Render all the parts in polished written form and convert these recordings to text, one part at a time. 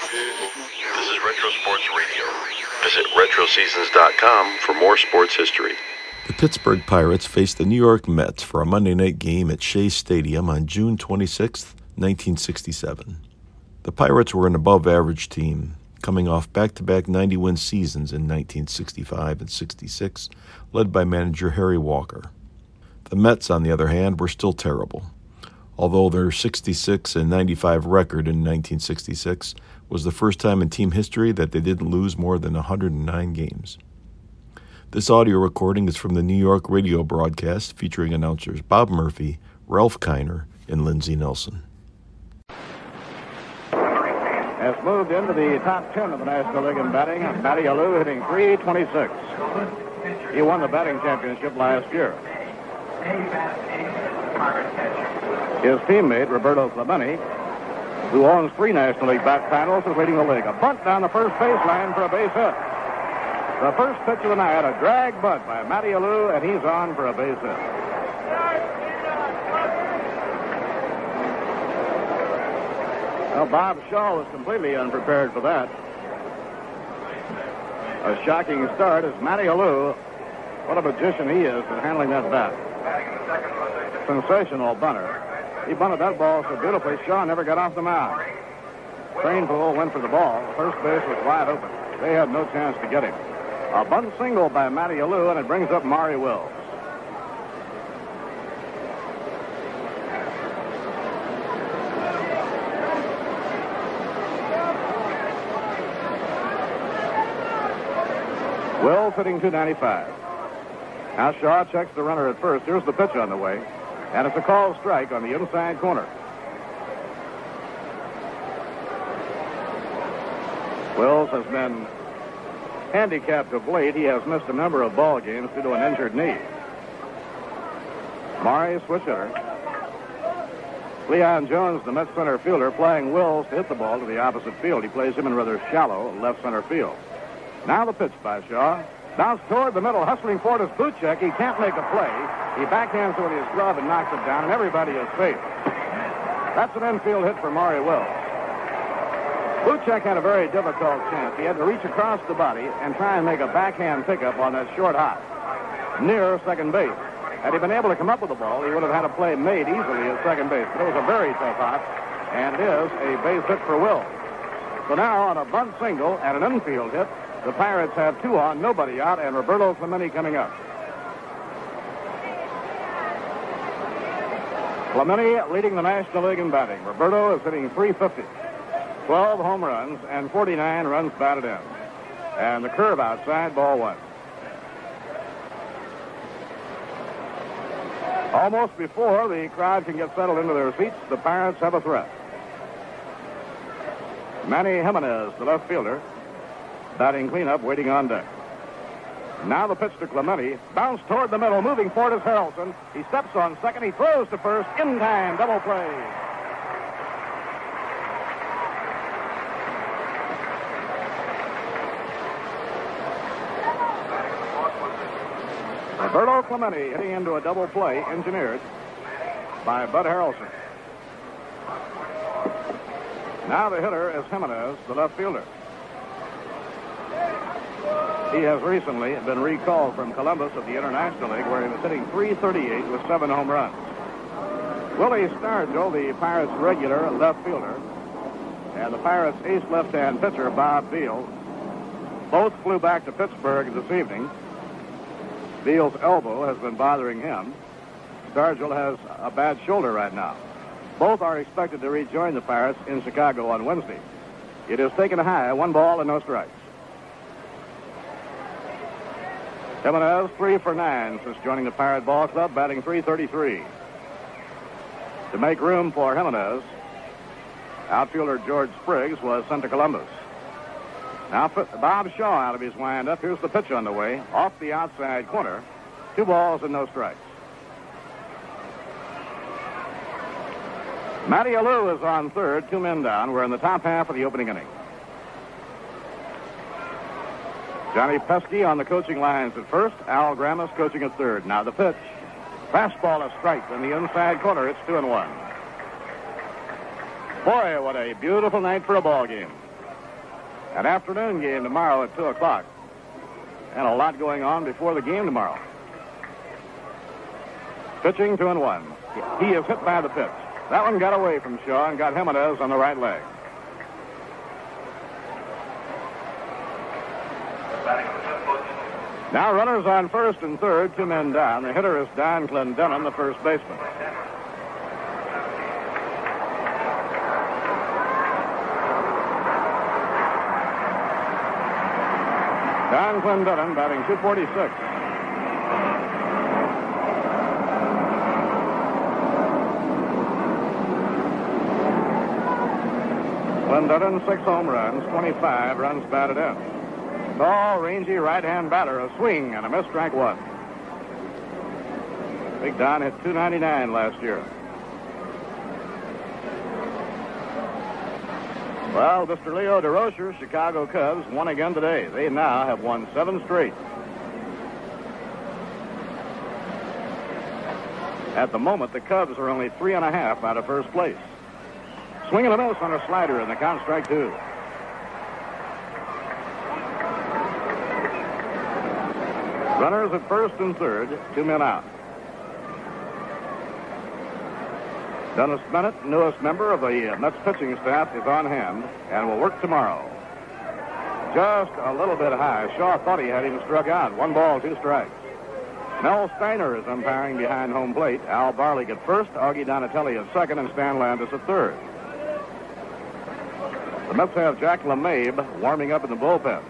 This is Retro Sports Radio. Visit RetroSeasons.com for more sports history. The Pittsburgh Pirates faced the New York Mets for a Monday night game at Shea Stadium on June 26, 1967. The Pirates were an above-average team, coming off back-to-back 90-win seasons in 1965 and 66, led by manager Harry Walker. The Mets, on the other hand, were still terrible, although their 66 and 95 record in 1966 was the first time in team history that they didn't lose more than 109 games. This audio recording is from the New York radio broadcast featuring announcers Bob Murphy, Ralph Kiner, and Lindsey Nelson. Has moved into the top 10 of the National League in batting. Matty Alou hitting .326. He won the batting championship last year. His teammate, Roberto Clemente, who owns 3 National League bat titles, is leading the league. A bunt down the first baseline for a base hit. The first pitch of the night, a drag bunt by Matty Alou, and he's on for a base hit. Well, Bob Shaw was completely unprepared for that. A shocking start as Matty Alou, what a magician he is at handling that bat. Sensational bunter. He bunted that ball so beautifully, Shaw never got off the mound. Trainpool went for the ball. First base was wide open. They had no chance to get him. A bunt single by Matty Alou, and it brings up Maury Wills. Wills hitting .295. Now Shaw checks the runner at first. Here's the pitch on the way. And it's a called strike on the inside corner. Wills has been handicapped of late. He has missed a number of ball games due to an injured knee. Maury, switch hitter. Leon Jones, the Mets center fielder, playing Wills to hit the ball to the opposite field. He plays him in rather shallow left center field. Now the pitch by Shaw. Bounce toward the middle, hustling forward is Buchek. He can't make a play. He backhands it with his glove and knocks it down, and everybody is safe. That's an infield hit for Maury Wills. Buchek had a very difficult chance. He had to reach across the body and try and make a backhand pickup on that short hop near second base. Had he been able to come up with the ball, he would have had a play made easily at second base. But it was a very tough hop, and it is a base hit for Wills. So now on a bunt single and an infield hit, the Pirates have 2 on, nobody out, and Roberto Clemente coming up. Clemente leading the National League in batting. Roberto is hitting .350. 12 home runs and 49 runs batted in. And the curve outside, ball 1. Almost before the crowd can get settled into their seats, the Pirates have a threat. Manny Jimenez, the left fielder, batting cleanup, waiting on deck. Now the pitch to Clemente. Bounce toward the middle. Moving forward is Harrelson. He steps on second. He throws to first. In time. Double play. Roberto Clemente hitting into a double play engineered by Bud Harrelson. Now the hitter is Jimenez, the left fielder. He has recently been recalled from Columbus of the International League, where he was hitting .338 with 7 home runs. Willie Stargell, the Pirates' regular left fielder, and the Pirates' ace left-hand pitcher, Bob Beal, both flew back to Pittsburgh this evening. Beal's elbow has been bothering him. Stargell has a bad shoulder right now. Both are expected to rejoin the Pirates in Chicago on Wednesday. It is taken high, 1 ball and no strikes. Jimenez 3 for 9 since joining the Pirate Ball Club, batting .333. To make room for Jimenez, outfielder George Spriggs was sent to Columbus. Now Bob Shaw out of his windup. Here's the pitch on the way, off the outside corner. 2 balls and no strikes. Matty Alou is on third, 2 men down. We're in the top half of the opening inning. Johnny Pesky on the coaching lines at first. Al Gramus coaching at third. Now the pitch. Fastball is strike in the inside corner. It's 2-1. Boy, what a beautiful night for a ball game. An afternoon game tomorrow at 2 o'clock. And a lot going on before the game tomorrow. Pitching 2-1. He is hit by the pitch. That one got away from Shaw and got Jimenez on the right leg. Now runners on first and third, 2 men down. The hitter is Don Clendenin, the first baseman. Don Clendenin batting .246. Clendenin, 6 home runs, 25 runs batted in. Tall, rangy right-hand batter, a swing and a miss, strike 1. Big Don hit .299 last year. Well, Mr. Leo DeRocher's Chicago Cubs won again today. They now have won 7 straight. At the moment, the Cubs are only 3.5 out of first place. Swing and a miss on a slider, and the count, strike 2. Runners at first and third, 2 men out. Dennis Bennett, newest member of the Mets pitching staff, is on hand and will work tomorrow. Just a little bit high. Shaw thought he had him struck out. 1 ball, 2 strikes. Mel Steiner is umpiring behind home plate. Al Barlick at first, Augie Donatelli at second, and Stan Landis at third. The Mets have Jack LeMabe warming up in the bullpen.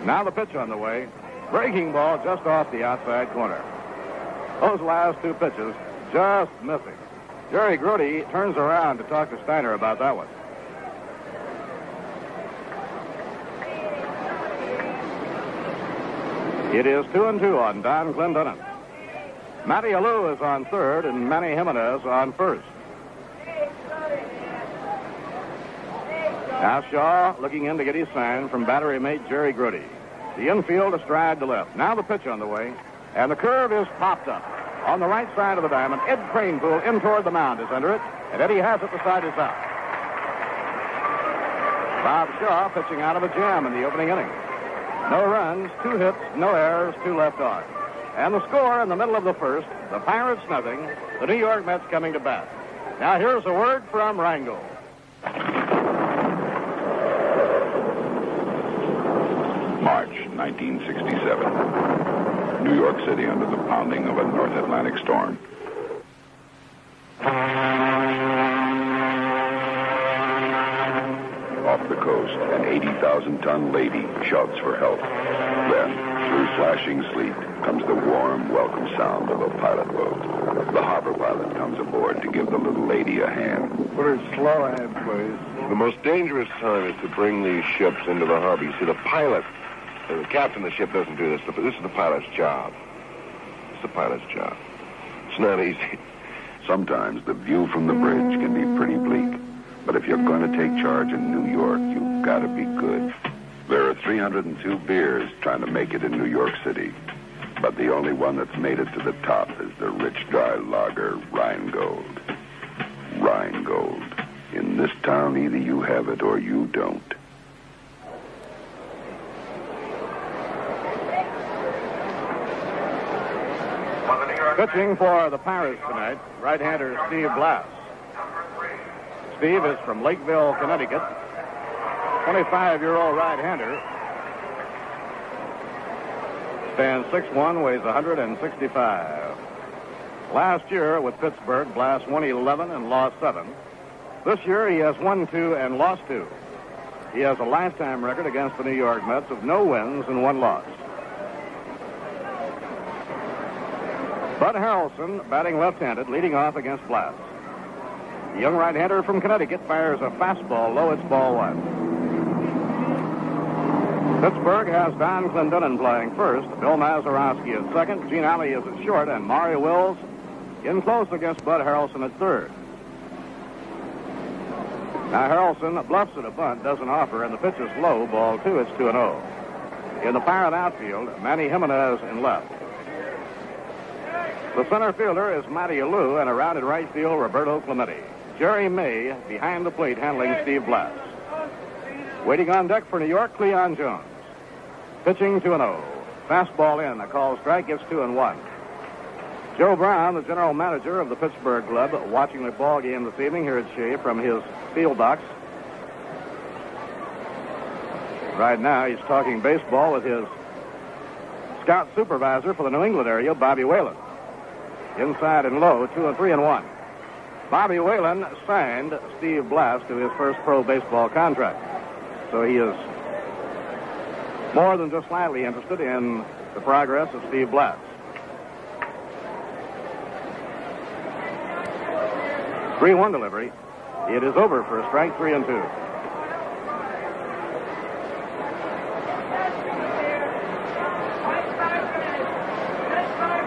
Now the pitch on the way. Breaking ball just off the outside corner. Those last 2 pitches just missing. Jerry Grody turns around to talk to Steiner about that one. It is 2-2 on Don Clendenin. Matty Alou is on third and Manny Jimenez on first. Now Shaw looking in to get his sign from battery mate Jerry Grody. The infield astride to left. Now the pitch on the way, and the curve is popped up. On the right side of the diamond, Ed Kranepool in toward the mound is under it, and Eddie Hassett, the side is out. Bob Shaw pitching out of a jam in the opening inning. No runs, 2 hits, no errors, 2 left on. And the score in the middle of the first, the Pirates nothing, the New York Mets coming to bat. Now here's a word from Rheingold. March 1967. New York City under the pounding of a North Atlantic storm. Off the coast, an 80,000-ton lady shouts for help. Then, through slashing sleet, comes the warm, welcome sound of a pilot boat. The harbor pilot comes aboard to give the little lady a hand. Put her slow ahead, please. The most dangerous time is to bring these ships into the harbor. You see, the pilot, the captain of the ship doesn't do this. This is the pilot's job. It's the pilot's job. It's not easy. Sometimes the view from the bridge can be pretty bleak. But if you're going to take charge in New York, you've got to be good. There are 302 beers trying to make it in New York City. But the only one that's made it to the top is the rich, dry lager, Rheingold. Rheingold. In this town, either you have it or you don't. Pitching for the Pirates tonight, right-hander Steve Blass. Steve is from Lakeville, Connecticut. 25-year-old right-hander. Stands 6'1", weighs 165. Last year with Pittsburgh, Blass won 11 and lost 7. This year he has won 2 and lost 2. He has a lifetime record against the New York Mets of no wins and 1 loss. Bud Harrelson batting left-handed, leading off against Blass. The young right-hander from Connecticut fires a fastball low. It's ball 1. Pittsburgh has Don Clendenin playing first, Bill Mazeroski at second, Gene Alley is at short, and Mario Wills in close against Bud Harrelson at third. Now Harrelson bluffs at a bunt, doesn't offer, and the pitch is low, ball 2. It's 2-0. In the Pirate outfield, Manny Jimenez in left. The center fielder is Matty Alou, and around in right field, Roberto Clemente. Jerry May behind the plate handling Steve Blass. Waiting on deck for New York, Cleon Jones. Pitching 2-0. Fastball in. A called strike. Gets 2-1. Joe Brown, the general manager of the Pittsburgh club, watching the ball game this evening here at Shea from his field box. Right now, he's talking baseball with his scout supervisor for the New England area, Bobby Whalen. Inside and low, 2-3-1. Bobby Whalen signed Steve Blass to his first pro baseball contract. So he is more than just slightly interested in the progress of Steve Blass. 3-1 delivery. It is over for a strike, 3-2.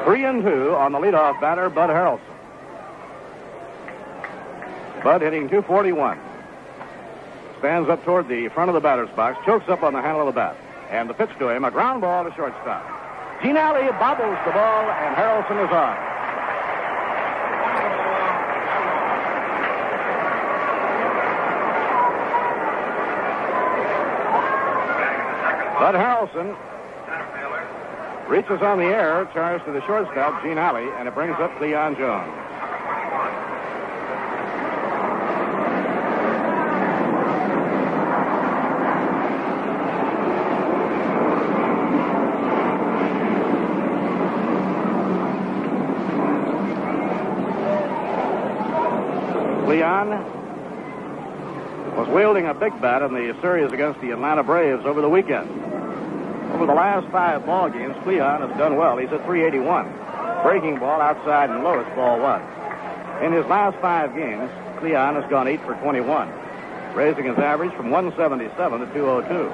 Three and two on the leadoff batter, Bud Harrelson. Bud hitting .241. Stands up toward the front of the batter's box, chokes up on the handle of the bat. And the pitch to him, a ground ball to shortstop. Gene Alley bobbles the ball, and Harrelson is on. Bud Harrelson reaches on the air, charged to the shortstop, Gene Alley, and it brings up Cleon Jones. Cleon was wielding a big bat in the series against the Atlanta Braves over the weekend. Over the last 5 ball games, Cleon has done well. He's at .381. Breaking ball outside and low, it's ball 1. In his last 5 games, Cleon has gone 8 for 21, raising his average from 177 to .202.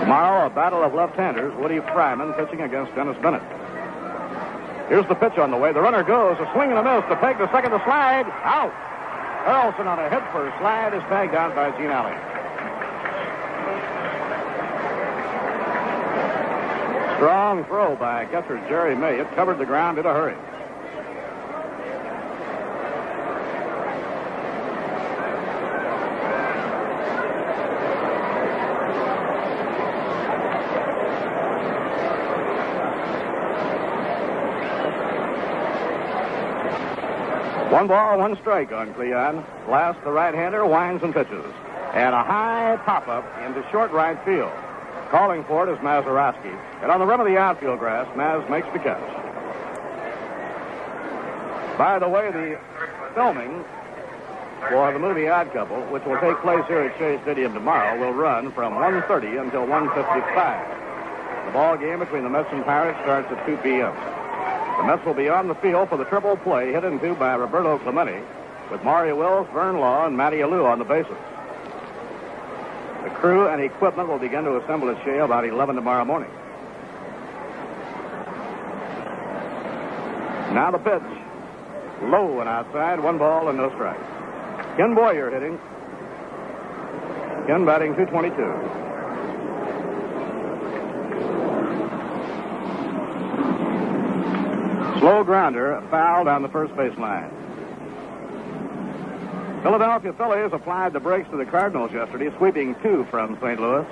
Tomorrow, a battle of left-handers. Woody Fryman pitching against Dennis Bennett. Here's the pitch on the way. The runner goes. A swing and a miss. The peg to second. The slide. Out. Harrelson on a hit for a slide is tagged out by Gene Alley. Strong throw by catcher Jerry May. It covered the ground in a hurry. One ball, one strike on Cleon. Blass, the right-hander, winds and pitches. And a high pop-up into short right field. Calling for it is Mazeroski. And on the rim of the outfield grass, Maz makes the catch. By the way, the filming for the movie Odd Couple, which will take place here at Shea Stadium tomorrow, will run from 1:30 until 1:55. The ball game between the Mets and Pirates starts at 2 p.m. The Mets will be on the field for the triple play hit into by Roberto Clemente, with Mario Wills, Vern Law, and Matty Alou on the bases. The crew and equipment will begin to assemble at Shea about 11 tomorrow morning. Now the pitch. Low and outside, 1 ball and no strike. Ken Boyer hitting. Ken batting .222. Slow grounder, foul down the first base line. Philadelphia Phillies applied the brakes to the Cardinals yesterday, sweeping 2 from St. Louis.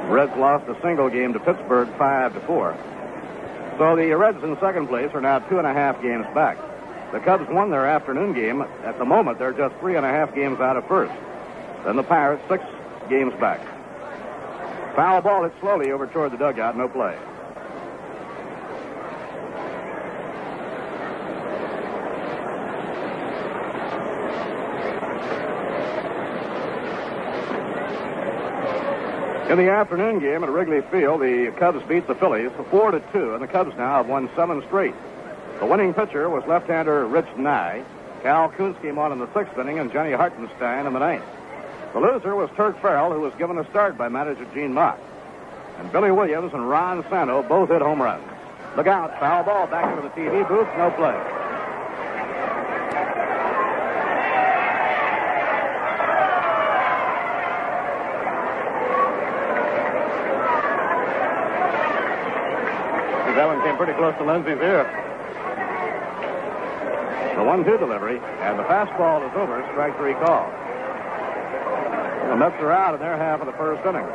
Reds lost a single game to Pittsburgh 5-4. So the Reds in second place are now 2.5 games back. The Cubs won their afternoon game. At the moment, they're just 3.5 games out of first. Then the Pirates 6 games back. Foul ball hit slowly over toward the dugout, no play. In the afternoon game at Wrigley Field, the Cubs beat the Phillies 4-2, and the Cubs now have won 7 straight. The winning pitcher was left-hander Rich Nye. Cal Kuntz came on in the 6th inning, and Johnny Hartenstein in the 9th. The loser was Turk Farrell, who was given a start by manager Gene Mott. And Billy Williams and Ron Santo both hit home runs. Look out, foul ball back into the TV booth, no play. That one came pretty close to Lindsay's ear. The 1-2 delivery, and the fastball is over. Strike 3 call. The Mets are out in their half of the first inning.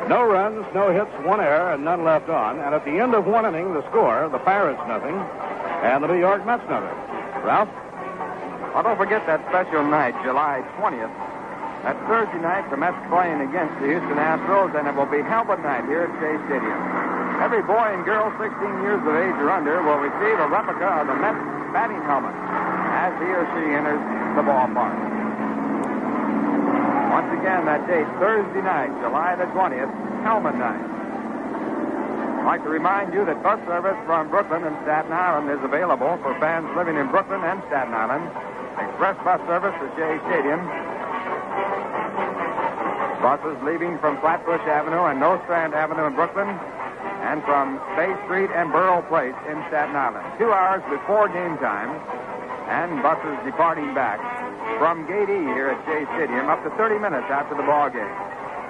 No runs, no hits, 1 error, and none left on. And at the end of 1 inning, the score, the Pirates nothing, and the New York Mets nothing. Ralph? Well, don't forget that special night, July 20th. That's Thursday night, the Mets playing against the Houston Astros, and it will be helmet night here at Shea Stadium. Every boy and girl 16 years of age or under will receive a replica of the Mets batting helmet as he or she enters the ballpark. Once again, that date, Thursday night, July the 20th, helmet night. I'd like to remind you that bus service from Brooklyn and Staten Island is available for fans living in Brooklyn and Staten Island. Express bus service to Shea Stadium. Buses leaving from Flatbush Avenue and Nostrand Avenue in Brooklyn, and from Bay Street and Borough Place in Staten Island. 2 hours before game time, and buses departing back from Gate E here at Shea Stadium up to 30 minutes after the ball game.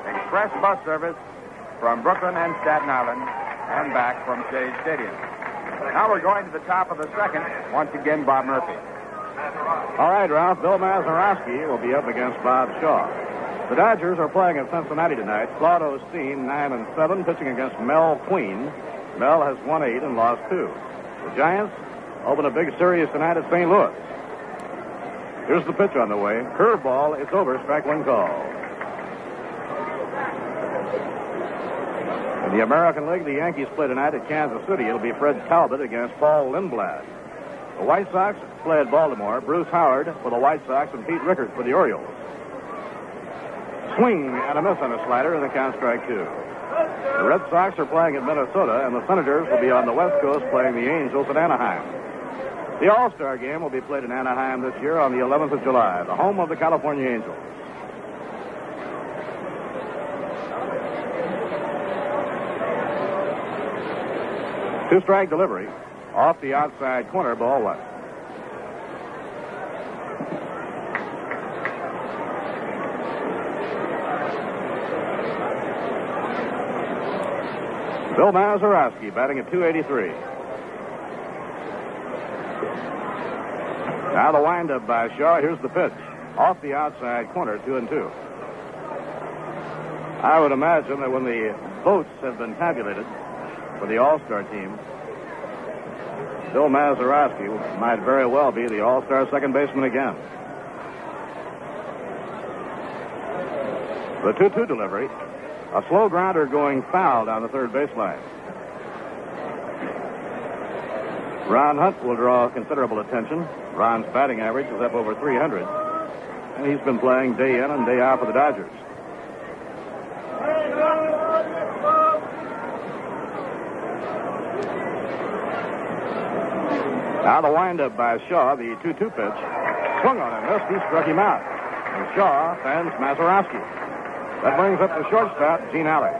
Express bus service from Brooklyn and Staten Island and back from Shea Stadium. Now we're going to the top of the second. Once again, Bob Murphy. All right, Ralph. Bill Mazeroski will be up against Bob Shaw. The Dodgers are playing at Cincinnati tonight. Claude Osteen, 9-7, pitching against Mel Queen. Mel has won 8 and lost 2. The Giants open a big series tonight at St. Louis. Here's the pitch on the way. Curveball, it's over. Strike 1 call. In the American League, the Yankees play tonight at Kansas City. It'll be Fred Talbot against Paul Lindblad. The White Sox play at Baltimore. Bruce Howard for the White Sox and Pete Rickard for the Orioles. Swing and a miss on a slider, and the count strike 2. The Red Sox are playing at Minnesota, and the Senators will be on the West Coast playing the Angels at Anaheim. The All-Star game will be played in Anaheim this year on the 11th of July, the home of the California Angels. Two-strike delivery. Off the outside corner, ball 1. Bill Mazeroski batting at 283. Now the windup by Shaw. Here's the pitch. Off the outside corner, 2-2. I would imagine that when the votes have been tabulated for the All-Star team, Bill Mazeroski might very well be the All-Star second baseman again. The 2-2 delivery. A slow grounder going foul down the third baseline. Ron Hunt will draw considerable attention. Ron's batting average is up over 300. And he's been playing day in and day out for the Dodgers. Now the windup by Shaw, the 2-2 pitch. Swung on and missed. He struck him out. And Shaw fans Mazeroski. That brings up the shortstop, Gene Alley.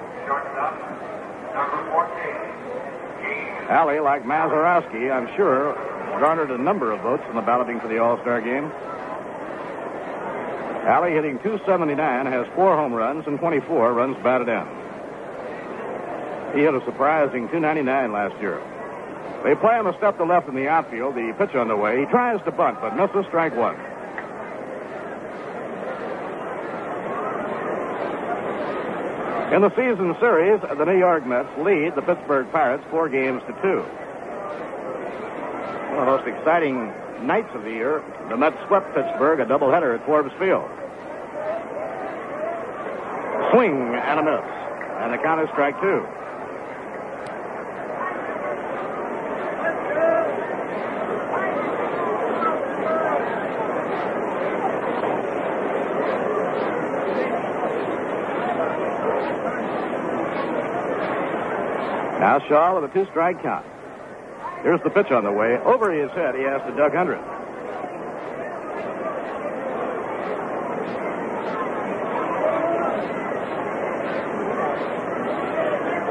Alley, like Mazeroski, I'm sure, garnered a number of votes in the balloting for the All-Star game. Alley hitting .279, has 4 home runs and 24 runs batted in. He hit a surprising .299 last year. They play him a step to left in the outfield. The pitch on the way. He tries to bunt, but misses. Strike 1. In the season series, the New York Mets lead the Pittsburgh Pirates 4 games to 2. One of the most exciting nights of the year, the Mets swept Pittsburgh, a doubleheader at Forbes Field. Swing and a miss, and the count is strike 2. Now Shaw with a 2-strike count. Here's the pitch on the way. Over his head, he has to duck under it.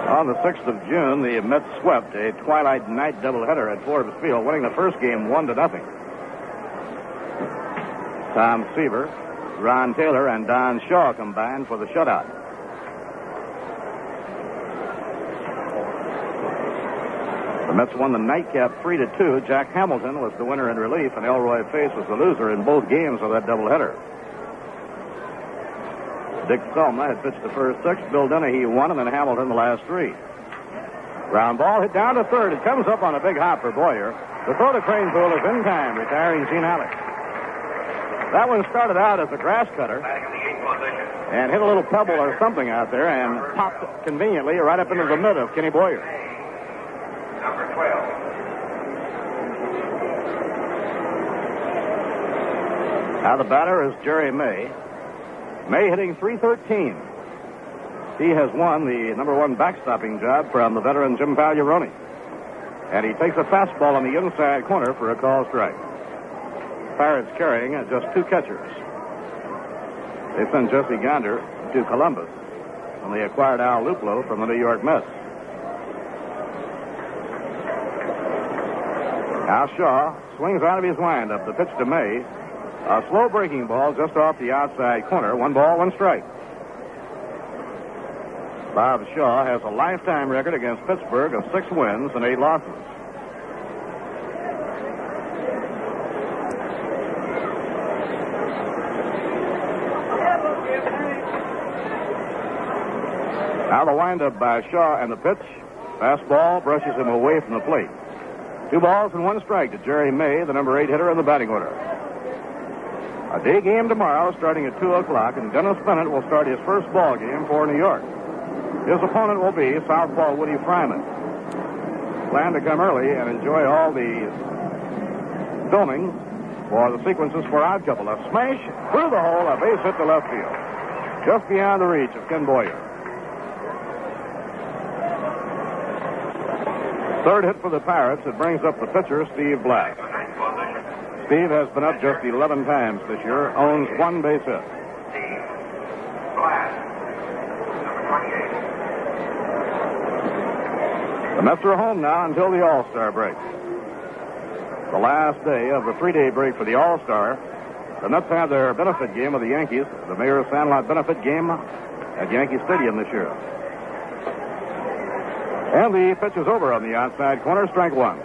On the 6th of June, the Mets swept a twilight night doubleheader at Forbes Field, winning the first game 1-0. Tom Seaver, Ron Taylor, and Don Shaw combined for the shutout. The Mets won the nightcap 3-2. Jack Hamilton was the winner in relief, and Elroy Pace was the loser in both games of that doubleheader. Dick Selma had pitched the first 6. Bill Dennehy won, and then Hamilton the last 3. Ground ball hit down to third. It comes up on a big hop for Boyer. The throw to Cranepool is in time, retiring Gene Alex. That one started out as a grass cutter and hit a little pebble or something out there and popped conveniently right up into the mitt of Kenny Boyer. Number 12. Now the batter is Jerry May. May hitting .313. He has won the number 1 backstopping job from the veteran Jim Pagliarone. And he takes a fastball on the inside corner for a call strike. Pirates carrying just 2 catchers. They sent Jesse Gonder to Columbus, and they acquired Al Luplo from the New York Mets. Now Shaw swings out of his windup. The pitch to May. A slow breaking ball just off the outside corner. 1 ball, 1 strike. Bob Shaw has a lifetime record against Pittsburgh of 6 wins and 8 losses. Now the windup by Shaw and the pitch. Fastball brushes him away from the plate. 2 balls and 1 strike to Jerry May, the number 8 hitter in the batting order. A day game tomorrow starting at 2 o'clock, and Dennis Bennett will start his first ball game for New York. His opponent will be southpaw Woody Fryman. Plan to come early and enjoy all the filming for the sequences for Odd Couple. A smash through the hole, a base hit to left field. Just beyond the reach of Ken Boyer. Third hit for the Pirates. It brings up the pitcher, Steve Blass. Steve has been up just 11 times this year, owns 1 base hit. The Mets are home now until the All-Star break. The last day of the 3-day break for the All-Star. The Mets have their benefit game of the Yankees, the Mayor Sandlot benefit game at Yankee Stadium this year. And the pitch is over on the outside corner, strike 1.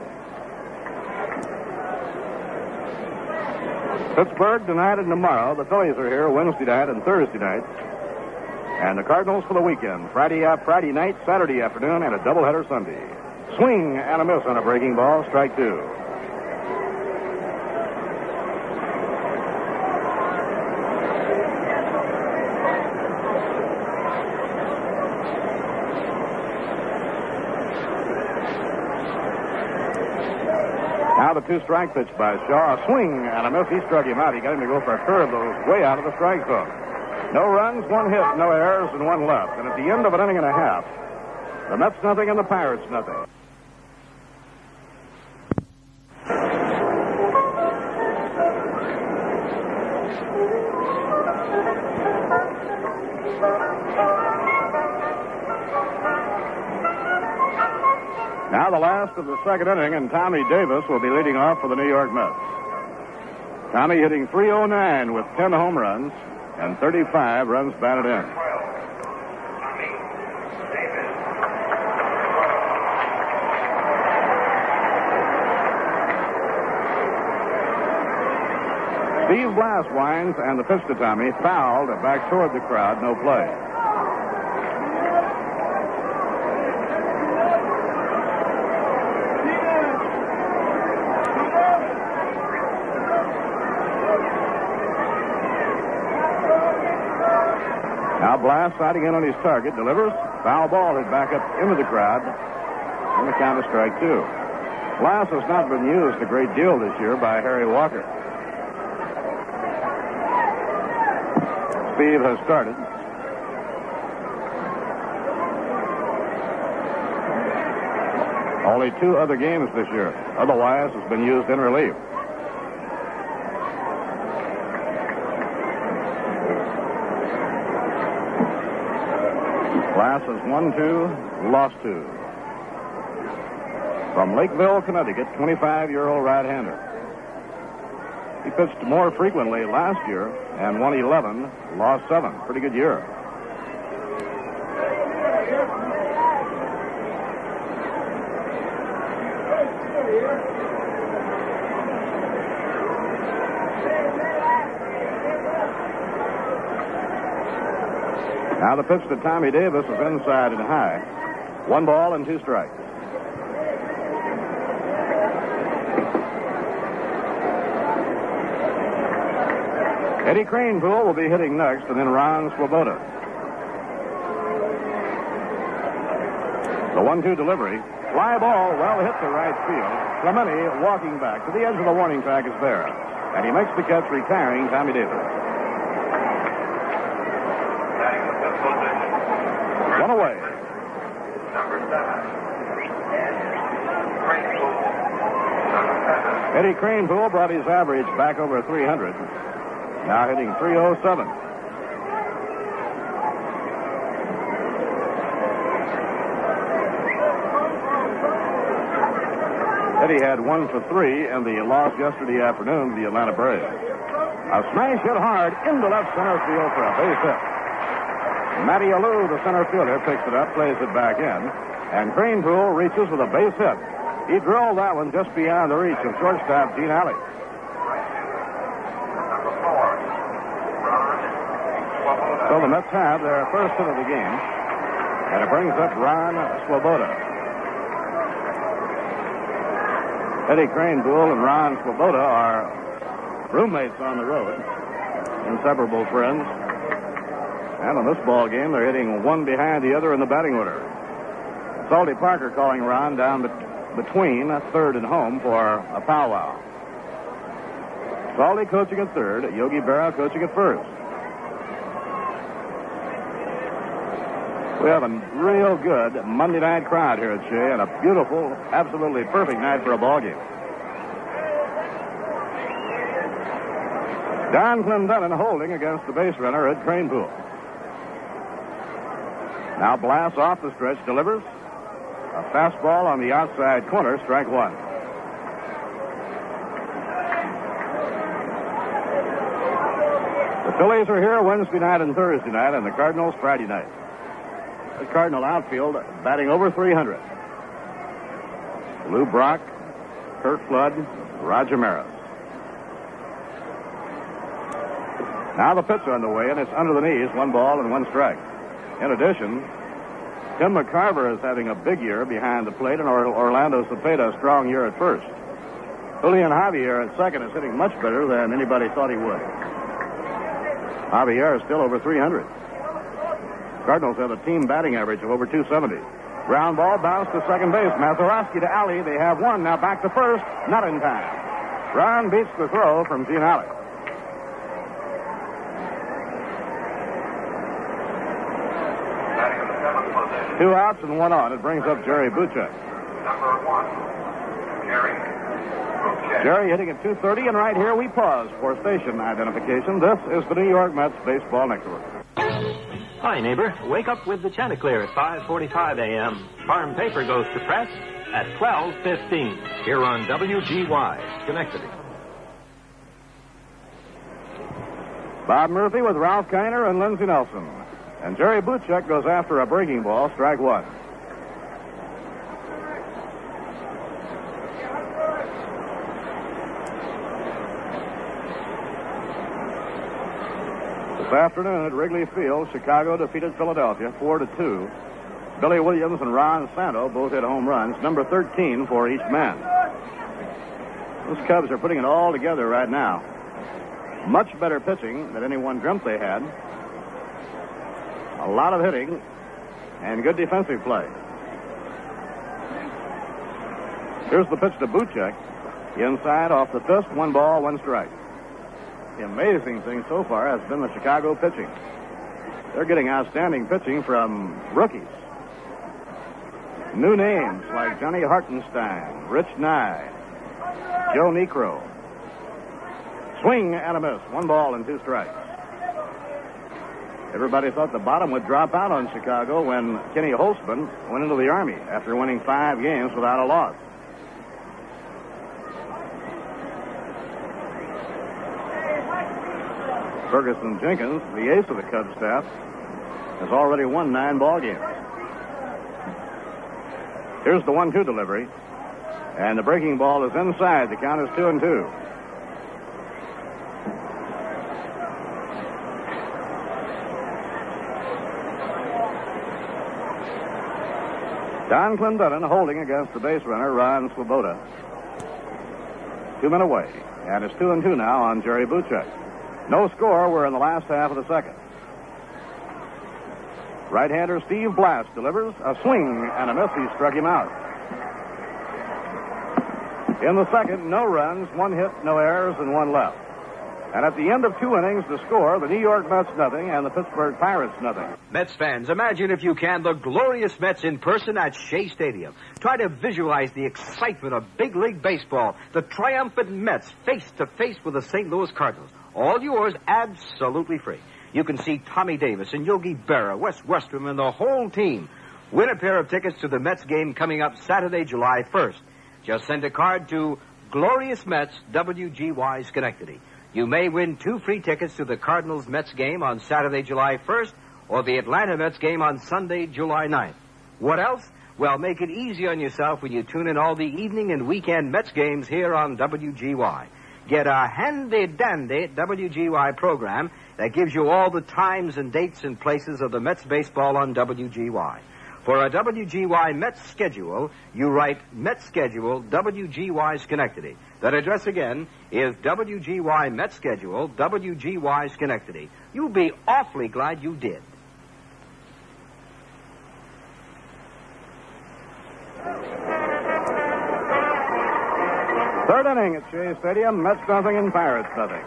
Pittsburgh tonight and tomorrow. The Phillies are here Wednesday night and Thursday night. And the Cardinals for the weekend. Friday night, Saturday afternoon, and a doubleheader Sunday. Swing and a miss on a breaking ball, strike 2. Now the 2-strike pitch by Shaw. A swing and a miss. He struck him out. He got him to go for a curve that was way out of the strike zone. No runs, 1 hit, no errors, and 1 left. And at the end of an inning and a half, the Mets nothing and the Pirates nothing. Now the last of the second inning, and Tommy Davis will be leading off for the New York Mets. Tommy hitting .309 with 10 home runs and 35 runs batted in. Steve Blass winds, and the pitch to Tommy fouled back toward the crowd. No play. Now Blass sighting in on his target, delivers. Foul ball hit back up into the crowd. And the count is strike 2. Blass has not been used a great deal this year by Harry Walker. Steve has started. Only 2 other games this year. Otherwise, has been used in relief. Blass has won 2, lost 2. From Lakeville, Connecticut, 25-year-old right-hander. He pitched more frequently last year and won 11, lost 7. Pretty good year. Now the pitch to Tommy Davis is inside and high. 1 ball and 2 strikes. Eddie Cranepool will be hitting next, and then Ron Swoboda. The 1-2 delivery. Fly ball, well hit to right field. Clemente walking back to the edge of the warning track is there. And he makes the catch, retiring Tommy Davis. One away. Number 7. Eddie Cranepool brought his average back over 300. Now hitting .307. Eddie had 1 for 3 in the loss yesterday afternoon to the Atlanta Braves. A smash hit hard into left center field for a base hit. Matty Alou, the center fielder, picks it up, plays it back in, and Cranepool reaches with a base hit. He drilled that one just beyond the reach of shortstop Gene Alley. So the Mets have their first hit of the game, and it brings up Ron Swoboda. Eddie Cranepool and Ron Swoboda are roommates on the road, inseparable friends. And in this ball game, they're hitting one behind the other in the batting order. Salty Parker calling Ron down between third and home for a powwow. Salty coaching at third, Yogi Berra coaching at first. We have a real good Monday night crowd here at Shea, and a beautiful, absolutely perfect night for a ball game. Don Clendenin holding against the base runner at Cranepool. Now Blass off the stretch delivers. A fastball on the outside corner, strike 1. The Phillies are here Wednesday night and Thursday night, and the Cardinals Friday night. The Cardinal outfield batting over 300. Lou Brock, Kurt Flood, Roger Maris. Now the pitch on the way, and it's under the knees, 1 ball and 1 strike. In addition, Tim McCarver is having a big year behind the plate, and Orlando Cepeda a strong year at first. Julian Javier at second is hitting much better than anybody thought he would. Javier is still over 300. Cardinals have a team batting average of over 270. Ground ball bounced to second base. Mazeroski to Alley. They have one. Now back to first. Not in time. Ron beats the throw from Gene Alley. Two outs and 1 on. It brings up Jerry Buchek. Number 1, Jerry Buchek. Jerry hitting at 230, and right here we pause for station identification. This is the New York Mets Baseball Network. Hi, neighbor. Wake up with the Chanticleer at 5:45 a.m. Farm paper goes to press at 12:15. Here on WGY, Schenectady. Bob Murphy with Ralph Kiner and Lindsey Nelson. And Jerry Buchek goes after a breaking ball, strike 1. This afternoon at Wrigley Field, Chicago defeated Philadelphia 4-2. Billy Williams and Ron Santo both hit home runs, number 13 for each man. Those Cubs are putting it all together right now. Much better pitching than anyone dreamt they had. A lot of hitting and good defensive play. Here's the pitch to Buchek. Inside off the fist, 1 ball, 1 strike. The amazing thing so far has been the Chicago pitching. They're getting outstanding pitching from rookies. New names like Johnny Hartenstein, Rich Nye, Joe Niekro. Swing and a miss. 1 ball and 2 strikes. Everybody thought the bottom would drop out on Chicago when Kenny Holtzman went into the Army after winning 5 games without a loss. Ferguson Jenkins, the ace of the Cubs staff, has already won 9 ball games. Here's the 1-2 delivery. And the breaking ball is inside. The count is 2-2. Don Clendenin holding against the base runner, Ron Swoboda. 2 men away. And it's 2-2 now on Jerry Buchek. No score. We're in the last half of the second. Right-hander Steve Blass delivers a swing and a miss. He struck him out. In the second, no runs, 1 hit, no errors, and 1 left. And at the end of 2 innings, the score, the New York Mets nothing and the Pittsburgh Pirates nothing. Mets fans, imagine if you can the glorious Mets in person at Shea Stadium. Try to visualize the excitement of big league baseball, the triumphant Mets face-to-face with the St. Louis Cardinals. All yours absolutely free. You can see Tommy Davis and Yogi Berra, Wes Westrum, and the whole team. Win a pair of tickets to the Mets game coming up Saturday, July 1st. Just send a card to Glorious Mets, WGY Schenectady. You may win 2 free tickets to the Cardinals-Mets game on Saturday, July 1st, or the Atlanta-Mets game on Sunday, July 9th. What else? Well, make it easy on yourself when you tune in all the evening and weekend Mets games here on WGY. Get a handy-dandy WGY program that gives you all the times and dates and places of the Mets baseball on WGY. For a WGY Mets schedule, you write Mets Schedule, WGY Schenectady. That address again is WGY Mets Schedule, WGY Schenectady. You'll be awfully glad you did. Third inning at Shea Stadium, Mets nothing and Pirates nothing.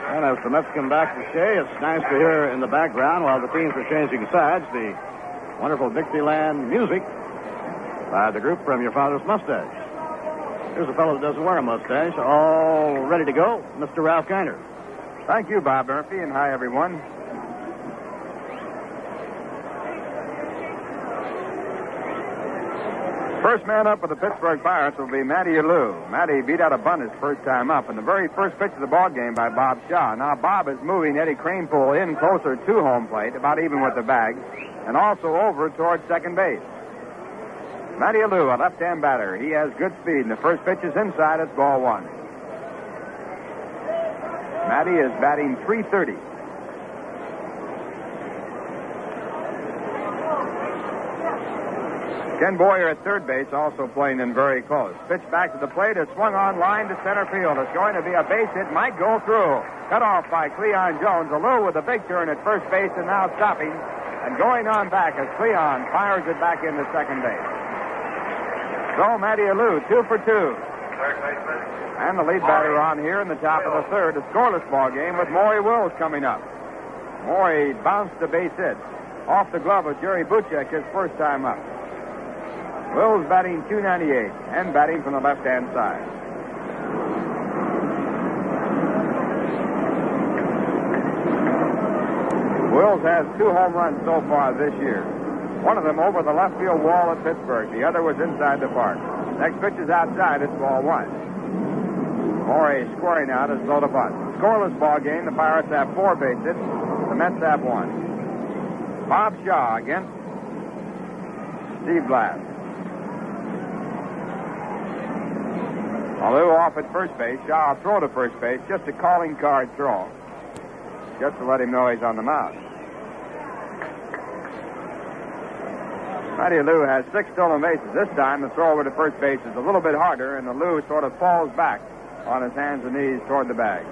And as the Mets come back to Shea, it's nice to hear in the background while the teams are changing sides the wonderful Dixieland music by the group From Your Father's Mustache. Here's a fellow that doesn't wear a mustache, all ready to go, Mr. Ralph Kiner. Thank you, Bob Murphy, and hi, everyone. First man up for the Pittsburgh Pirates will be Matty Alou. Matty beat out a bunt his first time up in the very first pitch of the ball game by Bob Shaw. Now Bob is moving Eddie Kranepool in closer to home plate, about even with the bag, and also over towards second base. Matty Alou, a left-hand batter. He has good speed, and the first pitch is inside. It's ball 1. Matty is batting .330. Ken Boyer at third base, also playing in very close. Pitch back to the plate. It's swung on line to center field. It's going to be a base hit. Might go through. Cut off by Cleon Jones. Alou with a big turn at first base and now stopping and going on back as Cleon fires it back into second base. So Matty Alou, 2 for 2. And the lead batter on here in the top of the third. A scoreless ball game with Maury Wills coming up. Maury bounced a base hit off the glove of Jerry Buchek his first time up. Wills batting .298 and batting from the left-hand side. Wills has 2 home runs so far this year. One of them over the left field wall at Pittsburgh. The other was inside the park. Next pitch is outside. It's ball 1. Maury scoring out as though to bunt. Scoreless ball game. The Pirates have 4 base hits. The Mets have 1. Bob Shaw against Steve Blass. Alou off at first base. Shaw will throw to first base. Just a calling card throw. Just to let him know he's on the mound. Matty Alou has 6 stolen bases. This time the throw over to first base is a little bit harder, and Alou sort of falls back on his hands and knees toward the bag.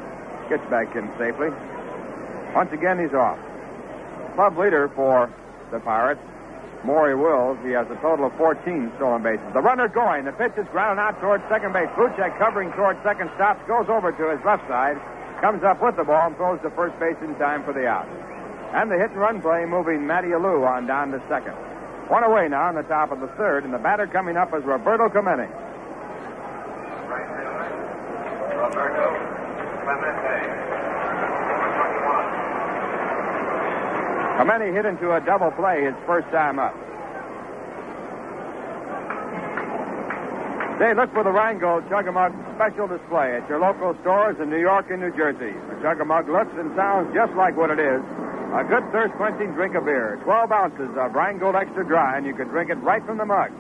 Gets back in safely. Once again, he's off. Club leader for the Pirates, Maury Wills. He has a total of 14 stolen bases. The runner going. The pitch is grounded out towards second base. Buchek covering towards second, stops, goes over to his left side, comes up with the ball, and throws to first base in time for the out. And the hit-and-run play moving Matty Alou on down to second. 1 away now in the top of the third, and the batter coming up is Roberto Clemente. Roberto Clemente. Clemente hit into a double play his first time up. Say, look for the Rheingold Chug-a-Mug special display at your local stores in New York and New Jersey. The Chug-a-Mug looks and sounds just like what it is. A good thirst-quenching drink of beer. 12 ounces of Rheingold Extra Dry, and you can drink it right from the mug.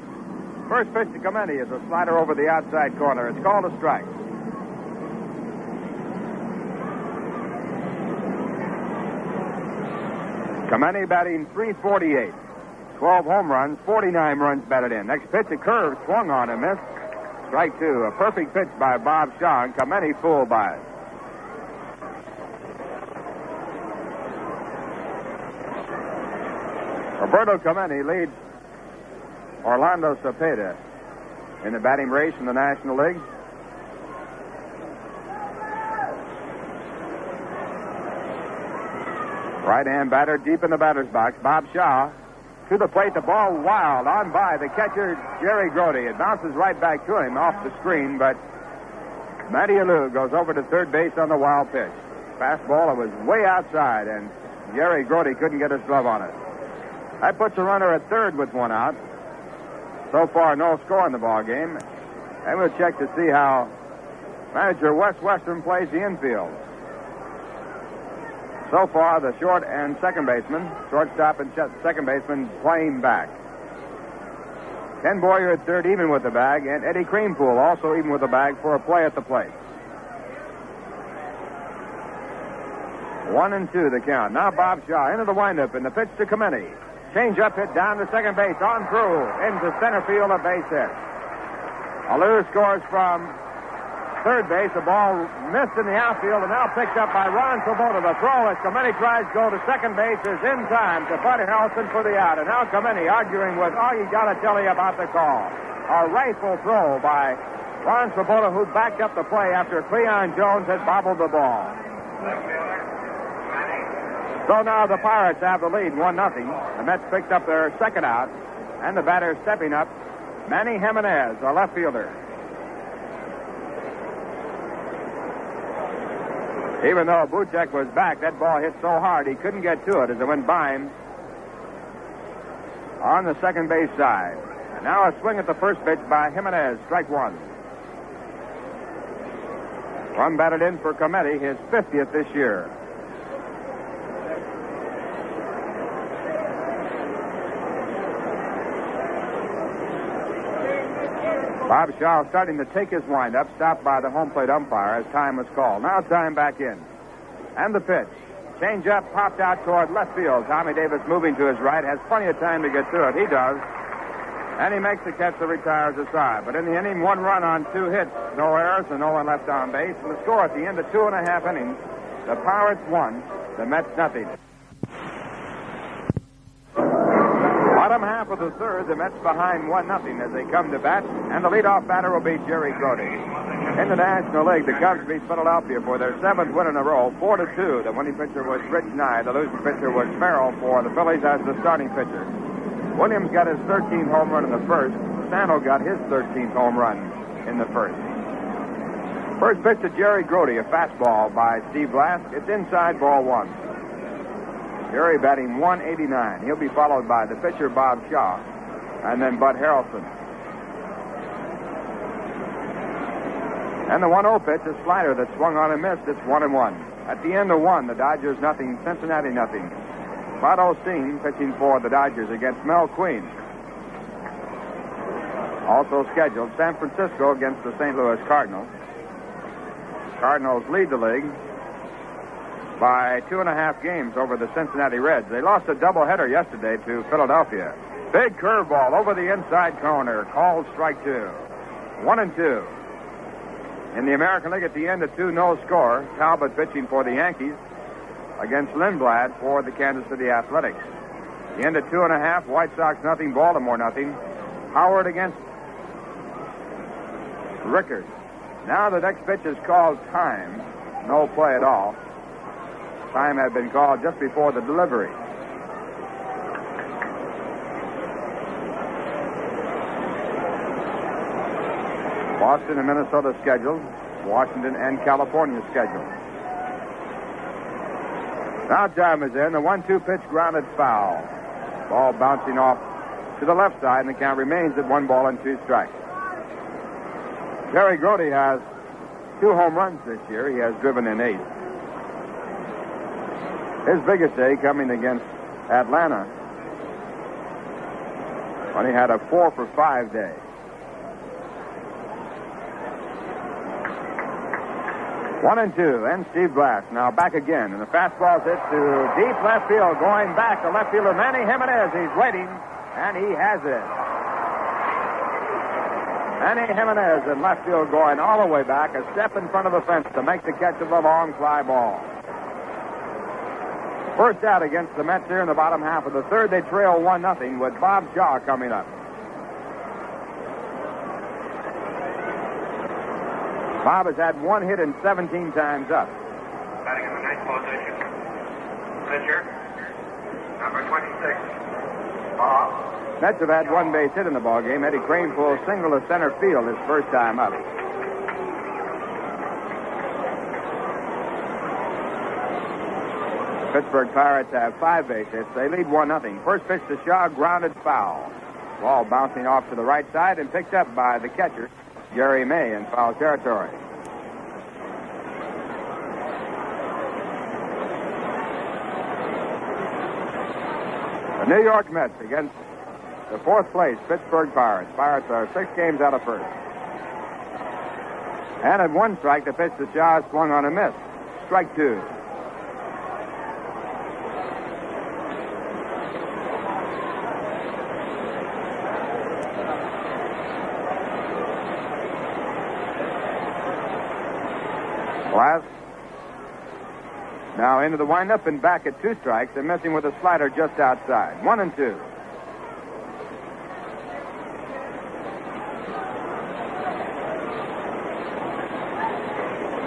First pitch to Clemente is a slider over the outside corner. It's called a strike. Clemente batting .348. 12 home runs, 49 runs batted in. Next pitch, a curve swung on and missed. Strike two. A perfect pitch by Bob Shaw, and Clemente fooled by it. Roberto Clemente leads Orlando Cepeda in the batting race in the National League. Right-hand batter deep in the batter's box. Bob Shaw to the plate. The ball wild on by the catcher, Jerry Grody. It bounces right back to him off the screen, but Matty Alou goes over to third base on the wild pitch. Fastball, it was way outside, and Jerry Grody couldn't get his glove on it. That puts a runner at third with one out. So far, no score in the ball game. And we'll check to see how manager Wes Western plays the infield. So far, the short and second baseman, shortstop and second baseman playing back. Ken Boyer at third, even with the bag, and Eddie Creampool also even with the bag for a play at the plate. 1-2 the count. Now Bob Shaw into the windup, and the pitch to Clemente. Change up hit down to second base, on through, into center field, a base hit. Alou scores from third base. The ball missed in the outfield and now picked up by Ron Swoboda. The throw as Clemente tries to go to second base is in time to Bud Harrelson for the out. And now Clemente arguing with, you got to tell you about the call. A rifle throw by Ron Swoboda, who backed up the play after Cleon Jones had bobbled the ball. So now the Pirates have the lead, 1-0. The Mets picked up their second out, and the batter stepping up, Manny Jimenez, a left fielder. Even though Buchek was back, that ball hit so hard he couldn't get to it as it went by him on the second base side. And now a swing at the first pitch by Jimenez, strike one. One batted in for Clemente, his 50th this year. Bob Shaw starting to take his windup, stopped by the home plate umpire as time was called. Now time back in. And the pitch. Change up, popped out toward left field. Tommy Davis moving to his right, has plenty of time to get to it. He does. And he makes the catch that retires the side. But in the inning, 1 run on 2 hits. No errors and no one left on base. And the score at the end of 2.5 innings, the Pirates 1, the Mets nothing. Bottom half of the third, the Mets behind 1-0 as they come to bat, and the leadoff batter will be Jerry Grody. In the National League, the Cubs beat Philadelphia for their 7th win in a row, 4-2. The winning pitcher was Rich Nye. The losing pitcher was Farrell for the Phillies as the starting pitcher. Williams got his 13th home run in the first. Sano got his 13th home run in the first. First pitch to Jerry Grody, a fastball by Steve Blass. It's inside, ball one. Jerry batting .189. He'll be followed by the pitcher, Bob Shaw, and then Bud Harrelson. And the 1-0 pitch, a slider that swung on and missed. It's 1-1. At the end of 1, the Dodgers nothing, Cincinnati nothing. Bud Osteen pitching for the Dodgers against Mel Queen. Also scheduled, San Francisco against the St. Louis Cardinals. Cardinals lead the league by 2.5 games over the Cincinnati Reds. They lost a doubleheader yesterday to Philadelphia. Big curveball over the inside corner, called strike 2. 1-2. In the American League at the end of 2, no score. Talbot pitching for the Yankees against Lindblad for the Kansas City Athletics. The end of 2.5, White Sox nothing, Baltimore nothing. Howard against Rickard. Now the next pitch is called time. No play at all. Time had been called just before the delivery. Boston and Minnesota scheduled. Washington and California scheduled. Now time is in. The 1-2 pitch grounded foul. Ball bouncing off to the left side, and the count remains at 1-2 strikes. Jerry Grody has 2 home runs this year. He has driven in 8. His biggest day coming against Atlanta when he had a 4-for-5 day. 1-2, and Steve Blass now back again, and the fastball's hit to deep left field, going back to left fielder Manny Jimenez. He's waiting, and he has it. Manny Jimenez in left field going all the way back, a step in front of the fence to make the catch of the long fly ball. First out against the Mets here in the bottom half of the third. They trail 1-0 with Bob Shaw coming up. Bob has had one hit in 17 times up. Batting in the ninth position. Pitcher, number 26. Bob. Mets have had one base hit in the ballgame. Eddie Crane pulls single to center field his first time up. Pittsburgh Pirates have 5 base hits. They lead 1-0. First pitch to Shaw, grounded foul. Ball bouncing off to the right side and picked up by the catcher, Jerry May, in foul territory. The New York Mets against the fourth place Pittsburgh Pirates. Pirates are 6 games out of first. And at 1 strike, the pitch to Shaw swung on a miss. Strike 2. Blass now into the windup and back at 2 strikes and missing with a slider just outside. 1-2.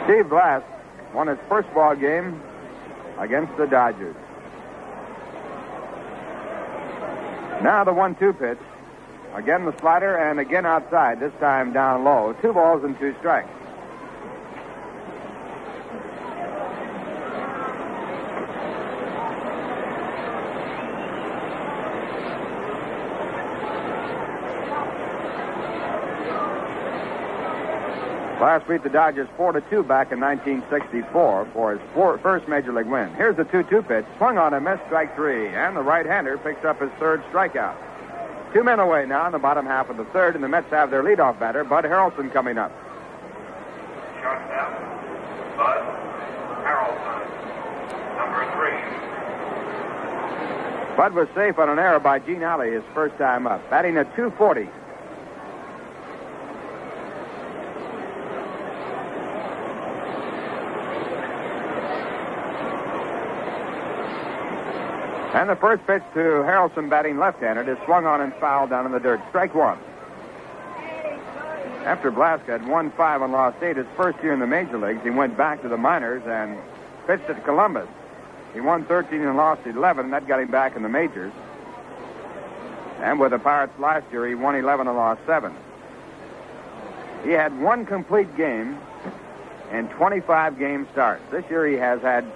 Steve Blass won his first ball game against the Dodgers. Now the 1-2 pitch. Again the slider and again outside, this time down low. 2 balls and 2 strikes. Blass beat the Dodgers 4-2 back in 1964 for his first major league win. Here's the 2-2 pitch. Swung on a miss, strike 3. And the right-hander picks up his 3rd strikeout. 2 men away now in the bottom half of the third, and the Mets have their leadoff batter, Bud Harrelson, coming up. Shortstop, Bud Harrelson, number 3. Bud was safe on an error by Gene Alley his first time up, batting at .240. And the first pitch to Harrelson, batting left-handed, is swung on and fouled down in the dirt. Strike 1. After Blass had won 5 and lost 8 his first year in the major leagues, he went back to the minors and pitched at Columbus. He won 13 and lost 11, and that got him back in the majors. And with the Pirates last year, he won 11 and lost 7. He had 1 complete game and 25 game starts. This year he has had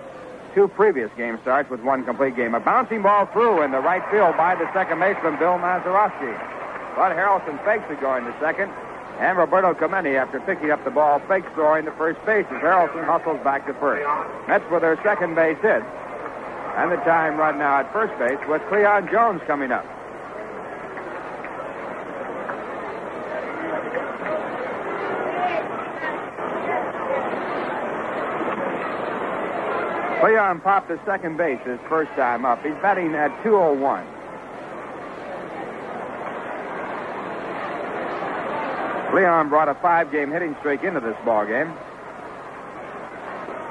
2 previous game starts with 1 complete game. A bouncing ball through in the right field by the second baseman, Bill Mazeroski. Bud Harrelson fakes it going to second. And Roberto Clemente, after picking up the ball, fakes throwing to first base as Harrelson hustles back to first. Mets with their second base hit. And the time right now at first base with Cleon Jones coming up. Cleon popped to second base his first time up. He's batting at .201. Cleon brought a 5-game hitting streak into this ball game.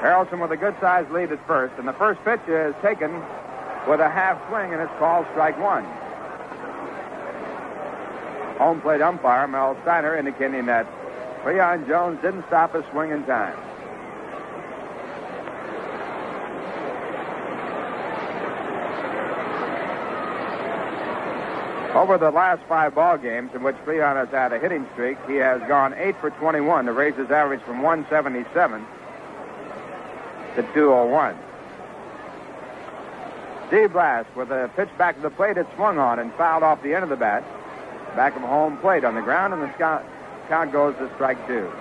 Harrelson with a good-sized lead at first, and the first pitch is taken with a half swing, and it's called strike 1. Home plate umpire Mel Steiner indicating that Cleon Jones didn't stop his swing in time. Over the last 5 ball games in which Cleon has had a hitting streak, he has gone 8 for 21 to raise his average from 177 to 201. Steve Blass with a pitch back to the plate. It swung on and fouled off the end of the bat. Back of home plate on the ground, and the count goes to strike 2.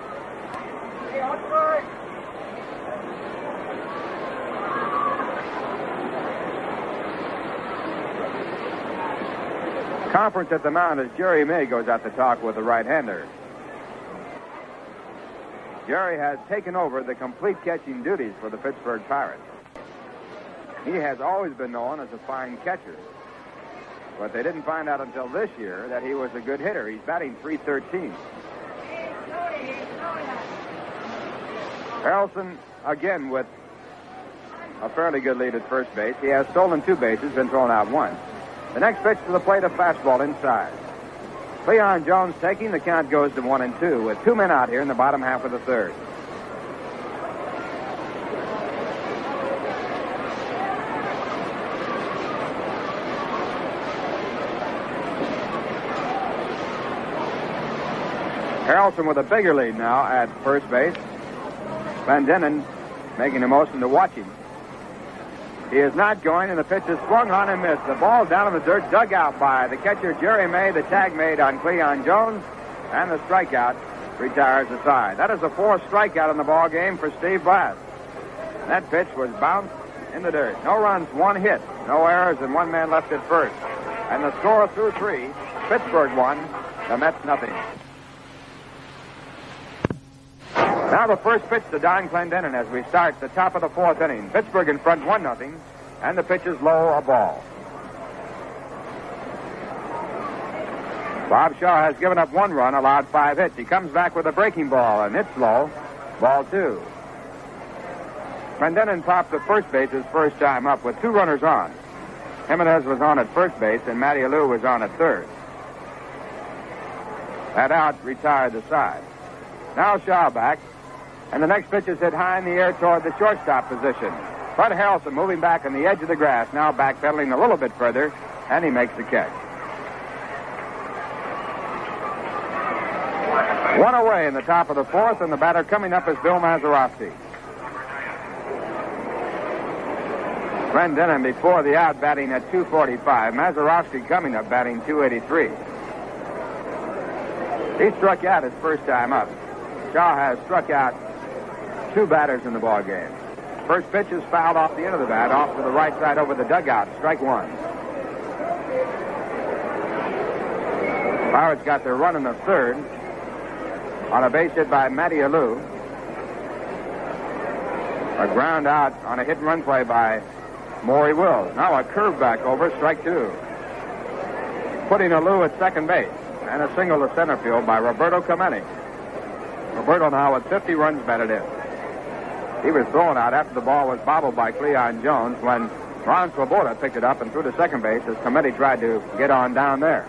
Conference at the mound as Jerry May goes out to talk with the right-hander. Jerry has taken over the complete catching duties for the Pittsburgh Pirates. He has always been known as a fine catcher, but they didn't find out until this year that he was a good hitter. He's batting .313. Harrelson, again, with a fairly good lead at first base. He has stolen 2 bases, been thrown out once. The next pitch to the plate, a fastball inside. Cleon Jones taking. The count goes to 1-2 with 2 men out here in the bottom half of the third. Harrelson with a bigger lead now at first base. Clendenin making a motion to watch him. He is not going, and the pitch is swung on and missed. The ball down in the dirt, dug out by the catcher, Jerry May. The tag made on Cleon Jones, and the strikeout retires the side. That is the 4th strikeout in the ball game for Steve Blass. That pitch was bounced in the dirt. No runs, 1 hit, no errors, and 1 man left at first. And the score through 3, Pittsburgh 1, the Mets nothing. Now the first pitch to Don Clendenin as we start the top of the 4th inning. Pittsburgh in front 1-0, and the pitch is low, a ball. Bob Shaw has given up 1 run, allowed 5 hits. He comes back with a breaking ball, and it's low, ball 2. Clendenin popped the first base his first time up with 2 runners on. Jimenez was on at first base, and Matty Alou was on at third. That out retired the side. Now Shaw back. And the next pitch is hit high in the air toward the shortstop position. Bud Harrelson moving back on the edge of the grass, now backpedaling a little bit further, and he makes the catch. 1 away in the top of the 4th, and the batter coming up is Bill Mazeroski. Clendenin before the out batting at .245. Mazeroski coming up batting .283. He struck out his first time up. Shaw has struck out 2 batters in the ball game. First pitch is fouled off the end of the bat, off to the right side over the dugout. Strike 1. Pirates got their run in the 3rd on a base hit by Matty Alou. A ground out on a hit and run play by Maury Wills. Now a curve back over, strike 2. Putting Alou at second base. And a single to center field by Roberto Clemente. Roberto now with 50 runs batted in. He was thrown out after the ball was bobbled by Cleon Jones when Ron Swoboda picked it up and threw to second base as Clemente tried to get on down there.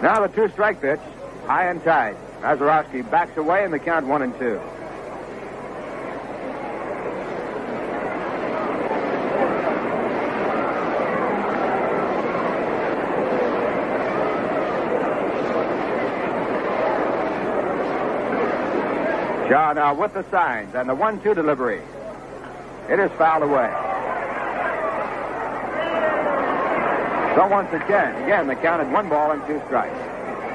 Now the 2-strike pitch, high and tight. Mazeroski backs away and the count 1-2. Shaw now with the signs and the 1-2 delivery. It is fouled away. So once again, the count at 1 ball and 2 strikes.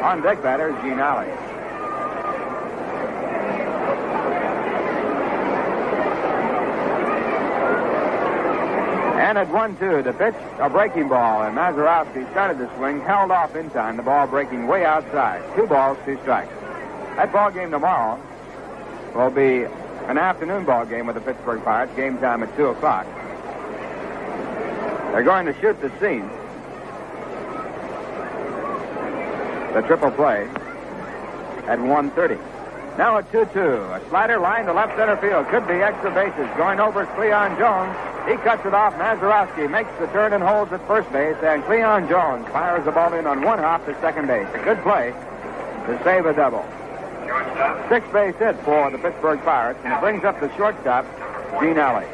On deck batter is Gene Alley. And at 1-2, the pitch, a breaking ball, and Mazeroski started the swing, held off in time, the ball breaking way outside. 2 balls, 2 strikes. That ball game tomorrow will be an afternoon ball game with the Pittsburgh Pirates, game time at 2 o'clock. They're going to shoot the scene. The triple play at 1:30. Now at 2-2. A slider line to left center field. Could be extra bases. Going over is Cleon Jones. He cuts it off. Mazeroski makes the turn and holds at first base. And Cleon Jones fires the ball in on 1 hop to second base. A good play to save a double. 6-base hit for the Pittsburgh Pirates, and it brings up the shortstop, Gene Alley.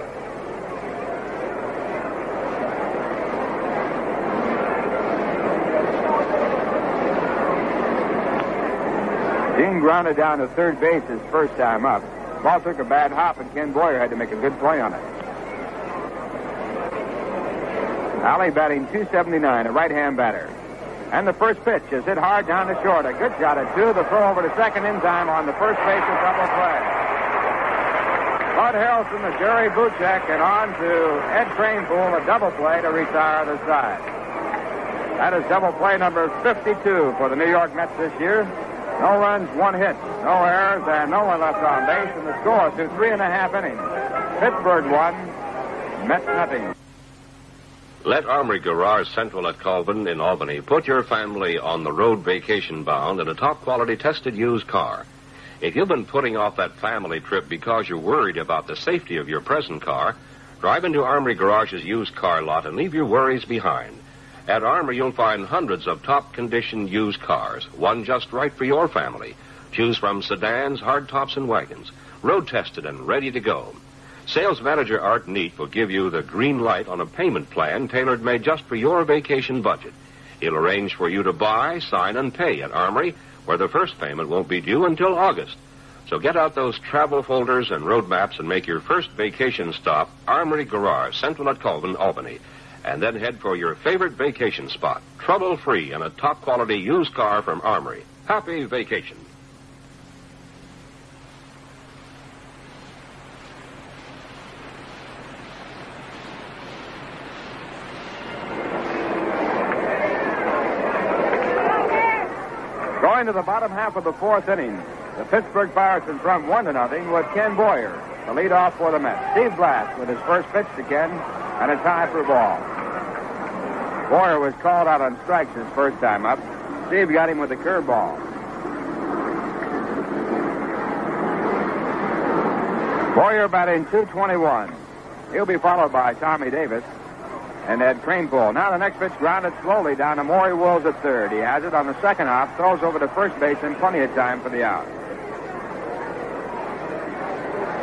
Gene grounded down to third base his first time up. Ball took a bad hop, and Ken Boyer had to make a good play on it. Alley batting .279, a right-hand batter. And the first pitch is hit hard down the short. A good shot at 2. The throw over to second in time on the first base of double play. Bud Harrelson to Jerry Buchek and on to Ed Trainpool, a double play to retire the side. That is double play number 52 for the New York Mets this year. No runs, 1 hit, no errors, and no one left on base, and the score through 3.5 innings. Pittsburgh 1, Mets nothing. Let Armory Garage Central at Colvin in Albany put your family on the road vacation bound in a top-quality tested used car. If you've been putting off that family trip because you're worried about the safety of your present car, drive into Armory Garage's used car lot and leave your worries behind. At Armory, you'll find hundreds of top-condition used cars, one just right for your family. Choose from sedans, hardtops, and wagons, road-tested and ready to go. Sales manager Art Neat will give you the green light on a payment plan tailor-made just for your vacation budget. He'll arrange for you to buy, sign, and pay at Armory, where the first payment won't be due until August. So get out those travel folders and road maps and make your first vacation stop Armory Garage, Central at Colvin, Albany. And then head for your favorite vacation spot, trouble-free in a top-quality used car from Armory. Happy vacation. Going to the bottom half of the 4th inning, the Pittsburgh Pirates in front 1-0 with Ken Boyer, the leadoff for the Mets. Steve Blass with his first pitch to Ken, and a tie for ball. Boyer was called out on strikes his first time up. Steve got him with a curveball. Boyer batting .221. He'll be followed by Tommy Davis and Ed Kranepool. Now the next pitch grounded slowly down to Maury Wills at third. He has it on the second hop, throws over to first base in plenty of time for the out.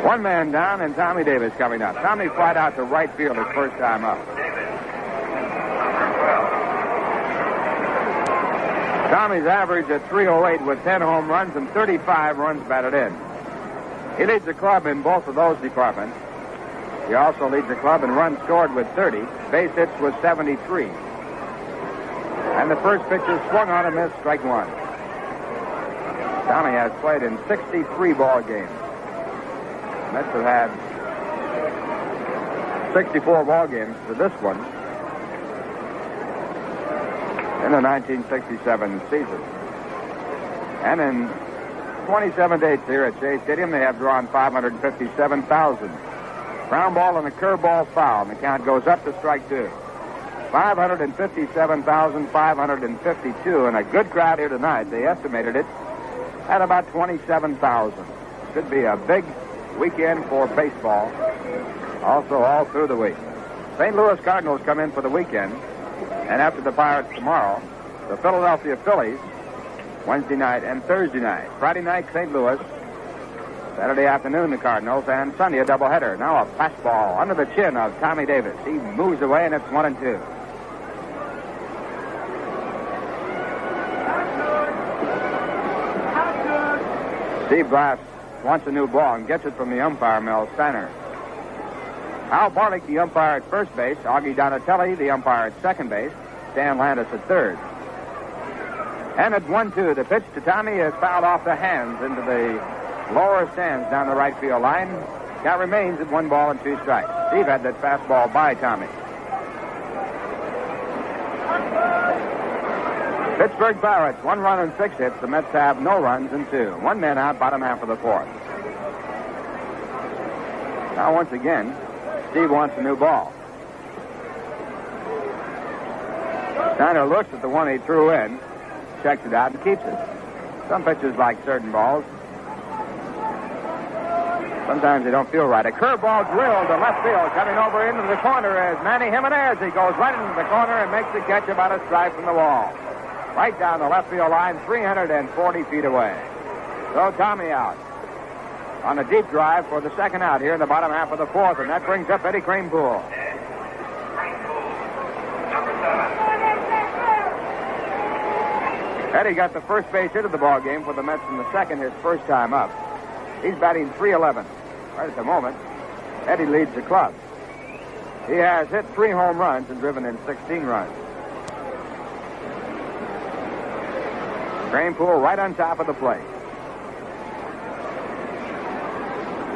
One man down and Tommy Davis coming up. Tommy flied out to right field his first time up. Tommy's average at .308 with 10 home runs and 35 runs batted in. He leads the club in both of those departments. He also leads the club in runs scored with 30, base hits with 73. And the first pitch is swung on and missed, strike one. Tommy has played in 63 ball games. Mets have had 64 ball games to this one in the 1967 season. And in 27 dates here at Shea Stadium, they have drawn 557,000. Ground ball and a curveball foul, and the count goes up to strike two. 557,552, and a good crowd here tonight. They estimated it at about 27,000. Should be a big weekend for baseball, also all through the week. St. Louis Cardinals come in for the weekend, and after the Pirates tomorrow, the Philadelphia Phillies Wednesday night and Thursday night. Friday night, St. Louis. Saturday afternoon, the Cardinals, and Sunday, a doubleheader. Now a fastball under the chin of Tommy Davis. He moves away, and it's 1-2. Steve Blass wants a new ball and gets it from the umpire, Mel Steiner. Al Barlick, the umpire at first base. Augie Donatelli, the umpire at second base. Stan Landis at third. And at 1-2, the pitch to Tommy is fouled off the hands into the lower stands down the right field line. Count remains at 1 ball and 2 strikes. Steve had that fastball by Tommy. Pittsburgh Pirates, 1 run and 6 hits. The Mets have no runs and 2. 1 man out, bottom half of the 4th. Now once again, Steve wants a new ball. Steiner looks at the one he threw in, checks it out, and keeps it. Some pitchers like certain balls. Sometimes they don't feel right. A curveball drilled to left field. Coming over into the corner is Manny Jimenez. He goes right into the corner and makes the catch about a stride from the wall. Right down the left field line, 340 feet away. So Tommy out on a deep drive for the second out here in the bottom half of the 4th, and that brings up Eddie Kranepool. Eddie got the first base hit of the ball game for the Mets in the second, his first time up. He's batting .311. Right at the moment, Eddie leads the club. He has hit 3 home runs and driven in 16 runs. Kranepool right on top of the plate.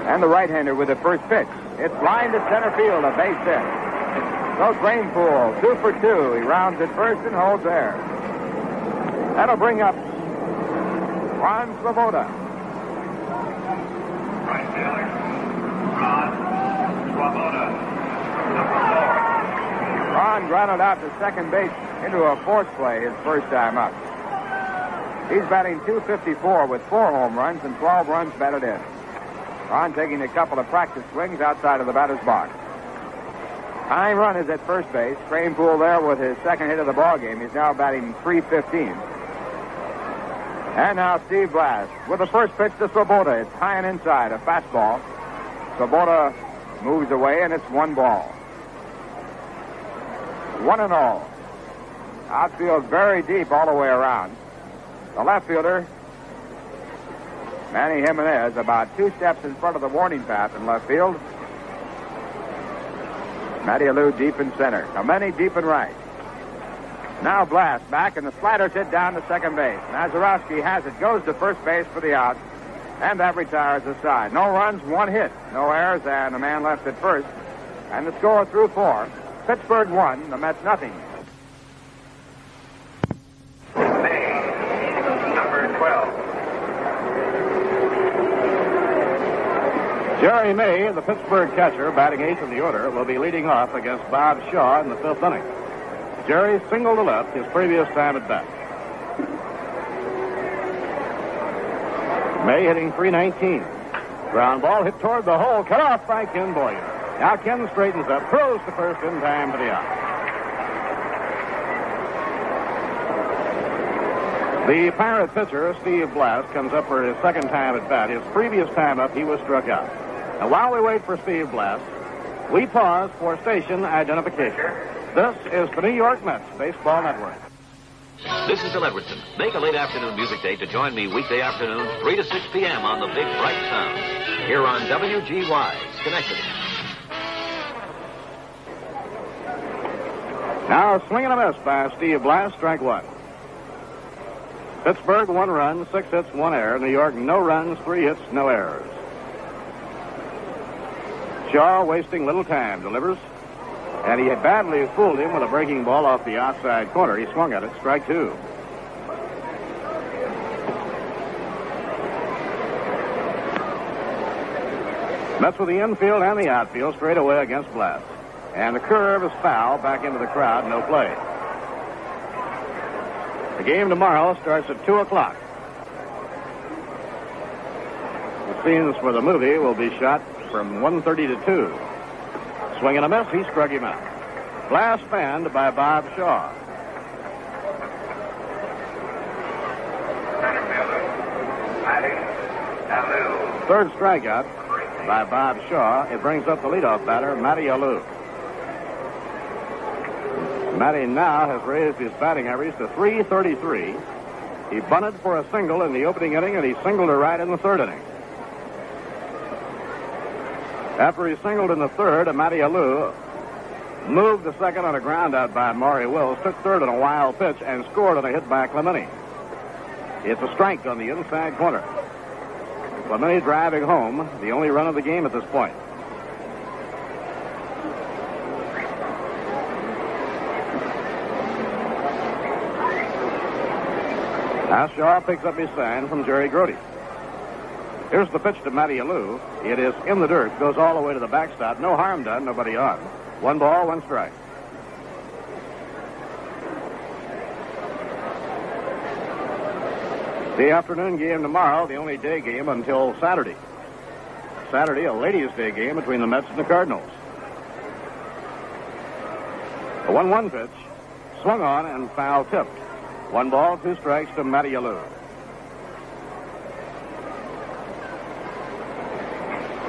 And the right-hander with the first pitch. It's lined to center field, a base hit. So Kranepool, 2 for 2. He rounds at first and holds there. That'll bring up Ron Ron Swoboda. Right fielder, Ron Swoboda, number 4. Ron grounded out to second base into a force play his first time up. He's batting .254 with 4 home runs and 12 runs batted in. Ron taking a couple of practice swings outside of the batter's box. Time run is at first base. Kranepool there with his second hit of the ball game. He's now batting .315. And now Steve Blass with the first pitch to Swoboda. It's high and inside, a fastball. Swoboda moves away, and it's 1 ball. 1-0. Outfield very deep all the way around. The left fielder, Manny Jimenez, about 2 steps in front of the warning path in left field. Matty Alou deep in center. Clemente deep in right. Now Blass back, and the slider's hit down to second base. Mazeroski has it, goes to first base for the out, and that retires the side. No runs, 1 hit, no errors, and a man left at first. And the score through 4. Pittsburgh 1, the Mets nothing. Number 12. Jerry May, the Pittsburgh catcher, batting 8th in the order, will be leading off against Bob Shaw in the 5th inning. Jerry singled to left his previous time at bat. May hitting .319. Ground ball hit toward the hole, cut off by Ken Boyer. Now Ken straightens up, throws to first in time for the out. The Pirate pitcher, Steve Blass, comes up for his second time at bat. His previous time up, he was struck out. And while we wait for Steve Blass, we pause for station identification. This is the New York Mets Baseball Network. This is Bill Edwardson. Make a late afternoon music date to join me weekday afternoons, 3 to 6 p.m. on the Big Bright Sound. Here on WGY, Schenectady. Now swinging a miss by Steve Blass, strike 1. Pittsburgh, 1 run, 6 hits, 1 error. New York, no runs, 3 hits, no errors. Shaw wasting little time, delivers. And he had badly fooled him with a breaking ball off the outside corner. He swung at it, strike 2. Mets with the infield and the outfield straight away against Blass. And the curve is foul, back into the crowd, no play. The game tomorrow starts at 2 o'clock. The scenes for the movie will be shot from 1:30 to 2. Swing and a miss, he struck him out. Blass fanned by Bob Shaw. Third strikeout by Bob Shaw. It brings up the leadoff batter, Matty Alou. Matty now has raised his batting average to .333. He bunted for a single in the opening inning, and he singled to right in the 3rd inning. After he singled in the 3rd, Matty Alou moved to second on a ground out by Maury Wills, took 3rd on a wild pitch, and scored on a hit by Clemente. It's a strike on the inside corner. Clemente driving home, the only run of the game at this point. Now Shaw picks up his sign from Jerry Grody. Here's the pitch to Matty Alou. It is in the dirt, goes all the way to the backstop. No harm done, nobody on. 1 ball, 1 strike. The afternoon game tomorrow, the only day game until Saturday. Saturday, a ladies' day game between the Mets and the Cardinals. A 1-1 pitch, swung on and foul tipped. 1 ball, 2 strikes to Matty Alou.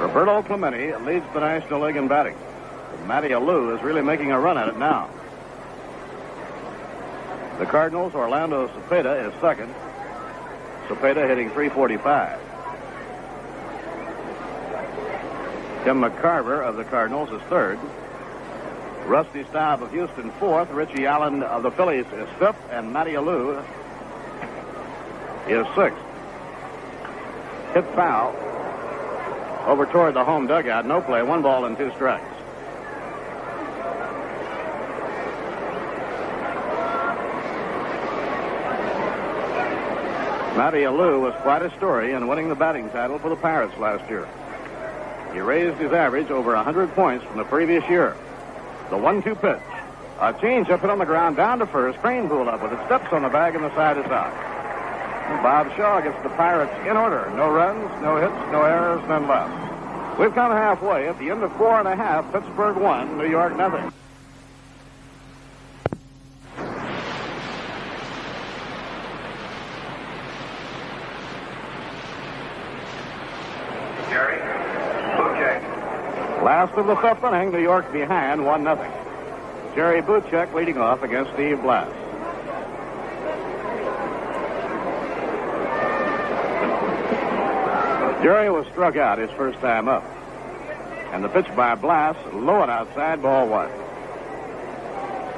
Roberto Clemente leads the National League in batting. Matty Alou is really making a run at it now. The Cardinals, Orlando Cepeda is second. Cepeda hitting .345. Tim McCarver of the Cardinals is third. Rusty Staub of Houston fourth. Richie Allen of the Phillies is fifth. And Matty Alou is sixth. Hit foul over toward the home dugout. No play. 1 ball and 2 strikes. Matty Alou was quite a story in winning the batting title for the Pirates last year. He raised his average over 100 points from the previous year. The 1-2 pitch. A change-up hit on the ground down to first. Crane pulled up with it. Steps on the bag and the side is out. And Bob Shaw gets the Pirates in order. No runs, no hits, no errors, none left. We've come halfway. At the end of 4.5, Pittsburgh 1, New York nothing. Jerry, Buchek. Last of the fifth inning, New York behind 1-0. Jerry Buchek leading off against Steve Blass. Jerry was struck out his first time up. And the pitch by Blass, low and outside, ball 1.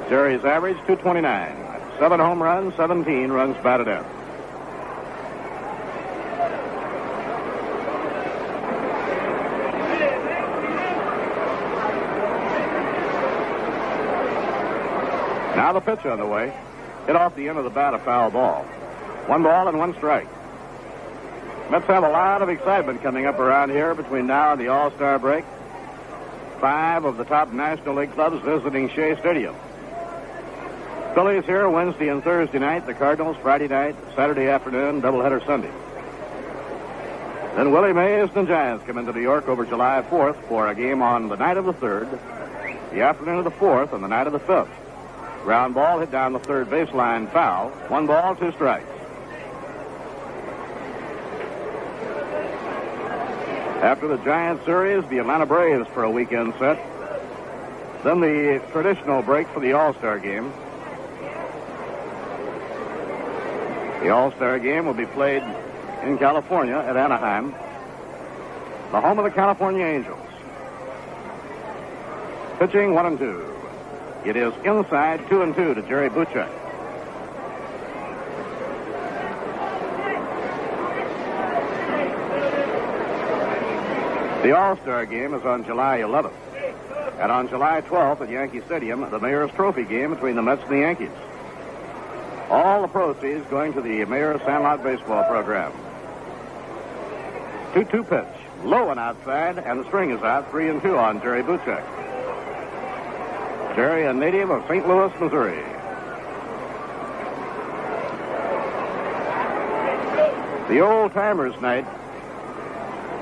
Jerry's average, 229. 7 home runs, 17 runs batted in. Now the pitch on the way. Hit off the end of the bat, a foul ball. 1 ball and 1 strike. Mets have a lot of excitement coming up around here between now and the All-Star break. 5 of the top National League clubs visiting Shea Stadium. Phillies here Wednesday and Thursday night. The Cardinals Friday night, Saturday afternoon, doubleheader Sunday. Then Willie Mays and the Giants come into New York over July 4th for a game on the night of the 3rd, the afternoon of the 4th, and the night of the 5th. Ground ball hit down the third baseline, foul. 1 ball, 2 strikes. After the Giants series, the Atlanta Braves for a weekend set. Then the traditional break for the All-Star game. The All-Star game will be played in California at Anaheim, the home of the California Angels. Pitching 1-2. It is inside 2-2 to Jerry Buchek. The All-Star game is on July 11th. And on July 12th at Yankee Stadium, the Mayor's Trophy game between the Mets and the Yankees. All the proceeds going to the Mayor's Sandlot Baseball program. 2-2 pitch. Low and outside, and the string is out. 3-2 on Jerry Buchek. Jerry, a native of St. Louis, Missouri. The old-timers' night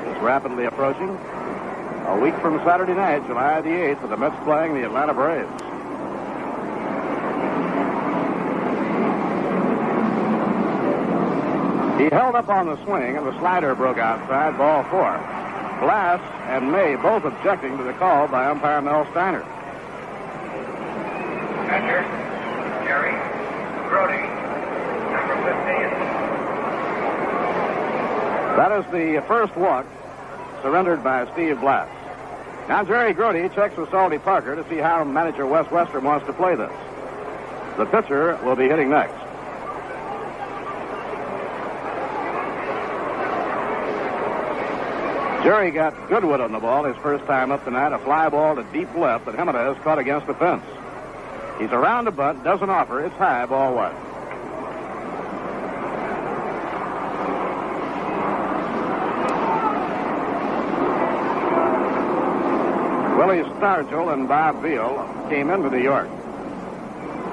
is rapidly approaching. A week from Saturday night, July the 8th, with the Mets playing the Atlanta Braves. He held up on the swing, and the slider broke outside, ball 4. Blass and May both objecting to the call by umpire Mel Steiner. Catcher, Jerry, Brody, number 15. That is the first walk surrendered by Steve Blass. Now Jerry Grody checks with Salty Parker to see how manager Wes Western wants to play this. The pitcher will be hitting next. Jerry got Goodwood on the ball his first time up tonight. A fly ball to deep left that Jimenez caught against the fence. He's around a bunt, doesn't offer. It's high, ball 1. Willie Stargell and Bob Veal came into New York,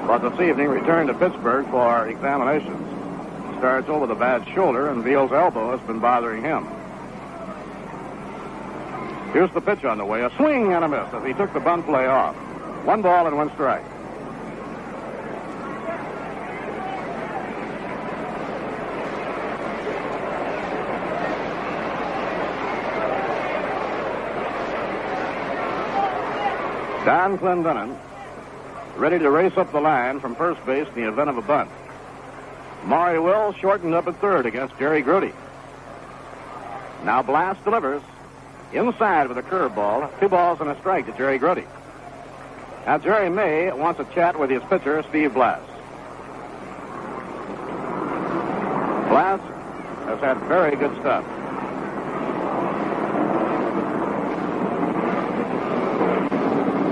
but this evening returned to Pittsburgh for examinations. Stargell with a bad shoulder, and Veal's elbow has been bothering him. Here's the pitch on the way. A swing and a miss as he took the bunt play off. 1 ball and 1 strike. Don Clendenin ready to race up the line from first base in the event of a bunt. Maury Will shortened up at third against Jerry Grody. Now Blass delivers inside with a curveball. 2 balls and a strike to Jerry Grody. Now Jerry May wants a chat with his pitcher, Steve Blass. Blass has had very good stuff.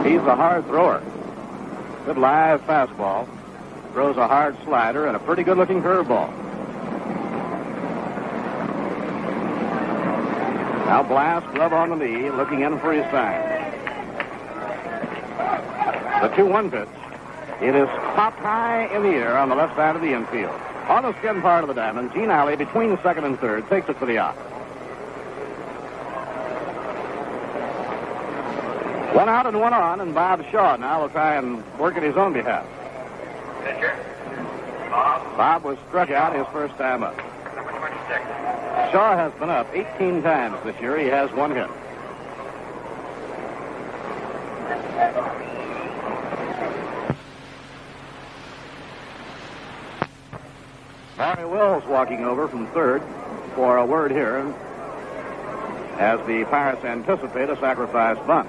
He's a hard thrower. Good live fastball. Throws a hard slider and a pretty good-looking curveball. Now Blass, glove on the knee, looking in for his sign. The 2-1 pitch. It is popped high in the air on the left side of the infield. On the skin part of the diamond, Gene Alley, between second and third, takes it for the out. 1 out and 1 on, and Bob Shaw now will try and work in his own behalf. Pitcher. Bob. Bob was struck out his first time up. Number 26. Shaw has been up 18 times this year. He has 1 hit. Barry Wills walking over from third for a word here as the Pirates anticipate a sacrifice bunt.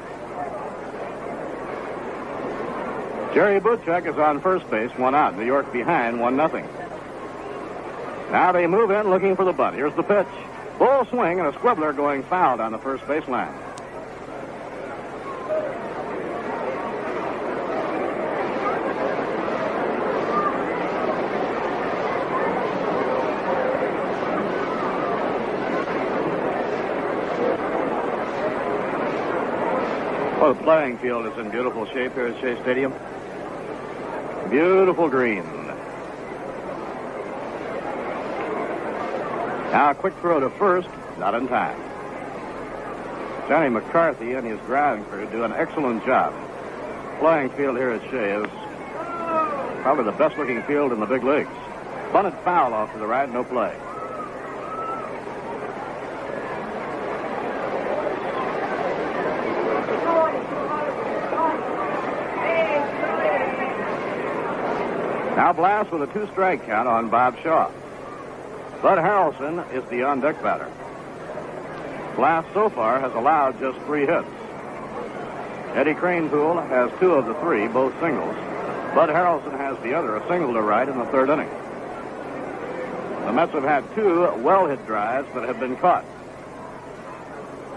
Jerry Buchek is on first base, 1 out. New York behind, 1-0. Now they move in looking for the bunt. Here's the pitch. Full swing and a squibbler going foul down the first base line. Well, the playing field is in beautiful shape here at Shea Stadium. Beautiful green. Now a quick throw to first, not in time. Johnny McCarthy and his ground crew do an excellent job. Playing field here at Shea is probably the best looking field in the big leagues. Bunted foul off to the right, no play. Now Blass with a 2-strike count on Bob Shaw. Bud Harrelson is the on-deck batter. Blass so far has allowed just 3 hits. Eddie Kranepool has 2 of the 3, both singles. Bud Harrelson has the other, a single to right in the 3rd inning. The Mets have had 2 well-hit drives that have been caught.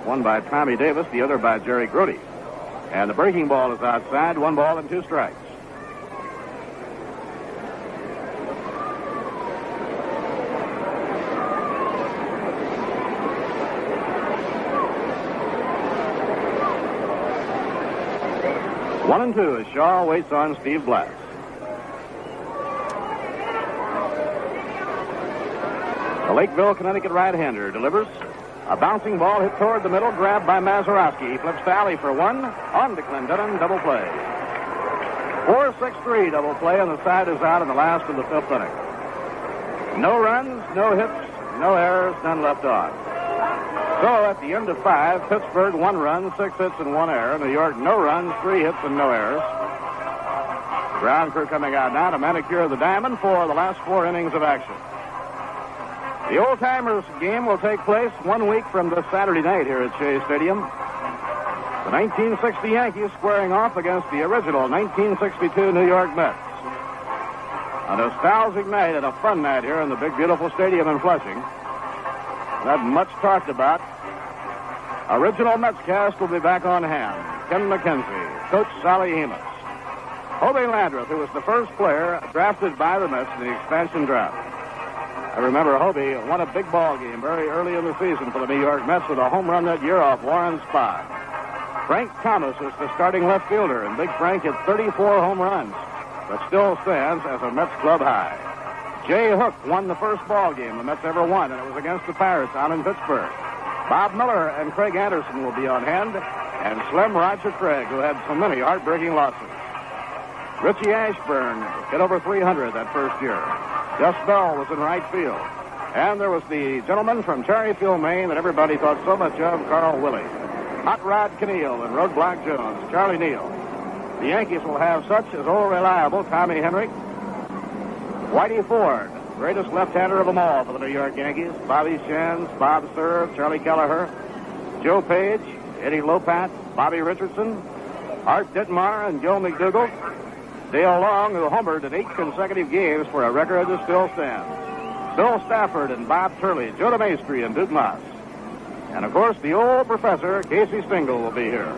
One by Tommy Davis, the other by Jerry Grody. And the breaking ball is outside, 1 ball and 2 strikes. One and 2 as Shaw waits on Steve Blass. The Lakeville, Connecticut right-hander delivers. A bouncing ball hit toward the middle, grabbed by Mazeroski. He flips to Alley for 1. On to Clendenin, double play. 4-6-3 double play, and the side is out in the last of the 5th inning. No runs, no hits, no errors, none left on. So at the end of 5, Pittsburgh 1 run, 6 hits and 1 error. New York no runs, 3 hits and no errors. Ground crew coming out now to manicure the diamond for the last 4 innings of action. The Old Timers game will take place 1 week from this Saturday night here at Shea Stadium. The 1960 Yankees squaring off against the original 1962 New York Mets. A nostalgic night and a fun night here in the big, beautiful stadium in Flushing. That much talked about. Original Mets cast will be back on hand. Ken McKenzie, Coach Sally Hemus. Hobie Landreth, who was the first player drafted by the Mets in the expansion draft. I remember Hobie won a big ball game very early in the season for the New York Mets with a home run that year off Warren Spahn. Frank Thomas was the starting left fielder, and Big Frank hit 34 home runs, but still stands as a Mets club high. Jay Hook won the first ball game the Mets ever won, and it was against the Pirates out in Pittsburgh. Bob Miller and Craig Anderson will be on hand, and Slim Roger Craig, who had so many heartbreaking losses. Richie Ashburn hit over 300 that first year. Gus Bell was in right field. And there was the gentleman from Cherryfield, Maine that everybody thought so much of, Carl Willey. Hot Rod Keneal and Roadblock Jones, Charlie Neal. The Yankees will have such as old reliable Tommy Henry, Whitey Ford, greatest left-hander of them all for the New York Yankees, Bobby Shantz, Bob Cerv, Charlie Kelleher, Joe Page, Eddie Lopat, Bobby Richardson, Art Ditmar, and Joe McDougall. Dale Long, who homered in 8 consecutive games for a record that still stands. Bill Stafford and Bob Turley, Joe DeMaestri and Duke Moss. And, of course, the old professor, Casey Stengel, will be here.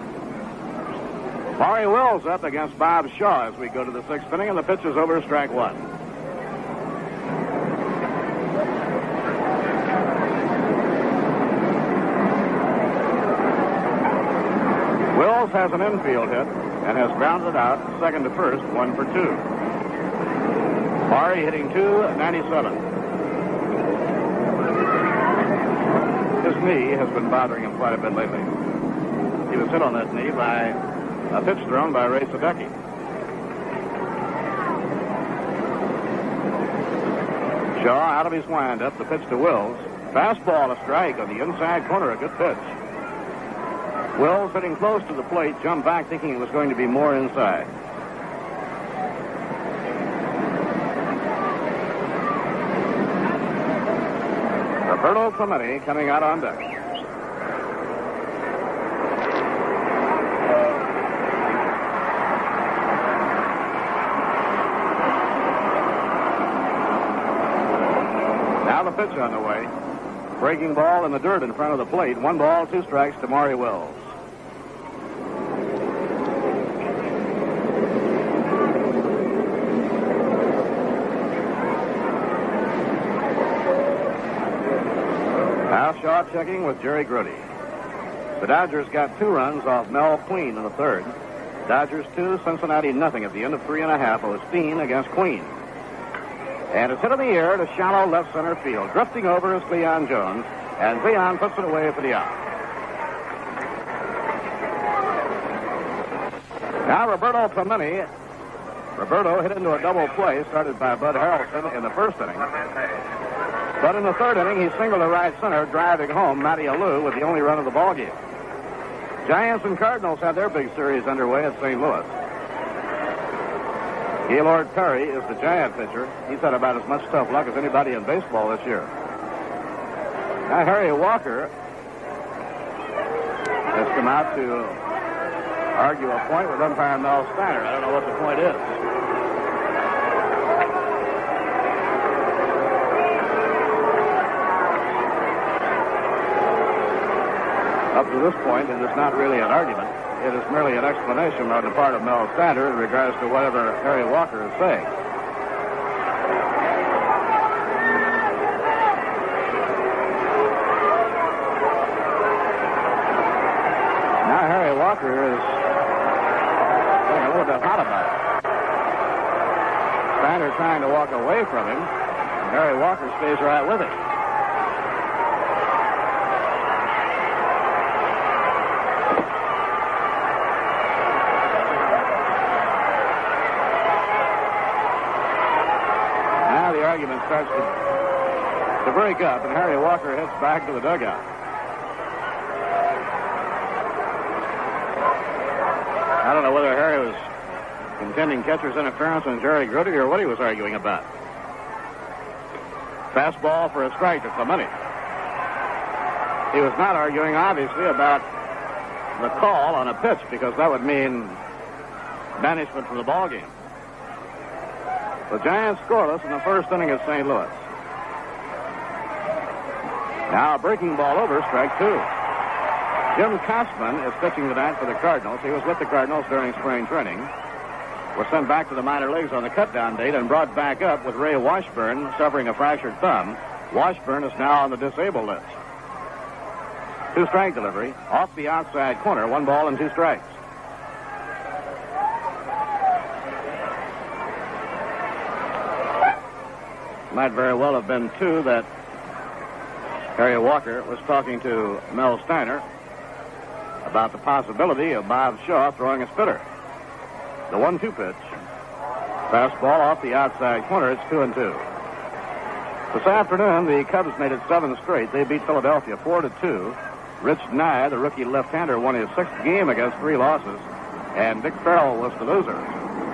Maury Wills up against Bob Shaw as we go to the 6th inning, and the pitch is over, strike 1. Wills has an infield hit and has grounded out second to first, 1 for 2. Maury hitting .297. His knee has been bothering him quite a bit lately. He was hit on that knee by a pitch thrown by Ray Sadecki. Shaw out of his windup, the pitch to Wills. Fastball, a strike on the inside corner, a good pitch. Wills hitting close to the plate, jumped back thinking it was going to be more inside. Roberto Clemente coming out on deck. Now the pitch on the way. Breaking ball in the dirt in front of the plate. 1 ball, 2 strikes to Maury Wills. Now Shaw checking with Jerry Grudy. The Dodgers got 2 runs off Mel Queen in the third. Dodgers 2, Cincinnati nothing at the end of 3.5. Osteen against Queen. And it's hit in the air to shallow left center field. Drifting over is Cleon Jones, and Cleon puts it away for the out. Now Roberto Clemente. Roberto hit into a double play started by Bud Harrelson in the first inning. But in the third inning, he singled to right center, driving home Matty Alou with the only run of the ballgame. Giants and Cardinals had their big series underway at St. Louis. Gaylord Perry is the Giant pitcher. He's had about as much tough luck as anybody in baseball this year. Now Harry Walker has come out to argue a point with umpire Mel Steiner. I don't know what the point is. Up to this point, it is not really an argument. It is merely an explanation on the part of Mel Steiner in regards to whatever Harry Walker is saying. Now Harry Walker is getting a little bit hot about it. Steiner trying to walk away from him. And Harry Walker stays right with him. Argument starts to break up, and Harry Walker heads back to the dugout. I don't know whether Harry was contending catcher's interference on Jerry Grudy or what he was arguing about. Fastball for a strike to Clemente. He was not arguing, obviously, about the call on a pitch because that would mean banishment from the ballgame. The Giants scoreless in the first inning at St. Louis. Now a breaking ball over, strike 2. Jim Kosman is pitching tonight for the Cardinals. He was with the Cardinals during spring training. Was sent back to the minor leagues on the cut-down date and brought back up with Ray Washburn suffering a fractured thumb. Washburn is now on the disabled list. 2-strike delivery off the outside corner. 1 ball and 2 strikes. Might very well have been 2 that Harry Walker was talking to Mel Steiner about the possibility of Bob Shaw throwing a spitter. The 1-2 pitch. Fastball off the outside corner. It's 2-2. This afternoon, the Cubs made it 7 straight. They beat Philadelphia 4-2. Rich Nye, the rookie left-hander, won his 6th game against 3 losses. And Dick Farrell was the loser.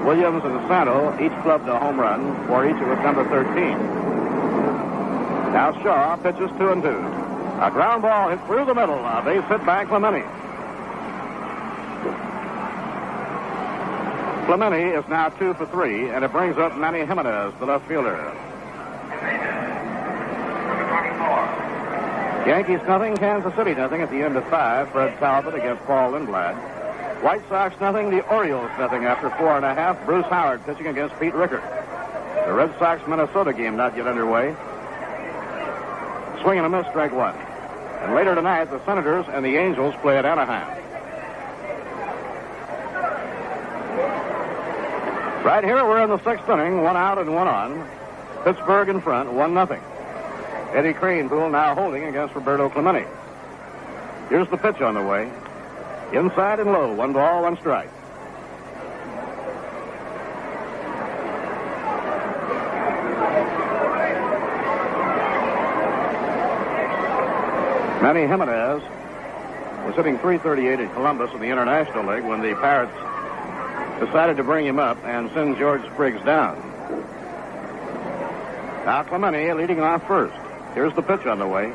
Williams and DeSanto each clubbed a home run for each with number 13. Now Shaw pitches 2-2. A ground ball hit through the middle. A base hit by Clemente. Clemente is now 2 for 3, and it brings up Manny Jimenez, the left fielder. Yankees nothing, Kansas City nothing at the end of 5. Fred Talbot against Paul Lindblad. White Sox nothing, the Orioles nothing after 4.5. Bruce Howard pitching against Pete Rickard. The Red Sox-Minnesota game not yet underway. Swing and a miss, strike 1. And later tonight, the Senators and the Angels play at Anaheim. Right here, we're in the sixth inning, 1 out and 1 on. Pittsburgh in front, 1-0. Eddie Cranepool now holding against Roberto Clemente. Here's the pitch on the way. Inside and low, 1 ball, 1 strike. Manny Jimenez was hitting .338 at Columbus in the International League when the Pirates decided to bring him up and send George Spriggs down. Now Clemente leading off first. Here's the pitch on the way.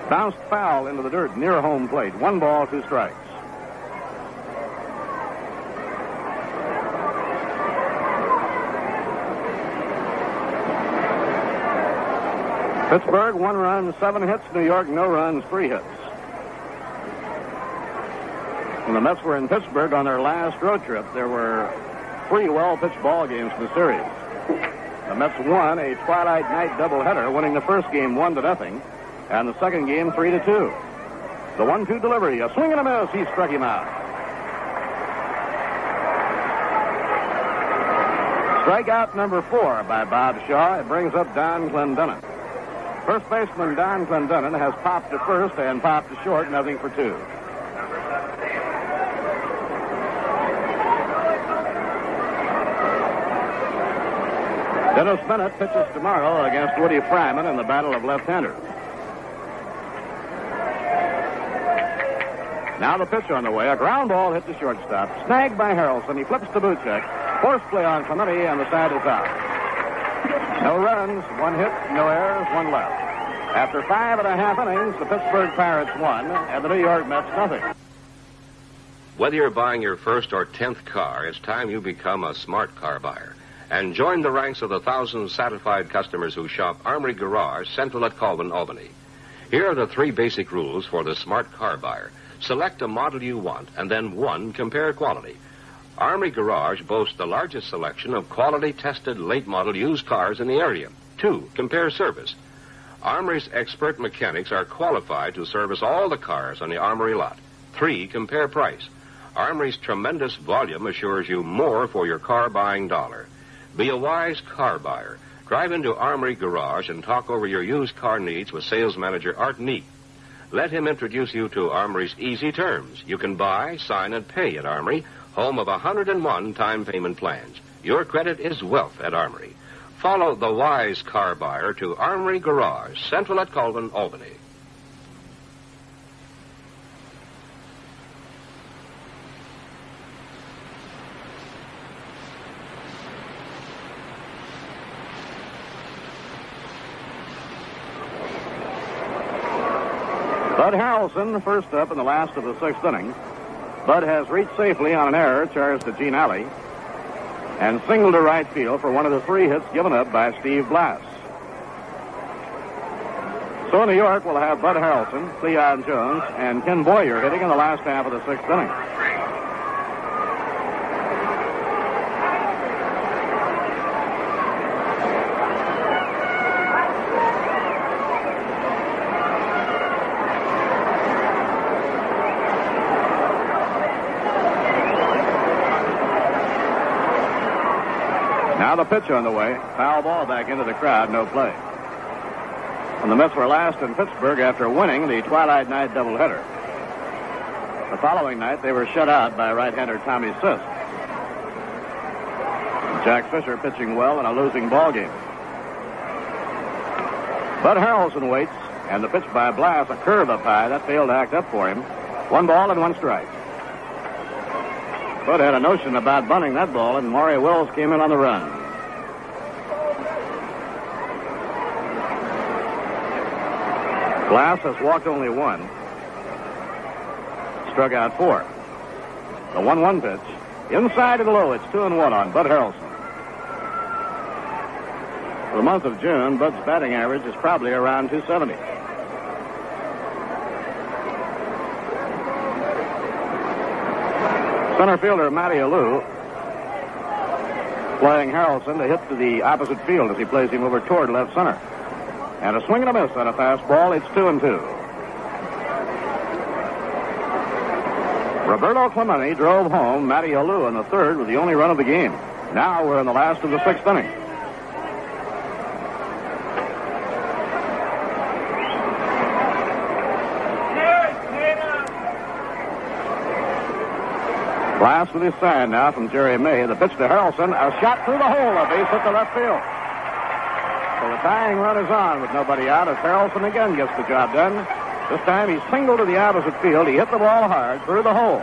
Bounced foul into the dirt near home plate. 1 ball, 2 strikes. Pittsburgh, 1 run, 7 hits. New York, no runs, 3 hits. When the Mets were in Pittsburgh on their last road trip, there were 3 well-pitched ball games in the series. The Mets won a twilight night doubleheader, winning the first game 1-0, and the second game 3-2. The 1-2 delivery, a swing and a miss. He struck him out. Strikeout number 4 by Bob Shaw. It brings up Don Clendenin. First baseman Don Clendenin has popped to first and popped to short, nothing for 2. Dennis Bennett pitches tomorrow against Woody Fryman in the battle of left-handers. Now the pitch on the way. A ground ball hit the shortstop. Snagged by Harrelson. He flips to Buchek. Force play on Clemente, and the side is out. No runs, 1 hit, no errors, 1 left. After 5.5 innings, the Pittsburgh Pirates won, and the New York Mets nothing. Whether you're buying your first or 10th car, it's time you become a smart car buyer. And join the ranks of the thousands satisfied customers who shop Armory Garage, Central at Colvin, Albany. Here are the 3 basic rules for the smart car buyer. Select a model you want, and then 1, compare quality. Armory Garage boasts the largest selection of quality-tested late-model used cars in the area. 2, compare service. Armory's expert mechanics are qualified to service all the cars on the Armory lot. 3, compare price. Armory's tremendous volume assures you more for your car buying dollar. Be a wise car buyer. Drive into Armory Garage and talk over your used car needs with sales manager Art Neat. Let him introduce you to Armory's easy terms. You can buy, sign, and pay at Armory, home of 101 time payment plans. Your credit is wealth at Armory. Follow the wise car buyer to Armory Garage, Central at Colvin, Albany. Bud Harrelson, first up in the last of the 6th inning. Bud has reached safely on an error charged to Gene Alley and singled to right field for one of the 3 hits given up by Steve Blass. So New York will have Bud Harrelson, Cleon Jones, and Ken Boyer hitting in the last half of the 6th inning. Now the pitch on the way. Foul ball back into the crowd. No play. And the Mets were last in Pittsburgh after winning the twilight night doubleheader. The following night, they were shut out by right-hander Tommy Sisk. Jack Fisher pitching well in a losing ball game. Bud Harrelson waits, and the pitch by Blass, a curve up high. That failed to act up for him. 1 ball and 1 strike. Bud had a notion about bunting that ball, and Maury Wills came in on the run. Blass has walked only 1. Struck out 4. The 1-1 pitch. Inside and low, it's 2-1 on Bud Harrelson. For the month of June, Bud's batting average is probably around 270. Center fielder Matty Alou playing Harrelson to hit to the opposite field as he plays him over toward left center. And a swing and a miss on a fastball. It's 2-2. Roberto Clemente drove home Matty Alou in the 3rd with the only run of the game. Now we're in the last of the 6th inning. Blass with his sign now from Jerry May. The pitch to Harrelson. A shot through the hole. A base hit to left field. So the tying run is on with nobody out as Harrelson again gets the job done. This time he singled to the opposite field. He hit the ball hard through the hole.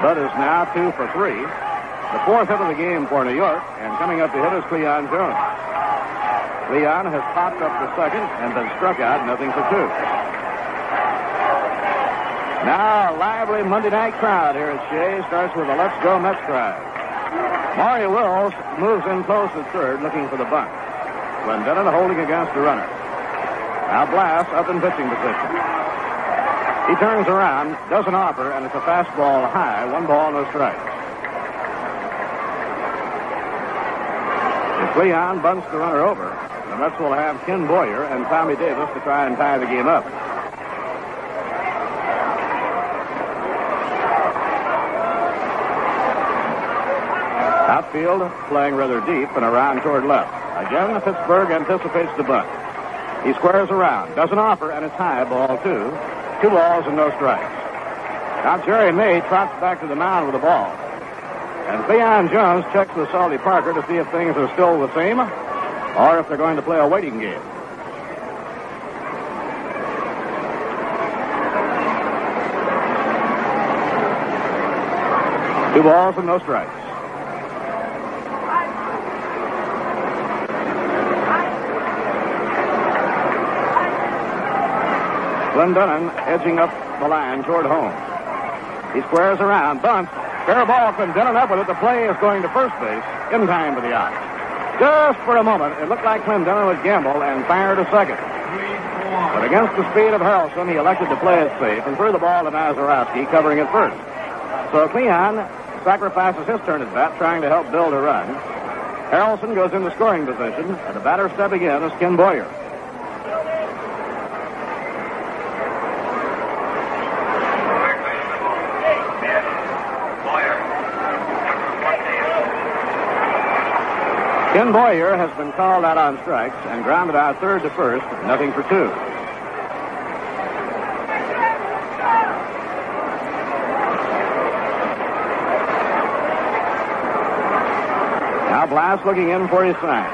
Bud is now 2 for 3. The 4th hit of the game for New York. And coming up to hit is Cleon Jones. Cleon has popped up to second and been struck out 0 for 2. Now, a lively Monday night crowd here at Shea starts with a Let's Go Mets cry. Mario Wills moves in close at third, looking for the bunt. Clendenin holding against the runner. Now Blass up in pitching position. He turns around, does an offer, and it's a fastball high. 1 ball, no strikes. If Cleon bunts the runner over, the Mets will have Ken Boyer and Tommy Davis to try and tie the game up. Outfield playing rather deep and around toward left. Again, Pittsburgh anticipates the bunt. He squares around, does an offer, and it's high, ball 2. 2 balls and no strikes. Now Jerry May trots back to the mound with the ball. And Cleon Jones checks with Salty Parker to see if things are still the same or if they're going to play a waiting game. Two balls and no strikes. Clendenin edging up the line toward home. He squares around, bunts. Fair ball, Clendenin up with it. The play is going to first base in time for the out. Just for a moment, it looked like Clendenin would gamble and fire to second. But against the speed of Harrelson, he elected to play it safe and threw the ball to Mazeroski, covering it first. So Cleon sacrifices his turn at bat, trying to help build a run. Harrelson goes into scoring position, and the batter stepping in is Ken Boyer. Ken Boyer has been called out on strikes and grounded out third to first, 0 for 2. Now Blass looking in for his sign.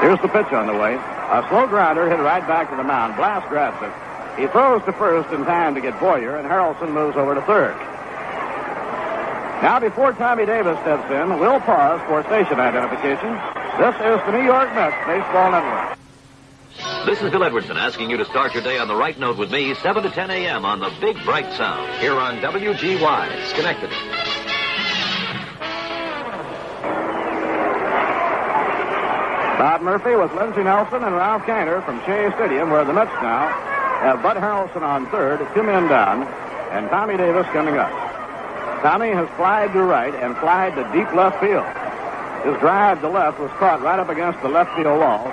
Here's the pitch on the way. A slow grounder hit right back to the mound. Blass grabs it. He throws to first in time to get Boyer, and Harrelson moves over to third. Now, before Tommy Davis steps in, we'll pause for station identification. This is the New York Mets Baseball Network. This is Bill Edwardson asking you to start your day on the right note with me, 7 to 10 a.m. on the Big Bright Sound, here on WGY, Schenectady. Bob Murphy with Lindsey Nelson and Ralph Kiner from Shea Stadium, where the Mets now have Bud Harrelson on third, 2 men down, and Tommy Davis coming up. Tommy has flied to right and flied to deep left field. His drive to left was caught right up against the left field wall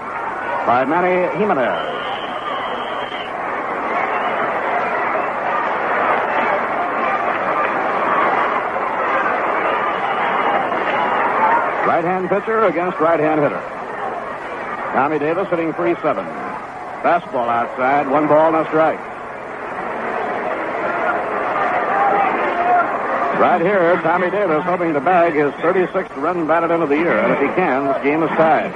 by Manny Jimenez. Right-hand pitcher against right-hand hitter. Tommy Davis hitting 3-7. Fastball outside, 1 ball, no strike. Right here, Tommy Davis hoping to bag his 36th run batted into the year. And if he can, this game is tied.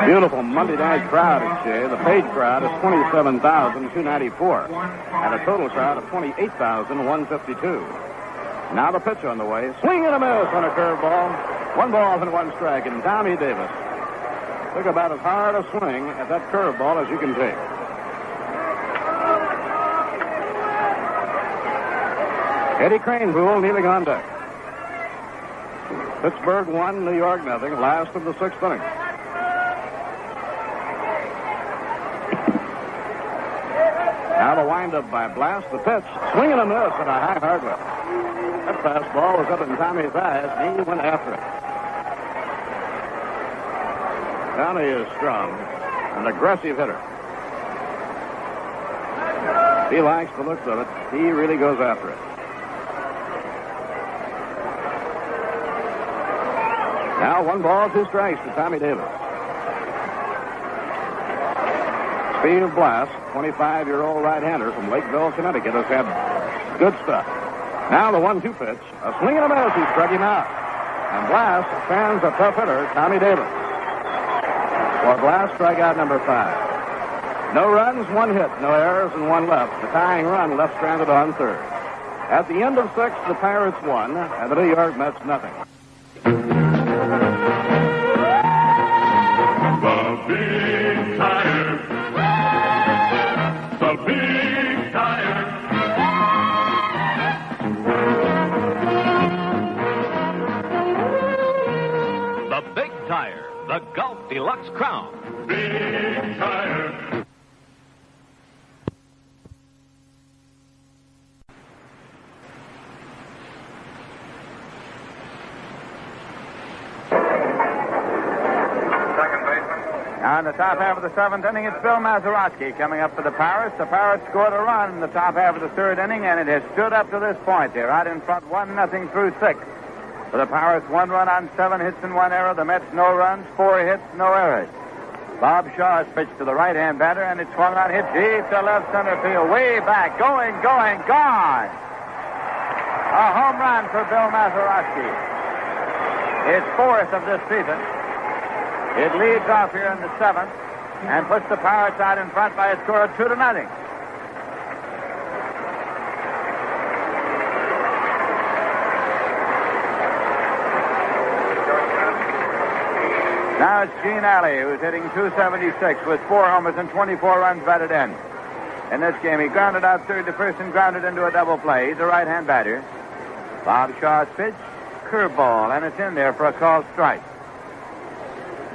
Beautiful Monday night crowd at Shea. The paid crowd is 27,294. And a total crowd of 28,152. Now the pitch on the way. Swing and a miss on a curveball. 1 ball and 1 strike. And Tommy Davis took about as hard a swing at that curveball as you can take. Eddie Cranepool kneeling on deck. Pittsburgh 1, New York 0. Last of the 6th inning. Now the windup by Blass. The pitch. Swing and a miss and a high hard left. That fastball was up in Tommy's eyes, and he went after it. Tommy is strong, an aggressive hitter. He likes the looks of it. He really goes after it. Now 1 ball, 2 strikes to Tommy Davis. Steve Blass, 25-year-old right-hander from Lakeville, Connecticut, has had good stuff. Now the 1-2 pitch. A swing and a miss. He struck him out. And Blass fans a tough hitter, Tommy Davis. For Blass, strikeout number 5. No runs, 1 hit, no errors, and 1 left. The tying run left stranded on third. At the end of 6, the Pirates won, and the New York Mets nothing. The Big Tire. The Big Tire. The Big Tire, the Gulf Deluxe Crown. Big Tire. Now in the top half of the 7th inning, it's Bill Mazeroski coming up for the Pirates. The Pirates scored a run in the top half of the 3rd inning, and it has stood up to this point. They're out in front 1-0 through 6. For the Pirates, 1 run on 7 hits and 1 error. The Mets, no runs, 4 hits, no errors. Bob Shaw has pitched to the right-hand batter, and it's swung on, hit deep to left center field. Way back, going, gone. A home run for Bill Mazeroski. His 4th of this season. It leads off here in the 7th and puts the Pirates out in front by a score of 2-0. Now it's Gene Alley, who's hitting .276 with 4 homers and 24 runs batted in. In this game, he grounded out third to first and grounded into a double play. He's a right-hand batter. Bob Shaw's pitch, curveball, and it's in there for a called strike.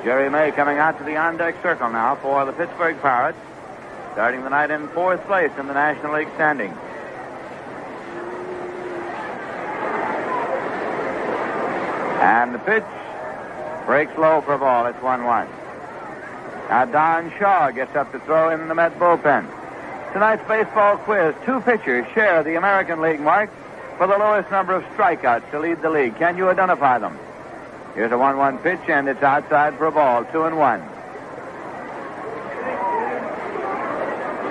Jerry May coming out to the on-deck circle now for the Pittsburgh Pirates, starting the night in 4th place in the National League standings. And the pitch breaks low for a ball. It's 1-1. Now Don Shaw gets up to throw in the Met bullpen. Tonight's baseball quiz, 2 pitchers share the American League mark for the lowest number of strikeouts to lead the league. Can you identify them? Here's a 1-1 pitch, and it's outside for a ball, 2-1.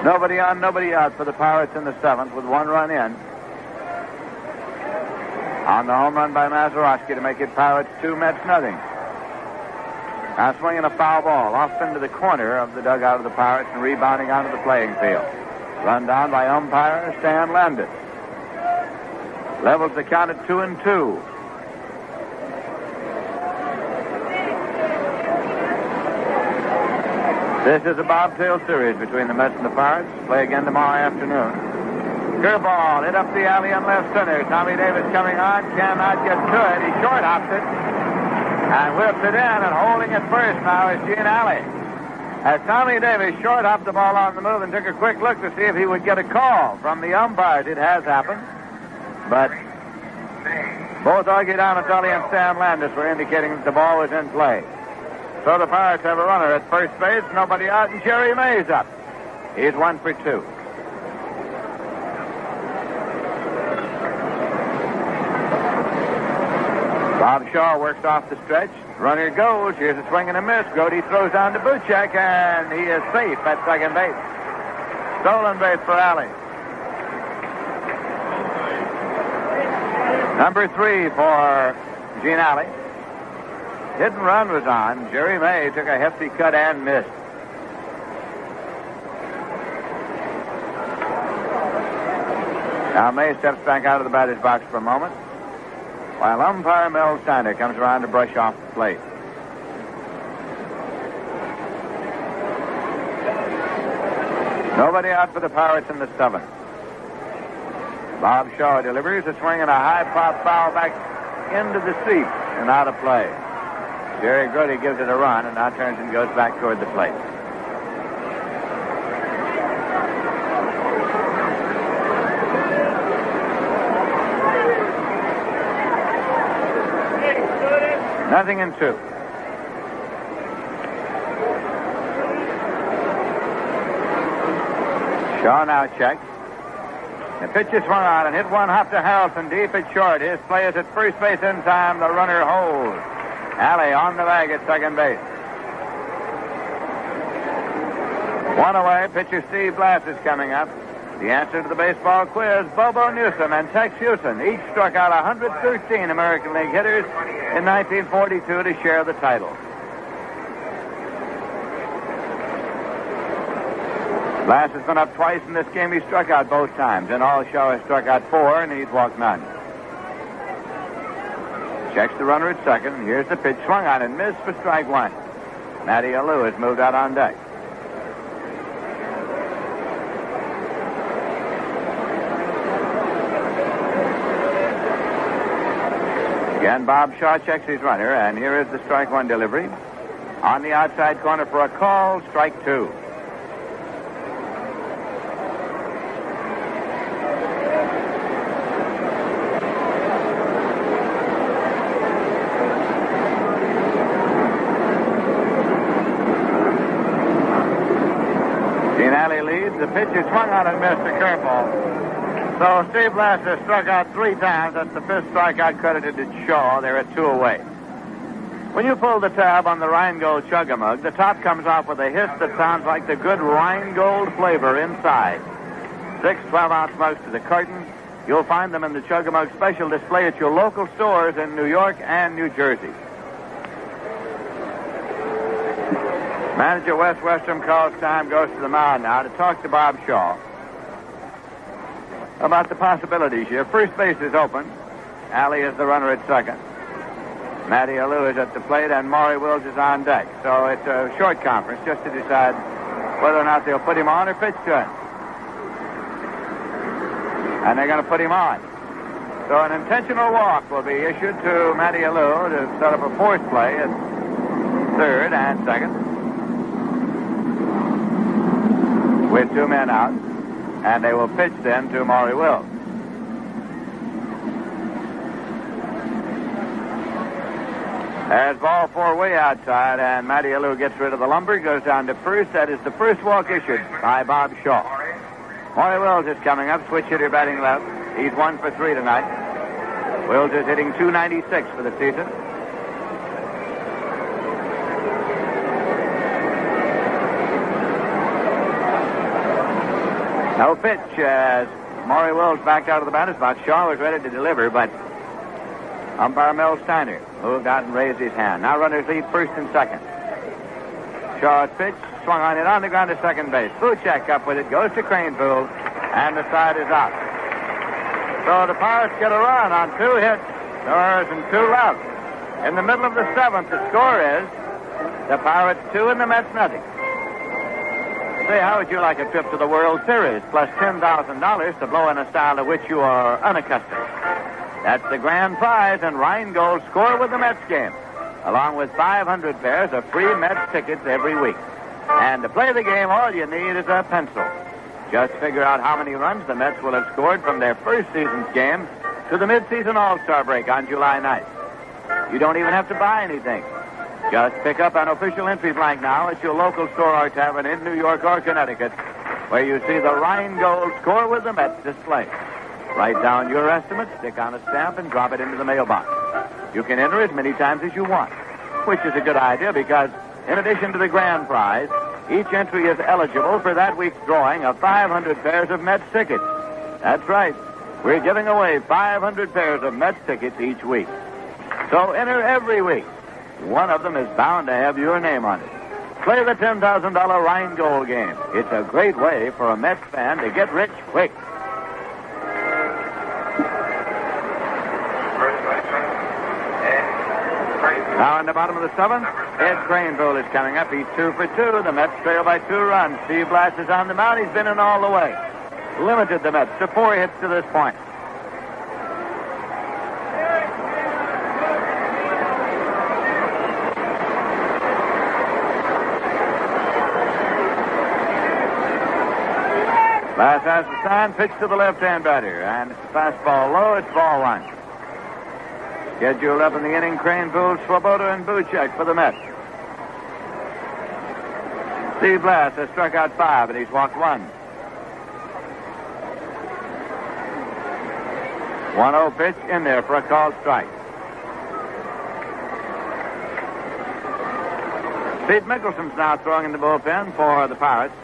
Nobody on, nobody out for the Pirates in the 7th with 1 run in. On the home run by Mazeroski to make it Pirates 2, Mets nothing. Now swinging a foul ball off into the corner of the dugout of the Pirates and rebounding onto the playing field. Run down by umpire Stan Landis. Levels the count at 2-2. This is a bobtail series between the Mets and the Pirates. Play again tomorrow afternoon. Curveball hit up the alley in left center. Tommy Davis coming on, cannot get to it. He short hops it and whips it in, and holding it first now is Gene Alley. As Tommy Davis short hopped the ball on the move and took a quick look to see if he would get a call from the umpires. It has happened, but both Augie Donatelli and Stan Landis were indicating that the ball was in play. So the Pirates have a runner at first base, nobody out, and Jerry May's up. He's 1 for 2. Bob Shaw works off the stretch. Runner goes. Here's a swing and a miss. Grody throws on to Buchek, and he is safe at second base. Stolen base for Alley. Number 3 for Gene Alley. Hit and run was on. Jerry May took a hefty cut and missed. Now May steps back out of the batter's box for a moment, while umpire Mel Steiner comes around to brush off the plate. Nobody out for the Pirates in the 7th. Bob Shaw delivers a swing and a high pop foul back into the seats and out of play. Jerry Grody gives it a run and now turns and goes back toward the plate. Nothing in 2. Shaw now checks. The pitch is swung on and hit one hop to Harrelson deep at short. His play is at first base in time. The runner holds. Alley on the bag at second base. One away. Pitcher Steve Blass is coming up. The answer to the baseball quiz, Bobo Newsom and Tex Houston each struck out 113 American League hitters in 1942 to share the title. Blass has been up twice in this game. He struck out both times. In all, Shaw has struck out 4, and he's walked none. Checks the runner at second. Here's the pitch swung on and missed for strike 1. Matty Alou has moved out on deck. Again, Bob Shaw checks his runner, and here is the strike 1 delivery. On the outside corner for a call, strike 2. The pitch is swung on and missed, a curveball. So Steve Blass has struck out 3 times. That's the 5th strikeout credited to Shaw. They're at 2 away. When you pull the tab on the Rheingold Chug-A-Mug, the top comes off with a hiss that sounds like the good Rheingold flavor inside. 6 12-ounce mugs to the carton. You'll find them in the Chug-A-Mug special display at your local stores in New York and New Jersey. Manager Wes Westrom calls time, goes to the mound now to talk to Bob Shaw about the possibilities here. First base is open. Alley is the runner at second. Matty Alou is at the plate, and Maury Wills is on deck. So it's a short conference just to decide whether or not they'll put him on or pitch to him. And they're going to put him on. So an intentional walk will be issued to Matty Alou to set up a forced play at third and second, with 2 men out, and they will pitch then to Maury Wills. There's ball 4 way outside, and Matty Alou gets rid of the lumber, goes down to first. That is the first walk issued by Bob Shaw. Maury Wills is coming up, switch hitter batting left. He's 1 for 3 tonight. Wills is hitting .296 for the season. No pitch as Maury Wills backed out of the batter's box. Shaw was ready to deliver, but umpire Mel Steiner moved out and raised his hand. Now runners lead first and second. Shaw's pitch swung on it on the ground to second base. Buchek up with it, goes to Cranfield, and the side is out. So the Pirates get a run on 2 hits, no errors, and 2 left. In the middle of the 7th, the score is the Pirates 2 and the Mets nothing. Say, how would you like a trip to the World Series plus $10,000 to blow in a style to which you are unaccustomed? That's the grand prize in Rheingold Score with the Mets game, along with 500 pairs of free Mets tickets every week. And to play the game, all you need is a pencil. Just figure out how many runs the Mets will have scored from their first season's game to the midseason All-Star break on July 9th. You don't even have to buy anything. Just pick up an official entry blank now at your local store or tavern in New York or Connecticut, where you see the Rheingold Score with the Mets display. Write down your estimate, stick on a stamp, and drop it into the mailbox. You can enter as many times as you want, which is a good idea because, in addition to the grand prize, each entry is eligible for that week's drawing of 500 pairs of Mets tickets. That's right. We're giving away 500 pairs of Mets tickets each week. So enter every week. One of them is bound to have your name on it. Play the $10,000 Rheingold game. It's a great way for a Mets fan to get rich quick. Now in the bottom of the 7th, Ed Craneville is coming up. He's 2 for 2. The Mets trail by 2 runs. Steve Blass is on the mound. He's been in all the way. Limited the Mets to 4 hits to this point. Blass has the sign, pitch to the left-hand batter, and it's a fastball low, it's ball 1. Scheduled up in the inning, Craneville, Swoboda, and Buchek for the Mets. Steve Blass has struck out 5, and he's walked 1. 1-0 pitch in there for a called strike. Pete Mickelson's now throwing in the bullpen for the Pirates.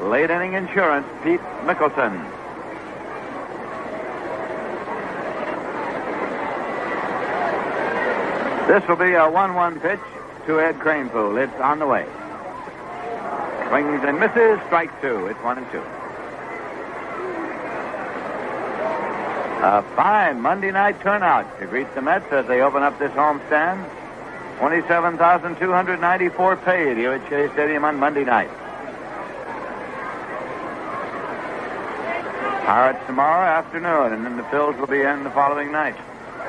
Late inning insurance, Pete Mickelson. This will be a 1-1 pitch to Ed Kranepool. It's on the way. Swings and misses, strike 2. It's 1-2. A fine Monday night turnout to greet the Mets as they open up this homestand. 27,294 paid here at Shea Stadium on Monday night. Pirates tomorrow afternoon, and then the Phils will be in the following night.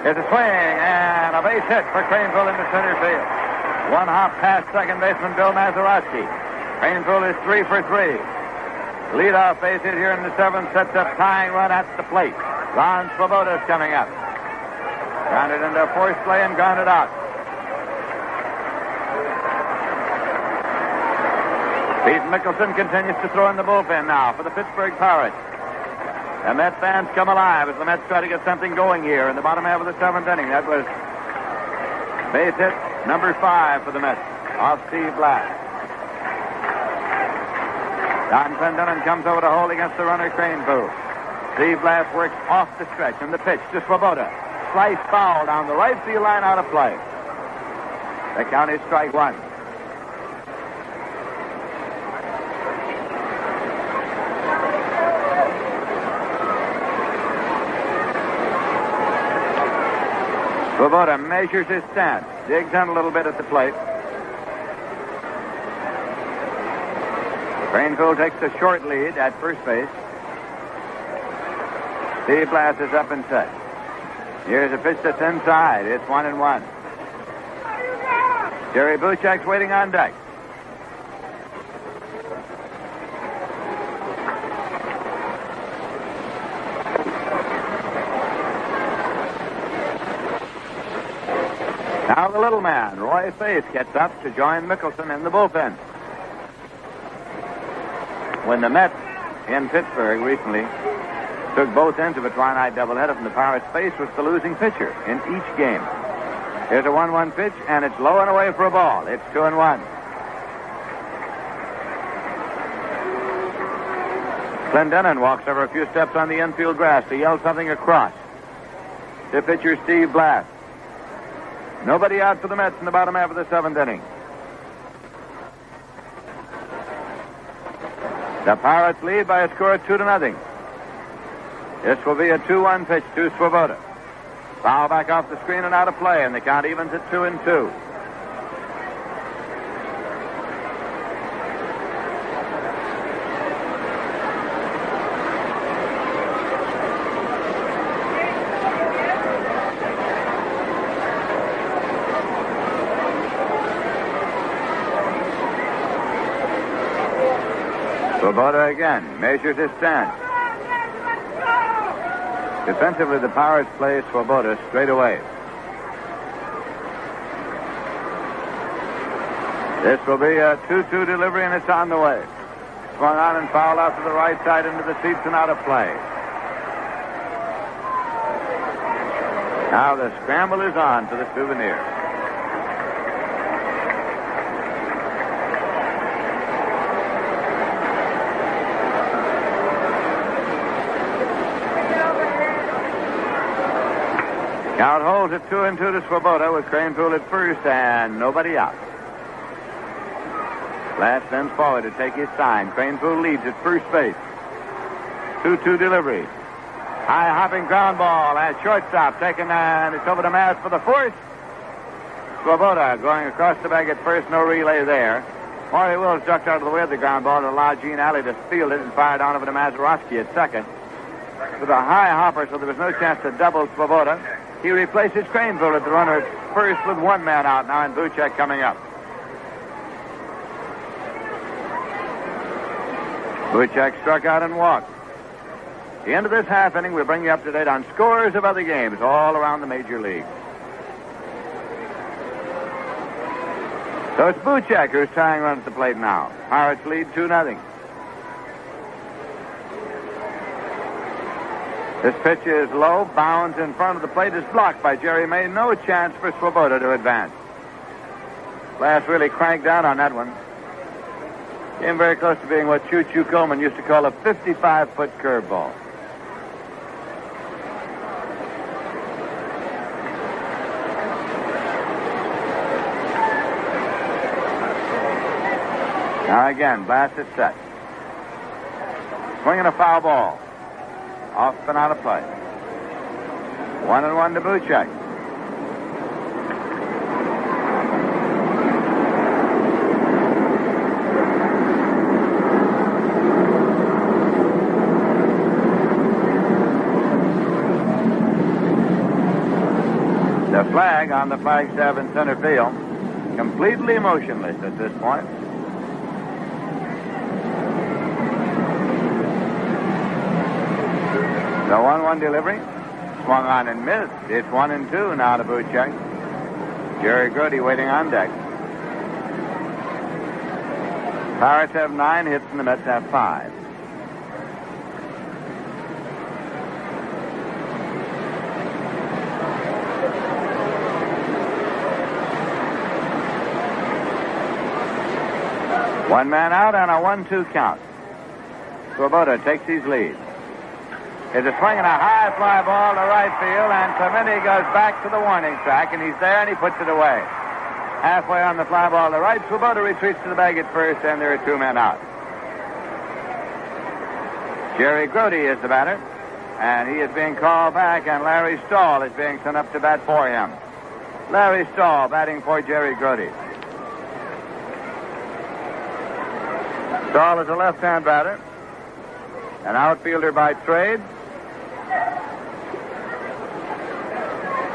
Here's a swing and a base hit for Kranepool into center field. One hop past second baseman Bill Mazeroski. Kranepool is 3 for 3. Leadoff base hit here in the 7th, sets up tying run at the plate. Ron Swoboda's coming up. Grounded into force play and grounded out. Pete Mickelson continues to throw in the bullpen now for the Pittsburgh Pirates. The Mets fans come alive as the Mets try to get something going here in the bottom half of the 7th inning. That was base hit number 5 for the Mets off Steve Blass. Don Clendenon comes over to hold against the runner Kranepool. Steve Blass works off the stretch, and the pitch to Swoboda. Slice foul down the right field line, out of play. The count is strike 1. Swoboda measures his stance, digs in a little bit at the plate. Kranepool takes a short lead at first base. Steve Blass is up and set. Here's a pitch that's inside. It's 1-1. Jerry Buchek's waiting on deck. Now the little man, Roy Faith, gets up to join Mickelson in the bullpen. When the Mets in Pittsburgh recently took both ends of a twilight doubleheader from the Pirates, Faith was the losing pitcher in each game. Here's a 1-1 pitch, and it's low and away for a ball. It's 2-1. Clendenon walks over a few steps on the infield grass to yell something across to pitcher Steve Blass. Nobody out for the Mets in the bottom half of the 7th inning. The Pirates lead by a score of 2-0. This will be a 2-1 pitch to Swoboda. Foul back off the screen and out of play, and the count evens at 2-2. Swoboda again measures his stance. Defensively, the Pirates play Swoboda straight away. This will be a 2-2 delivery, and it's on the way. Swung on and fouled out to the right side into the seats and out of play. Now the scramble is on for the Souvenir. Count holds at 2-2 to Swoboda with Kranepool at first and nobody out. Blass bends forward to take his sign. Kranepool leads at first base. 2-2 delivery. High hopping ground ball at shortstop taken, and it's over to Mass for the fourth. Swoboda going across the bag at first, no relay there. Maury Wills ducked out of the way of the ground ball to allow Gene Alley to field it and fired on over to Mazeroski at second. With a high hopper, so there was no chance to double Swoboda. He replaces Kranepool at the runner at first with one man out now, and Buchek coming up. Buchek struck out and walked. The end of this half inning will bring you up to date on scores of other games all around the major leagues. So it's Buchek who's tying run at the plate now. Pirates lead 2-0. This pitch is low, bounds in front of the plate, is blocked by Jerry May. No chance for Swoboda to advance. Blass really cranked down on that one. Came very close to being what Choo-Choo Coleman used to call a 55-foot curveball. Now again, Blass is set. Swinging a foul ball. Off and out of play. 1-1 to Buchek. The flag on the flagstaff in center field. Completely motionless at this point. The 1-1 delivery. Swung on and missed. It's 1-2 now to Buchek. Jerry Grody waiting on deck. Pirates have 9 hits and the Mets have 5. One man out and a 1-2 count. Swoboda takes his lead. It's a swing and a high fly ball to right field, and Clemente goes back to the warning track, and he's there, and he puts it away. Halfway on the fly ball to right, Swoboda retreats to the bag at first, and there are 2 men out. Jerry Grody is the batter, and he is being called back, and Larry Stahl is being sent up to bat for him. Larry Stahl batting for Jerry Grody. Stahl is a left-hand batter, an outfielder by trade.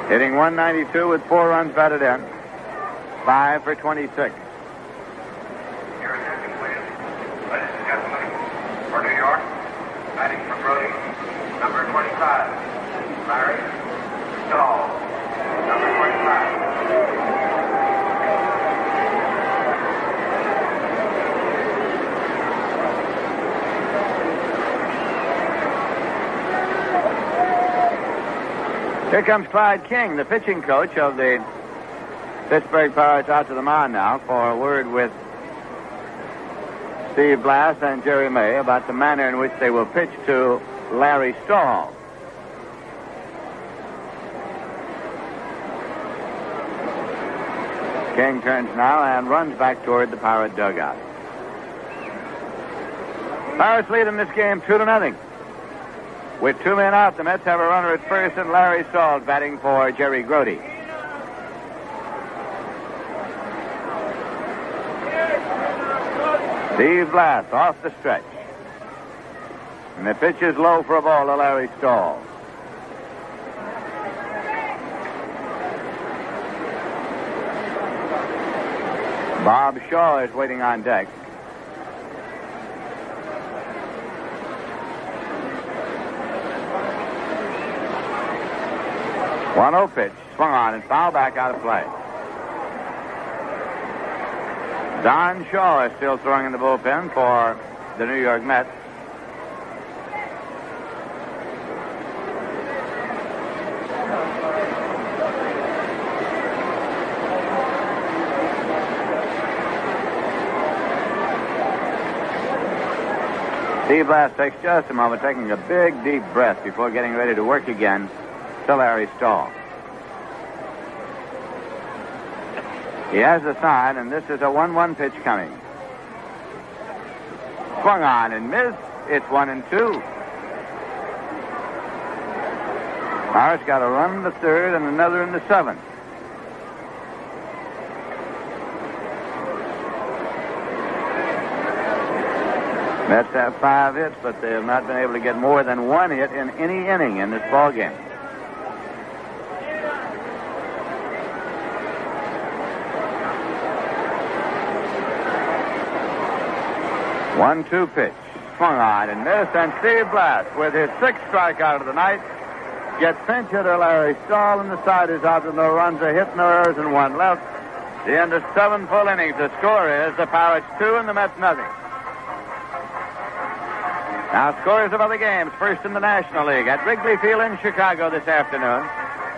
Hitting 192 with 4 runs batted in. 5 for 26. Your attention, please. Ladies and gentlemen, for New York, batting for Brody, number 25, Larry Stahl, number 25. Here comes Clyde King, the pitching coach of the Pittsburgh Pirates, out to the mound now for a word with Steve Blass and Jerry May about the manner in which they will pitch to Larry Stahl. King turns now and runs back toward the Pirate dugout. Pirates lead in this game 2-0. With 2 men out, the Mets have a runner at first, and Larry Stahl batting for Jerry Grody. Steve Blass off the stretch. And the pitch is low for a ball to Larry Stahl. Bob Shaw is waiting on deck. One-oh pitch, swung on and foul back out of play. Don Shaw is still throwing in the bullpen for the New York Mets. Steve Blass takes just a moment, taking a big, deep breath before getting ready to work again to Larry Stahl. He has the sign, and this is a 1-1 pitch coming. Swung on and missed. It's 1-2. Pirates got a run in the third and another in the seventh. Mets have 5 hits, but they have not been able to get more than 1 hit in any inning in this ballgame. One-two pitch. Swung on and missed, and Steve Blass, with his 6th strikeout of the night, gets pinch hitter Larry Stahl, and the side is out with no runs, a hit, no errors, and 1 left. The end of 7 full innings. The score is the Pirates 2 and the Mets nothing. Now, scores of other games. First in the National League at Wrigley Field in Chicago this afternoon.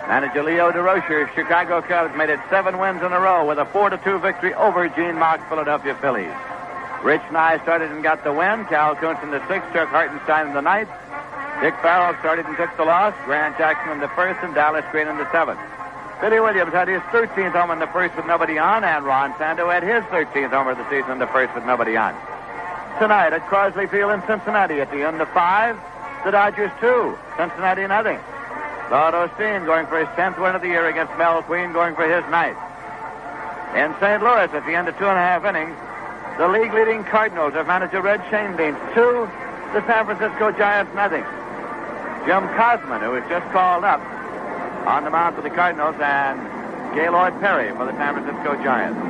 Manager Leo DeRocher's Chicago Cubs made it 7 wins in a row with a 4-2 victory over Gene Mock's Philadelphia Phillies. Rich Nye started and got the win. Cal Kuntz in the 6th, Chuck Hartenstein in the 9th. Dick Farrell started and took the loss. Grant Jackson in the 1st and Dallas Green in the 7th. Billy Williams had his 13th home in the 1st with nobody on, and Ron Santo had his 13th homer of the season in the 1st with nobody on. Tonight at Crosley Field in Cincinnati at the end of 5, the Dodgers 2, Cincinnati nothing. Claude Osteen going for his 10th win of the year against Mel Queen, going for his 9th. In St. Louis at the end of 2.5 innings, the league-leading Cardinals of manager Red Schoenbein 2, the San Francisco Giants nothing. Jim Cosman, who was just called up on the mound for the Cardinals, and Gaylord Perry for the San Francisco Giants.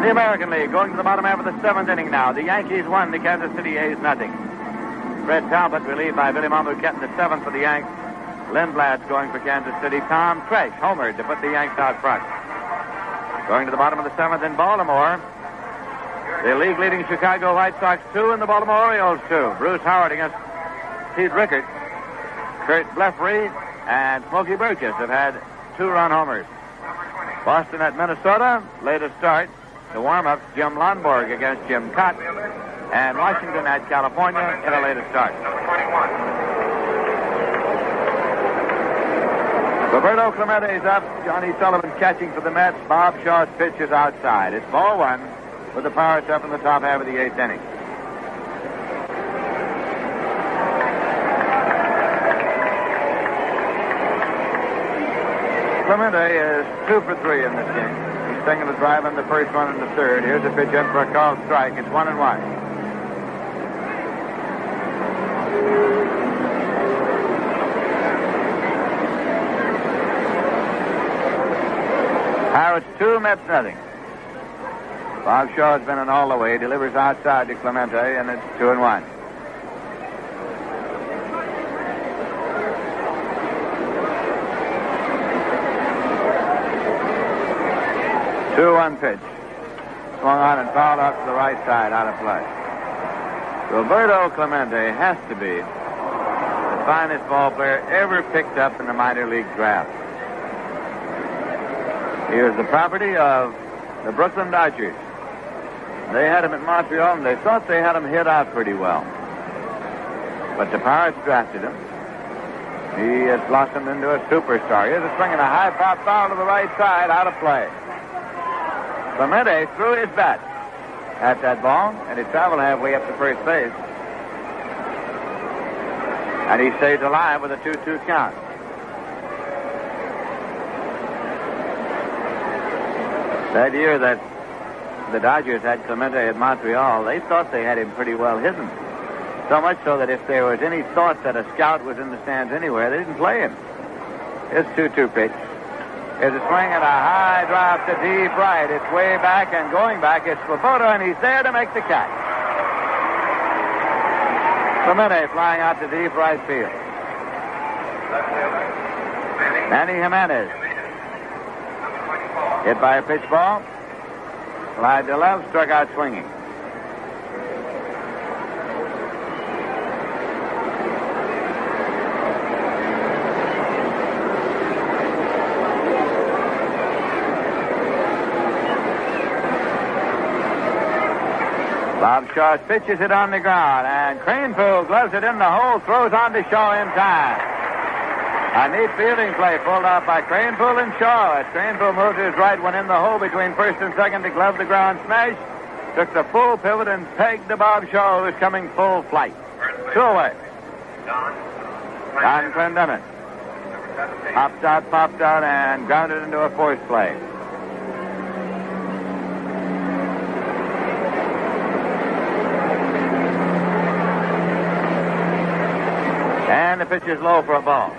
The American League going to the bottom half of the 7th inning now. The Yankees 1, the Kansas City A's nothing. Fred Talbot relieved by Billy Monroquette in the 7th for the Yanks. Lindblad going for Kansas City. Tom Tresh homered to put the Yanks out front. Going to the bottom of the 7th in Baltimore. The league-leading Chicago White Sox 2 and the Baltimore Orioles 2. Bruce Howard against Pete Rickard. Kurt Blefary and Smokey Burgess have had 2-run homers. Boston at Minnesota, latest start. The warm-ups, Jim Lonborg against Jim Cott. And Washington at California in a latest start. Roberto Clemente is up. Johnny Sullivan catching for the Mets. Bob Shaw's pitch is outside. It's ball 1 with the Pirates up in the top half of the 8th inning. Clemente is 2 for 3 in this game. He's taking the drive in the first one and the third. Here's a pitch in for a called strike. It's 1-1. Pirates 2, Mets nothing. Bob Shaw has been in all the way. Delivers outside to Clemente, and it's 2-1. Two-one pitch. Swung on and fouled out to the right side, out of play. Roberto Clemente has to be the finest ball player ever picked up in the minor league draft. He was the property of the Brooklyn Dodgers. They had him at Montreal, and they thought they had him hit out pretty well. But the Pirates drafted him. He has blossomed into a superstar. Here's a swing and a high pop foul to the right side, out of play. Clemente threw his bat at that ball, and it traveled halfway up to first base. And he stays alive with a 2-2 count. That year that the Dodgers had Clemente at Montreal, they thought they had him pretty well hidden. So much so that if there was any thought that a scout was in the stands anywhere, they didn't play him. Here's 2-2 pitch. Here's a swing and a high drop to deep right. It's way back and going back. It's Svoboda, and he's there to make the catch. Clemente flying out to deep right field. Manny Jimenez. Hit by a pitch ball. Slide to left, struck out swinging. Bob Shaw pitches it on the ground, and Cranepool gloves it in the hole, throws on to Shaw in time. A neat fielding play pulled off by Cranepool and Shaw. As Cranepool moved to his right, went in the hole between first and second to glove the ground smash. Took the full pivot and pegged to Bob Shaw, who was coming full flight. 2 away. Don Clendenin. Popped out, and grounded into a force play. And the pitch is low for a ball.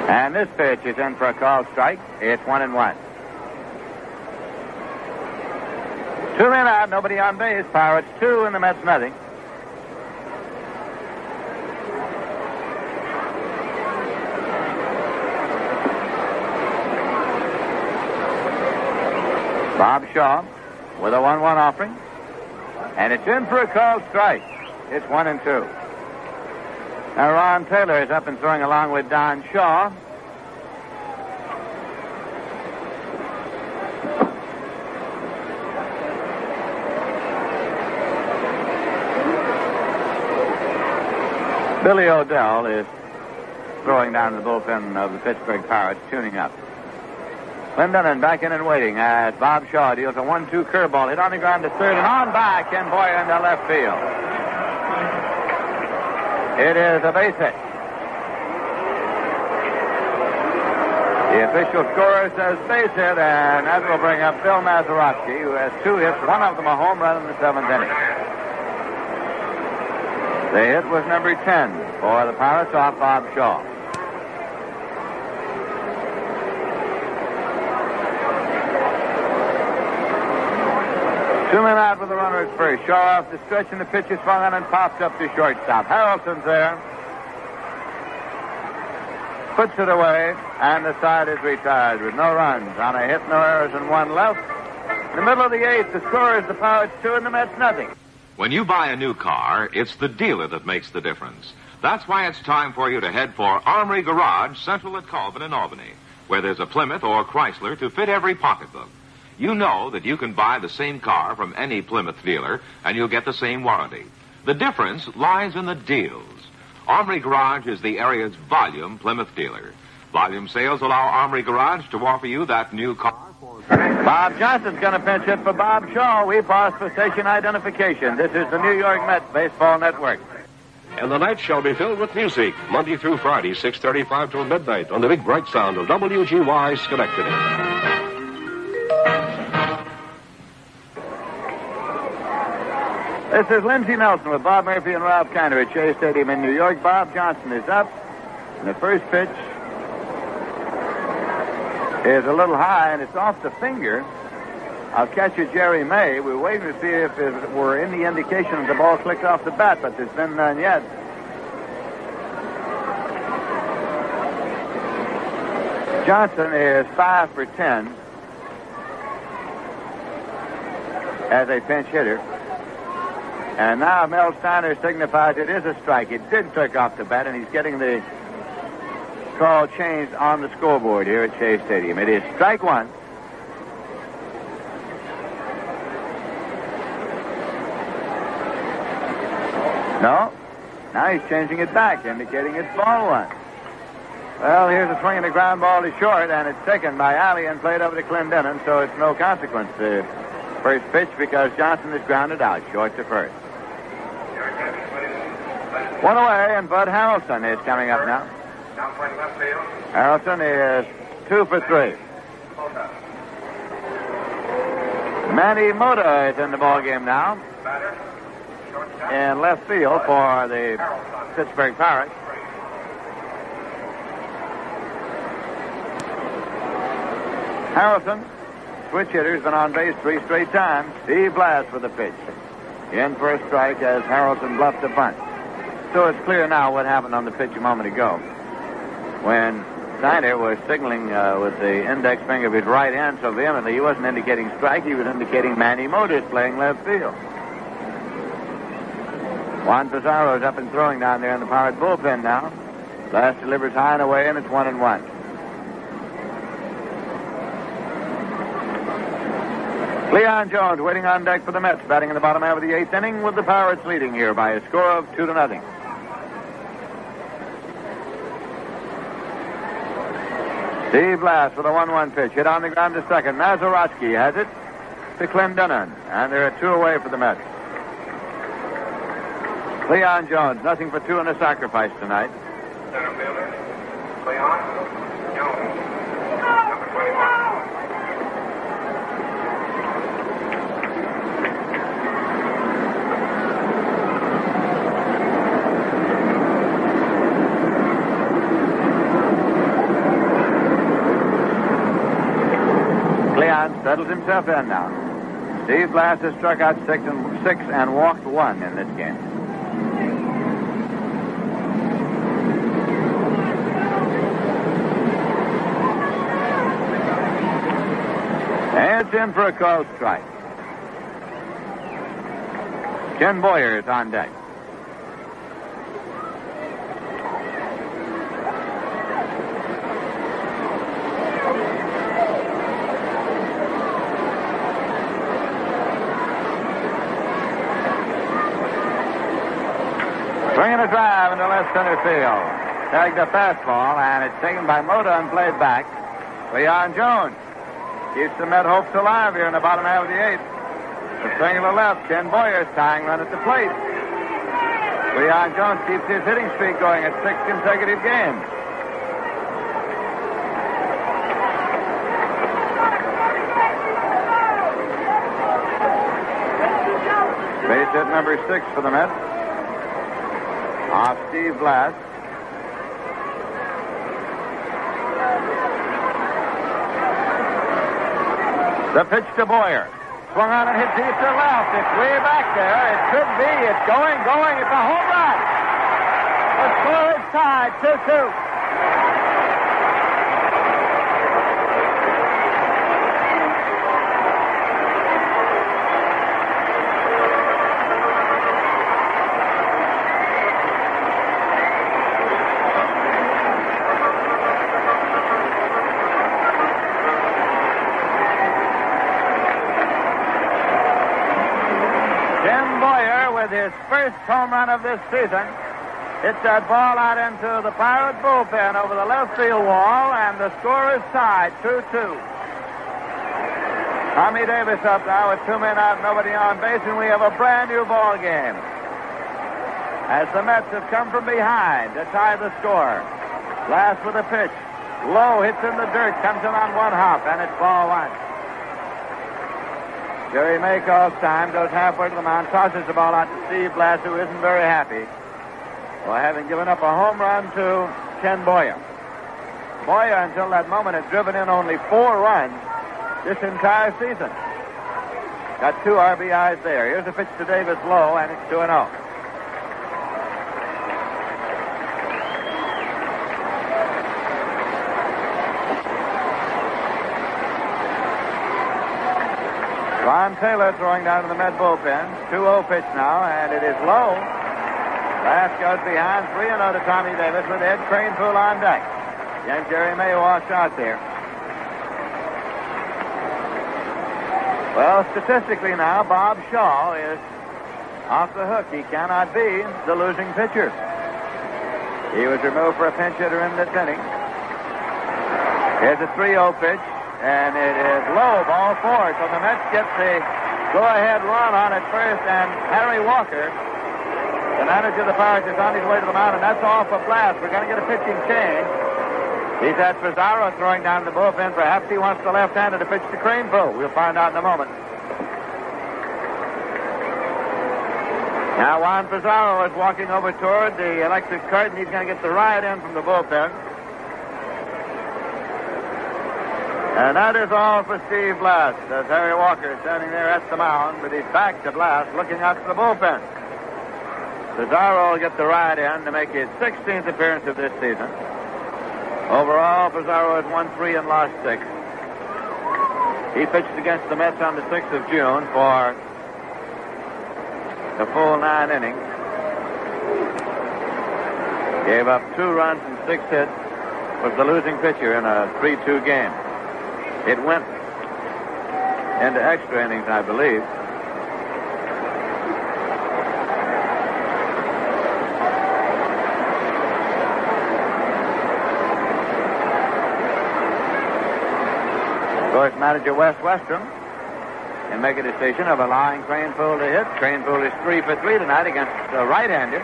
And this pitch is in for a called strike. It's 1-1. 2 men out, nobody on base. Pirates 2 and the Mets nothing. Bob Shaw with a 1-1 offering. And it's in for a called strike. It's 1-2. Now Ron Taylor is up and throwing along with Don Shaw. Billy O'Dell is throwing down the bullpen of the Pittsburgh Pirates, tuning up. Clendenin back in and waiting as Bob Shaw deals a 1-2 curveball. Hit on the ground to third and on back, and boy into left field. It is a base hit. The official scorer says base hit, and that will bring up Bill Mazeroski, who has 2 hits, one of them a home run in the 7th inning. The hit was number 10 for the Pirates off Bob Shaw. Two men out with the runner at first. Shaw off the stretch, and the pitch is swung on and pops up to shortstop. Harrelson's there. Puts it away, and the side is retired with no runs on a hit, no errors, and 1 left. In the middle of the 8th, the score is the Pirates 2 and the Mets nothing. When you buy a new car, it's the dealer that makes the difference. That's why it's time for you to head for Armory Garage, Central at Colvin in Albany, where there's a Plymouth or Chrysler to fit every pocketbook. You know that you can buy the same car from any Plymouth dealer, and you'll get the same warranty. The difference lies in the deals. Armory Garage is the area's volume Plymouth dealer. Volume sales allow Armory Garage to offer you that new car for... Bob Johnson's going to pinch hit for Bob Shaw. We pause for station identification. This is the New York Mets Baseball Network. And the night shall be filled with music, Monday through Friday, 6:35 till midnight, on the big bright sound of WGY Schenectady. This is Lindsey Nelson with Bob Murphy and Ralph Kiner at Shea Stadium in New York. Bob Johnson is up, and the first pitch is a little high, and it's off the finger of catcher Jerry May. We're waiting to see if it were any indication that the ball clicked off the bat, but there's been none yet. Johnson is 5 for 10 as a pinch hitter. And now Mel Steiner signifies it is a strike. It did click off the bat, and he's getting the call changed on the scoreboard here at Shea Stadium. It is strike 1. No. Now he's changing it back, indicating it's ball 1. Well, here's a swing and a ground ball to short, and it's taken by Alley and played over to Clendenin, so it's no consequence. The first pitch because Johnson is grounded out, short to first. 1 away, and Bud Harrelson is coming up now. Harrelson is 2 for 3. Manny Mota is in the ballgame now. In left field for the Pittsburgh Pirates. Harrelson, switch hitter, has been on base 3 straight times. Steve Blass with the pitch. In for a strike as Harrelson bluffed a bunt. So it's clear now what happened on the pitch a moment ago. When Steiner was signaling with the index finger of his right hand so vehemently, he wasn't indicating strike, he was indicating Manny Mota is playing left field. Juan Pizarro is up and throwing down there in the Pirate bullpen now. Blass delivers high and away, and it's 1-1. Leon Jones waiting on deck for the Mets, batting in the bottom half of the 8th inning with the Pirates leading here by a score of 2-0. Steve Blass with a 1-1 pitch. Hit on the ground to second. Mazeroski has it to Clendenin, and there are 2 away for the Mets. Leon Jones, nothing for 2 in a sacrifice tonight. Center fielder, Leon Jones, number 21. Leon settles himself in now. Steve Blass has struck out 6 and walked 1 in this game. And it's in for a called strike. Ken Boyer is on deck. Swinging a drive into left center field. Tagged a fastball, and it's taken by Mota and played back. Leon Jones keeps the Met hopes alive here in the bottom half of the eighth. The swing to the left. Ken Boyer's tying run at the plate. Leon Jones keeps his hitting streak going at 6 consecutive games. Base hit number 6 for the Mets. Off Steve Blass. The pitch to Boyer. Swung on and hit deep to left. It's way back there. It could be. It's going. It's a home run. The score is tied 2-2. His first home run of this season. Hits that ball out into the Pirate bullpen over the left field wall, and the score is tied 2-2. Tommy Davis up now with 2 men out, nobody on base, and we have a brand new ball game. As the Mets have come from behind to tie the score. Blass with a pitch. Low hits in the dirt, comes in on one hop, and it's ball 1. Jerry May calls time, goes halfway to the mound, tosses the ball out to Steve Blass, who isn't very happy for having given up a home run to Ken Boyer. Boyer, until that moment, had driven in only 4 runs this entire season. Got 2 RBIs there. Here's a pitch to Davis low, and it's 2-0. Ron Taylor throwing down to the Met bullpen. 2-0 pitch now, and it is low. Blass goes behind. 3-0 to Tommy Davis with Ed Cranepool on deck. Young Jerry May walks out there. Well, statistically now, Bob Shaw is off the hook. He cannot be the losing pitcher. He was removed for a pinch hitter in this inning. Here's a 3-0 pitch. And it is low, ball 4. So the Mets get the go-ahead run on at first, and Harry Walker, the manager of the Pirates, is on his way to the mound, and that's all for Blass. We're going to get a pitching change. He's had Pizarro throwing down the bullpen. Perhaps he wants the left-hander to pitch to Cranepool. We'll find out in a moment. Now Juan Pizarro is walking over toward the electric curtain. He's going to get the ride in from the bullpen. And that is all for Steve Blass, as Harry Walker is standing there at the mound with his back to Blass, looking out to the bullpen. Pizarro will get the ride in to make his 16th appearance of this season. Overall, Pizarro has won 3 and lost 6. He pitched against the Mets on the 6th of June for the full 9 innings. Gave up 2 runs and 6 hits. Was the losing pitcher in a 3-2 game. It went into extra innings, I believe. Of course, manager Wes Westrom can make a decision of allowing Cranepool to hit. Cranepool is 3 for 3 tonight against the right-hander.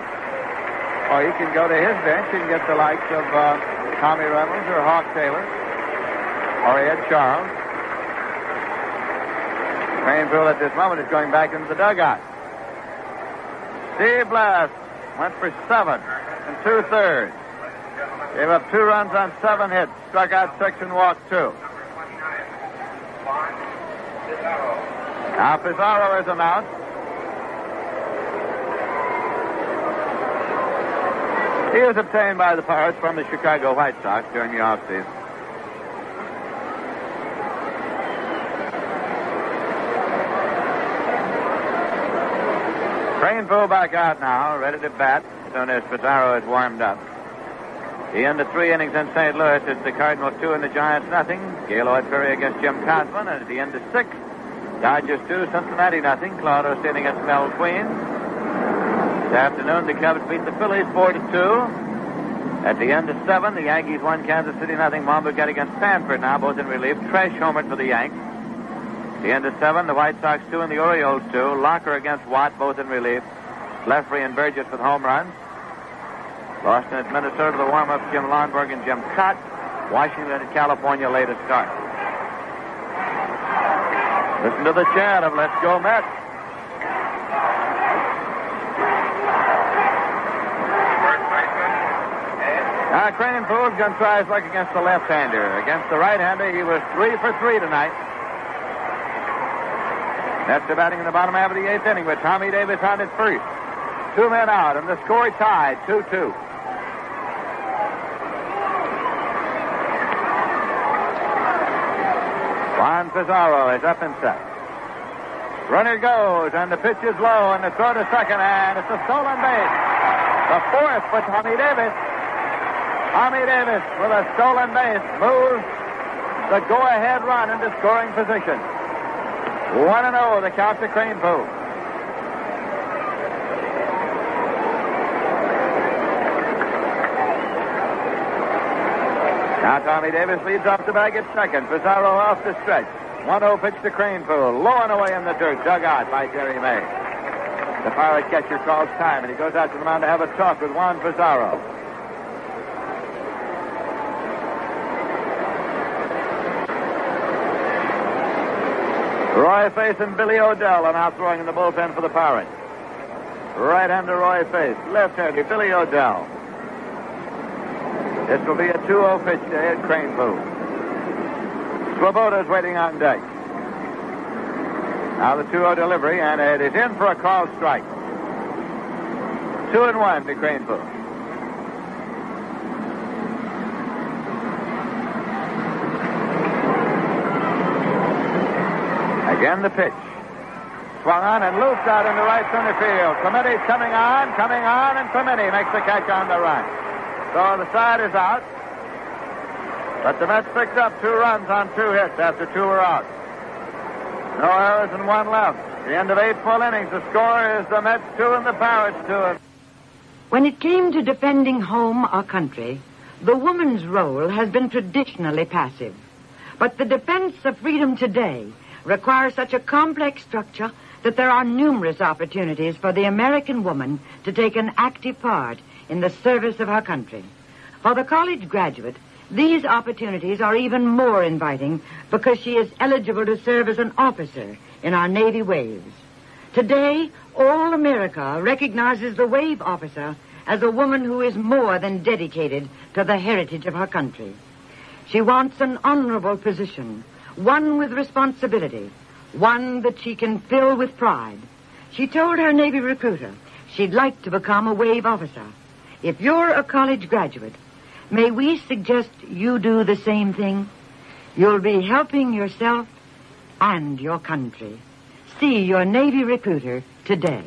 Or he can go to his bench and get the likes of Tommy Reynolds or Hawk Taylor. Or Ed Charles. Cranepool at this moment is going back into the dugout. Steve Blass went for 7 2/3. Gave up 2 runs on 7 hits. Struck out 6 and walked 2. Now Pizarro is announced. He was obtained by the Pirates from the Chicago White Sox during the offseason. Crane Poole back out now, ready to bat as soon as Pizarro is warmed up. The end of 3 innings in St. Louis, it's the Cardinals 2 and the Giants nothing. Gaylord Perry against Jim Cosman, and at the end of 6, Dodgers 2, Cincinnati nothing. Claude Osteen against Mel Queen. This afternoon, the Cubs beat the Phillies 4-2. At the end of 7, the Yankees won Kansas City nothing. Monbegett against Stanford now, both in relief. Tresh homered for the Yanks. At the end of 7, the White Sox 2 and the Orioles 2. Locker against Watt, both in relief. Leffery and Burgess with home runs. Boston at Minnesota, the warm-up, Jim Lonborg and Jim Cott. Washington at California, latest start. Listen to the chant of Let's Go Mets. Now, Crane Poole's going to try his luck against the left-hander. Against the right-hander, he was 3 for 3 tonight. Mets are batting in the bottom half of the 8th inning with Tommy Davis on at first. 2 men out, and the score tied 2-2. Juan Pizarro is up and set. Runner goes, and the pitch is low, and the throw to second, and it's a stolen base. The 4th for Tommy Davis. Tommy Davis with a stolen base moves the go-ahead run into scoring position. 1-0, the count to Crane Poole. Now Tommy Davis leads off the bag at second. Pizarro off the stretch. 1-0 pitch to Crane Poole. Low and away in the dirt. Dug out by Jerry May. The Pirate catcher calls time, and he goes out to the mound to have a talk with Juan Pizarro. Roy Face and Billy O'Dell are now throwing in the bullpen for the Pirates. Right-hander Roy Face. Left-hander Billy O'Dell. This will be a 2-0 pitch to Ed Crane Poole. Swoboda's waiting on deck. Now the 2-0 delivery, and it is in for a called strike. 2-1 to Crane Poole. Again the pitch. Swung on and looped out into right center field. Clemente's coming on, and Clemente makes the catch on the run. So the side is out. But the Mets picked up 2 runs on 2 hits after 2 were out. No errors and 1 left. The end of 8 full innings. The score is the Mets 2 and the Pirates 2. When it came to defending home or country, the woman's role has been traditionally passive. But the defense of freedom today requires such a complex structure that there are numerous opportunities for the American woman to take an active part in the service of her country. For the college graduate, these opportunities are even more inviting because she is eligible to serve as an officer in our Navy waves. Today, all America recognizes the wave officer as a woman who is more than dedicated to the heritage of her country. She wants an honorable position, one with responsibility, one that she can fill with pride. She told her Navy recruiter she'd like to become a wave officer. If you're a college graduate, may we suggest you do the same thing? You'll be helping yourself and your country. See your Navy recruiter today.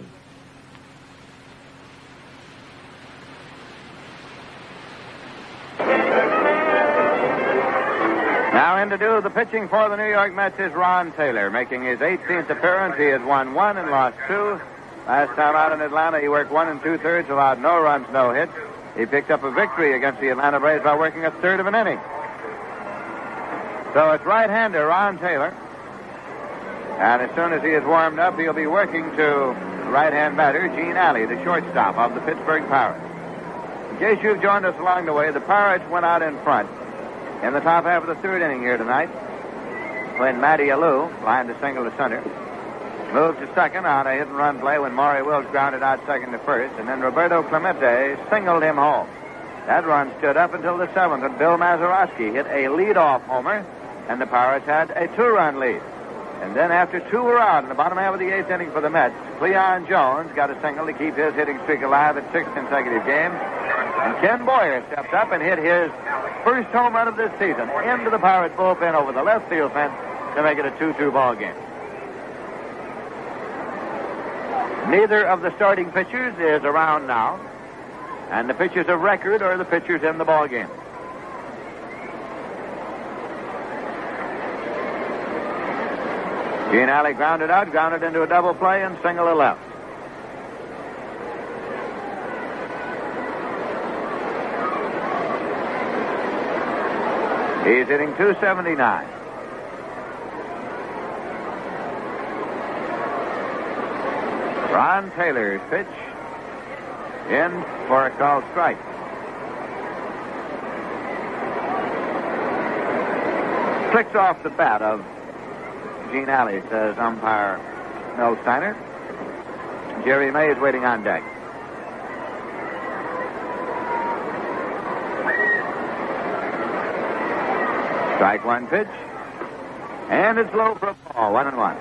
Now in to do the pitching for the New York Mets is Ron Taylor, making his 18th appearance. He has won 1 and lost 2. Last time out in Atlanta, he worked 1 2/3, allowed no runs, no hits. He picked up a victory against the Atlanta Braves by working a third of an inning. So it's right-hander Ron Taylor. And as soon as he is warmed up, he'll be working to right-hand batter Gene Alley, the shortstop of the Pittsburgh Pirates. In case you've joined us along the way, the Pirates went out in front in the top half of the 3rd inning here tonight when Matty Alou lined a single to center. Moved to second on a hit-and-run play when Maury Wills grounded out second to first, and then Roberto Clemente singled him home. That run stood up until the 7th, when Bill Mazeroski hit a lead-off homer, and the Pirates had a 2-run lead. And then after 2 were out in the bottom half of the 8th inning for the Mets, Cleon Jones got a single to keep his hitting streak alive at 6 consecutive games, and Ken Boyer stepped up and hit his first home run of this season into the Pirates bullpen over the left field fence to make it a 2-2 ball game. Neither of the starting pitchers is around now, and the pitchers of record are the pitchers in the ball game. Gene Alley grounded into a double play and single to left. He's hitting .279. Ron Taylor's pitch in for a called strike. Clicks off the bat of Gene Alley, says umpire Mel Steiner. Jerry May is waiting on deck. Strike one pitch. And it's low for a ball. 1-1.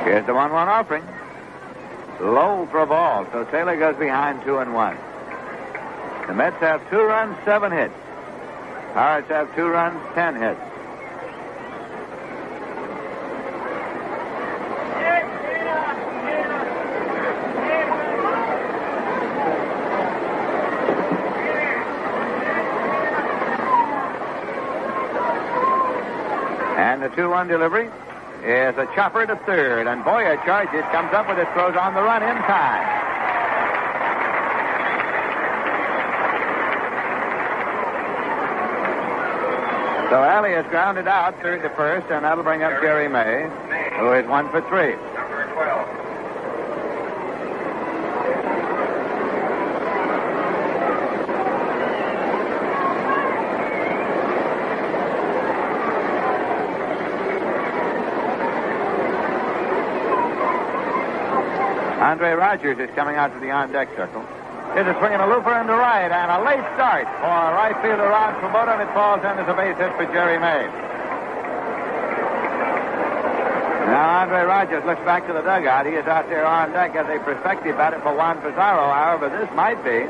Here's the 1-1 offering. Low for a ball, so Taylor goes behind 2-1. The Mets have 2 runs, 7 hits. Pirates have 2 runs, 10 hits. And the 2-1 delivery is a chopper to third, and Boyer charges, comes up with it, throws on the run in time. So Alley is grounded out, third to first, and that'll bring up Jerry May, who is 1 for 3. Number 12. Andre Rogers is coming out to the on-deck circle. Here's a swing and a looper into right, and a late start for right fielder Rod Swoboda, and it falls in as a base hit for Jerry May. Now Andre Rogers looks back to the dugout. He is out there on deck as a prospective batter for Juan Pizarro. However, this might be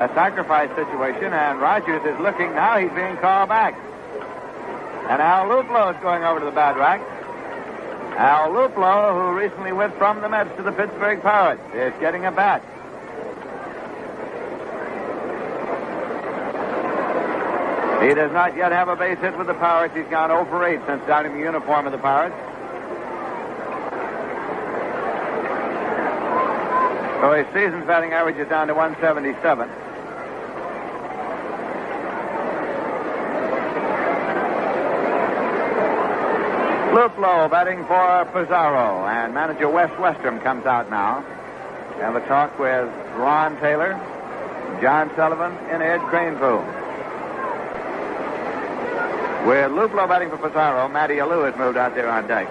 a sacrifice situation, and Rogers is looking now. He's being called back. And Al Luplo is going over to the bat rack. Al Luplo, who recently went from the Mets to the Pittsburgh Pirates, is getting a bat. He does not yet have a base hit with the Pirates. He's gone 0 for 8 since donning the uniform of the Pirates. So his season's batting average is down to 177. Luplo batting for Pizarro, and manager Wes Westrom comes out now. We have a talk with Ron Taylor, John Sullivan, and Ed Cranepool. With Luplo batting for Pizarro, Matty Alou has moved out there on deck.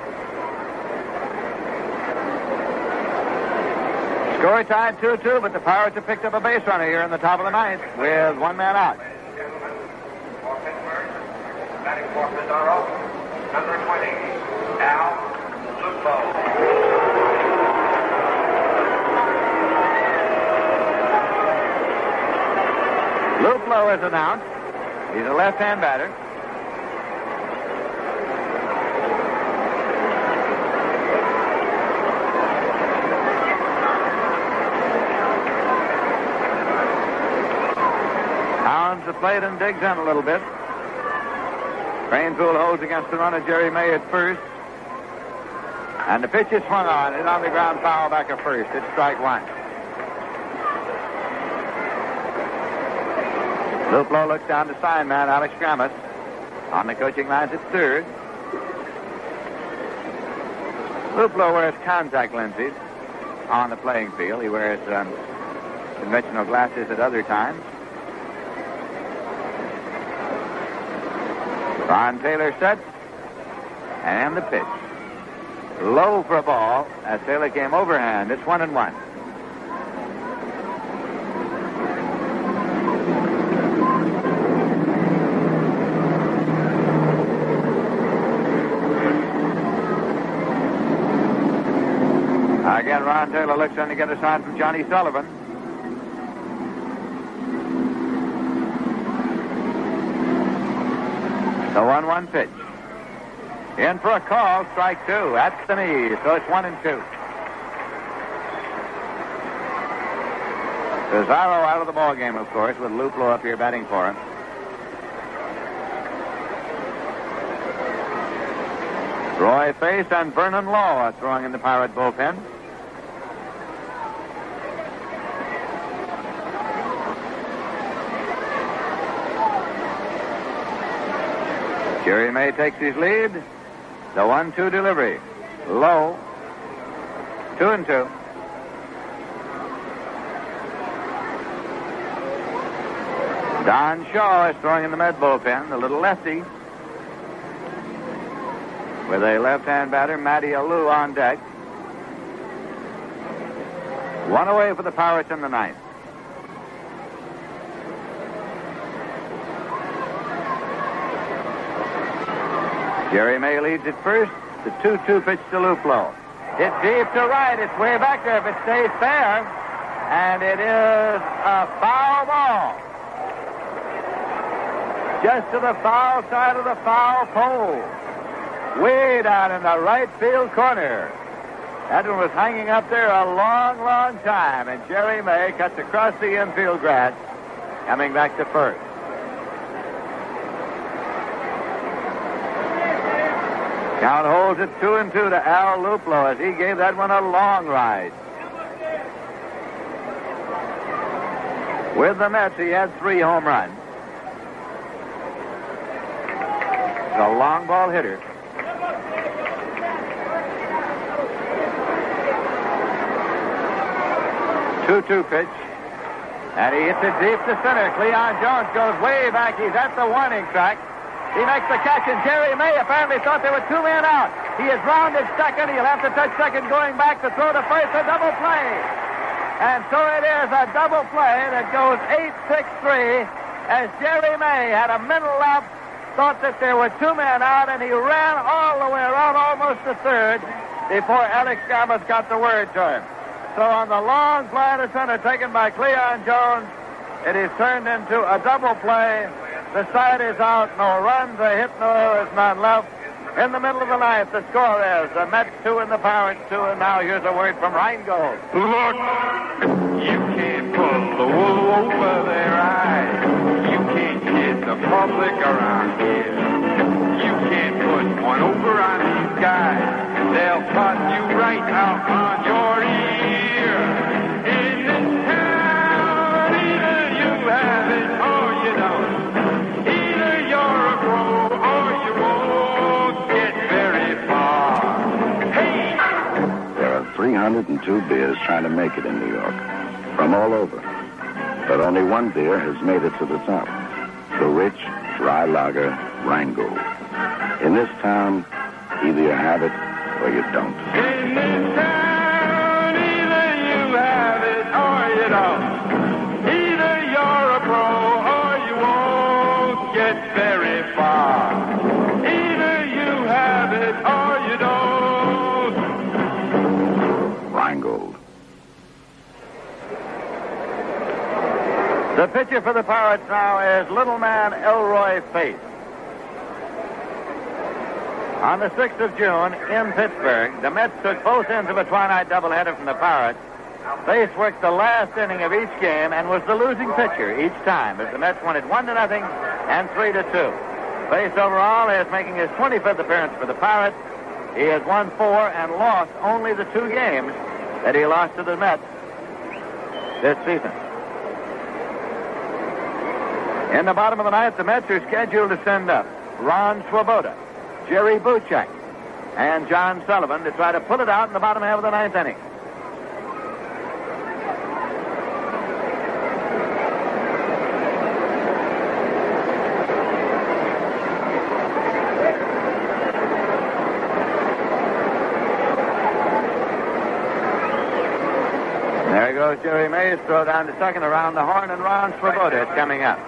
Score tied 2-2, but the Pirates have picked up a base runner here in the top of the ninth with 1 man out. For Pittsburgh, batting for Pizarro, number 20, Al Luplo. Luplo is announced. He's a left-hand batter. The plate and digs in a little bit. Cranepool holds against the run of Jerry May at first. And the pitch is swung on. It's on the ground, foul back at first. It's strike one. Luplo looks down to sign man Alex Gramus. On the coaching lines at third. Luplo wears contact lenses on the playing field. He wears conventional glasses at other times. Ron Taylor sets, and the pitch. Low for a ball as Taylor came overhand. It's 1-1. and Ron Taylor looks in to get a sign from Johnny Sullivan. The 1-1 pitch. In for a call, strike 2. That's the knee, so it's 1-2. Pizarro out of the ball game, of course, with Luplo up here batting for him. Roy Face and Vernon Law are throwing in the Pirate bullpen. Jerry May takes his lead. The 1-2 delivery. Low. 2-2. Don Shaw is throwing in the Med bullpen, the little lefty, with a left-hand batter, Matty Alou, on deck. One away for the Pirates in the ninth. Jerry May leads at first. The 2-2 pitch to Luplo. It's deep to right. It's way back there if it stays fair. And it is a foul ball. Just to the foul side of the foul pole. Way down in the right field corner. That one was hanging up there a long, long time. And Jerry May cuts across the infield grass, coming back to first. Count holds it 2-2 to Al Luplo as he gave that one a long ride. With the Mets, he had 3 home runs. A long ball hitter. 2-2 pitch. And he hits it deep to center. Cleon Jones goes way back. He's at the warning track. He makes the catch, and Jerry May apparently thought there were 2 men out. He has rounded second. He'll have to touch second going back to throw to first. A double play. And so it is a double play that goes 8-6-3 as Jerry May had a mental lapse, thought that there were 2 men out, and he ran all the way around almost to third before Alex Gomez got the word to him. So on the long fly to center taken by Cleon Jones, it is turned into a double play. The side is out, no runs, a hit, no errors, none left. In the middle of the ninth, the score is the Mets 2 and the Pirates 2, and now here's a word from Rheingold. Look, you can't pull the wool over their eyes. You can't kid the public around here. You can't put one over on these guys. They'll cut you right out on your ear. In this town, either you have it or you don't. Either you're a pro or you won't get very far. Hey! There are 302 beers trying to make it in New York, from all over. But only one beer has made it to the top. The rich, dry lager, Rheingold. In this town, either you have it or you don't. In this town, either you have it or you don't. Either you're a pro or you won't get very far. Either you have it or you don't. Rheingold. The pitcher for the Pirates now is little man Elroy Face. On the 6th of June in Pittsburgh, the Mets took both ends of a twilight doubleheader from the Pirates. Face worked the last inning of each game and was the losing pitcher each time as the Mets won it 1-0 and 3-2. Face overall is making his 25th appearance for the Pirates. He has won 4 and lost only the 2 games that he lost to the Mets this season. In the bottom of the ninth, the Mets are scheduled to send up Ron Swoboda, Jerry Buchek, and John Sullivan to try to pull it out in the bottom half of the ninth inning. There goes Jerry Mays, throw down to second around the horn, and Ron Swoboda is coming up.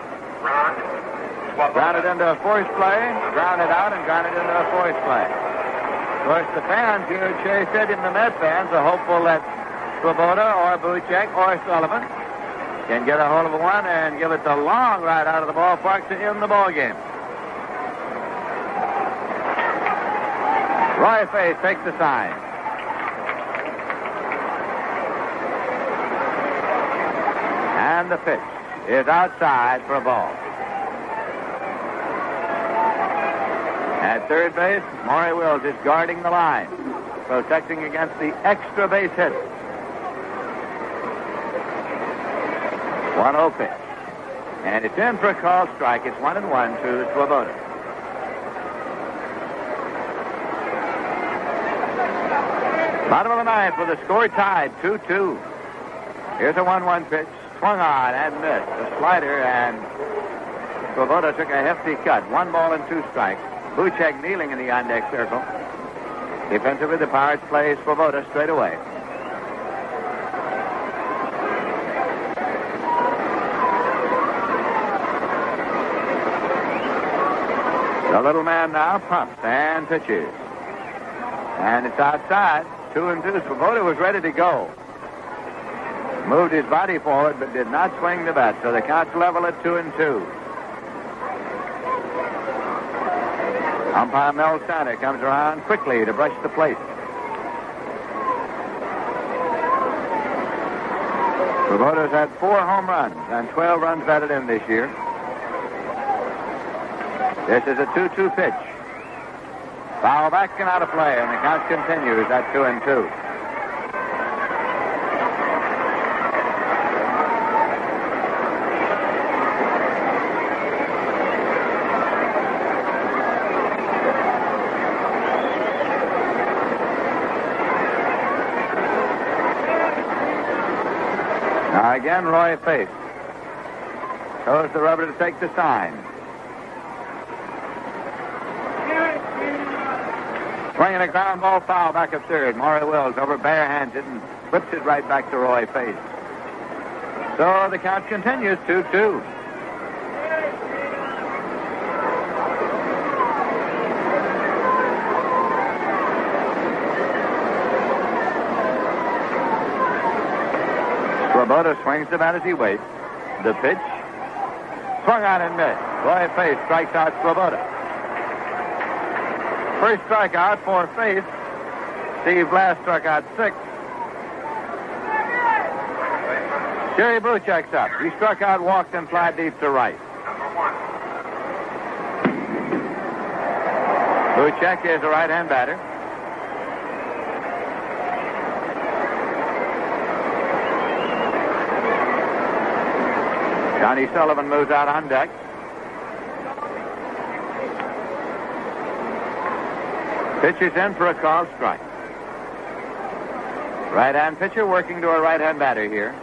Grounded into a forced play, grounded out, and grounded into a forced play. Of course, the fans here at Shea Stadium, the Mets fans, are hopeful that Swoboda or Buchek or Sullivan can get a hold of one and give it the long right out of the ballpark to end the ball game. Roy Faith takes the sign. And the pitch is outside for a ball. At third base, Maury Wills is guarding the line, protecting against the extra base hit. 1-0 pitch. And it's in for a called strike. It's 1-1 to Swoboda. Bottom of the ninth with the score tied, 2-2. Here's a 1-1 pitch. Swung on and missed. A slider, and Swoboda took a hefty cut. 1 ball and 2 strikes. Buchek kneeling in the on-deck circle. Defensively, the Pirates play Swoboda straight away. The little man now pumps and pitches. And it's outside. 2-2. Swoboda was ready to go. Moved his body forward, but did not swing the bat. So the count's level at 2-2. Umpire Mel Sander comes around quickly to brush the plate. Swoboda's had 4 home runs and 12 runs batted in this year. This is a 2-2 pitch. Foul back and out of play, and the count continues at 2-2. Now again, Roy Faith shows the rubber to take the sign. Swinging a ground ball foul back at third. Maury Wills over barehands it and whips it right back to Roy Faith. So the count continues 2-2. Swoboda swings the bat as he waits. The pitch. Swung on and missed. Roy Faith strikes out Swoboda. First strikeout for Faith. Steve Blass struck out 6. Jerry Buchek's up. He struck out, walked, and fly deep to right. Buchek is a right-hand batter. Johnny Sullivan moves out on deck. Pitch is in for a called strike. Right-hand pitcher working to a right-hand batter here.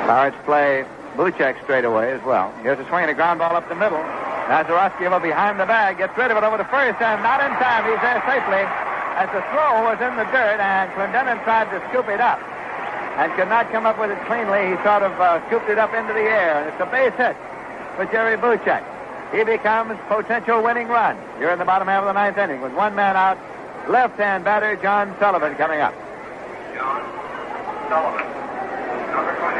Pirates play Buchek straight away as well. Here's a swing and a ground ball up the middle. Mazeroski over behind the bag, gets rid of it over to first, and not in time. He's there safely as the throw was in the dirt, and Clendenin tried to scoop it up and could not come up with it cleanly. He sort of scooped it up into the air, and it's a base hit for Jerry Buchek. He becomes potential winning run. You're in the bottom half of the ninth inning with 1 man out. Left-hand batter John Sullivan coming up. John Sullivan, number 20.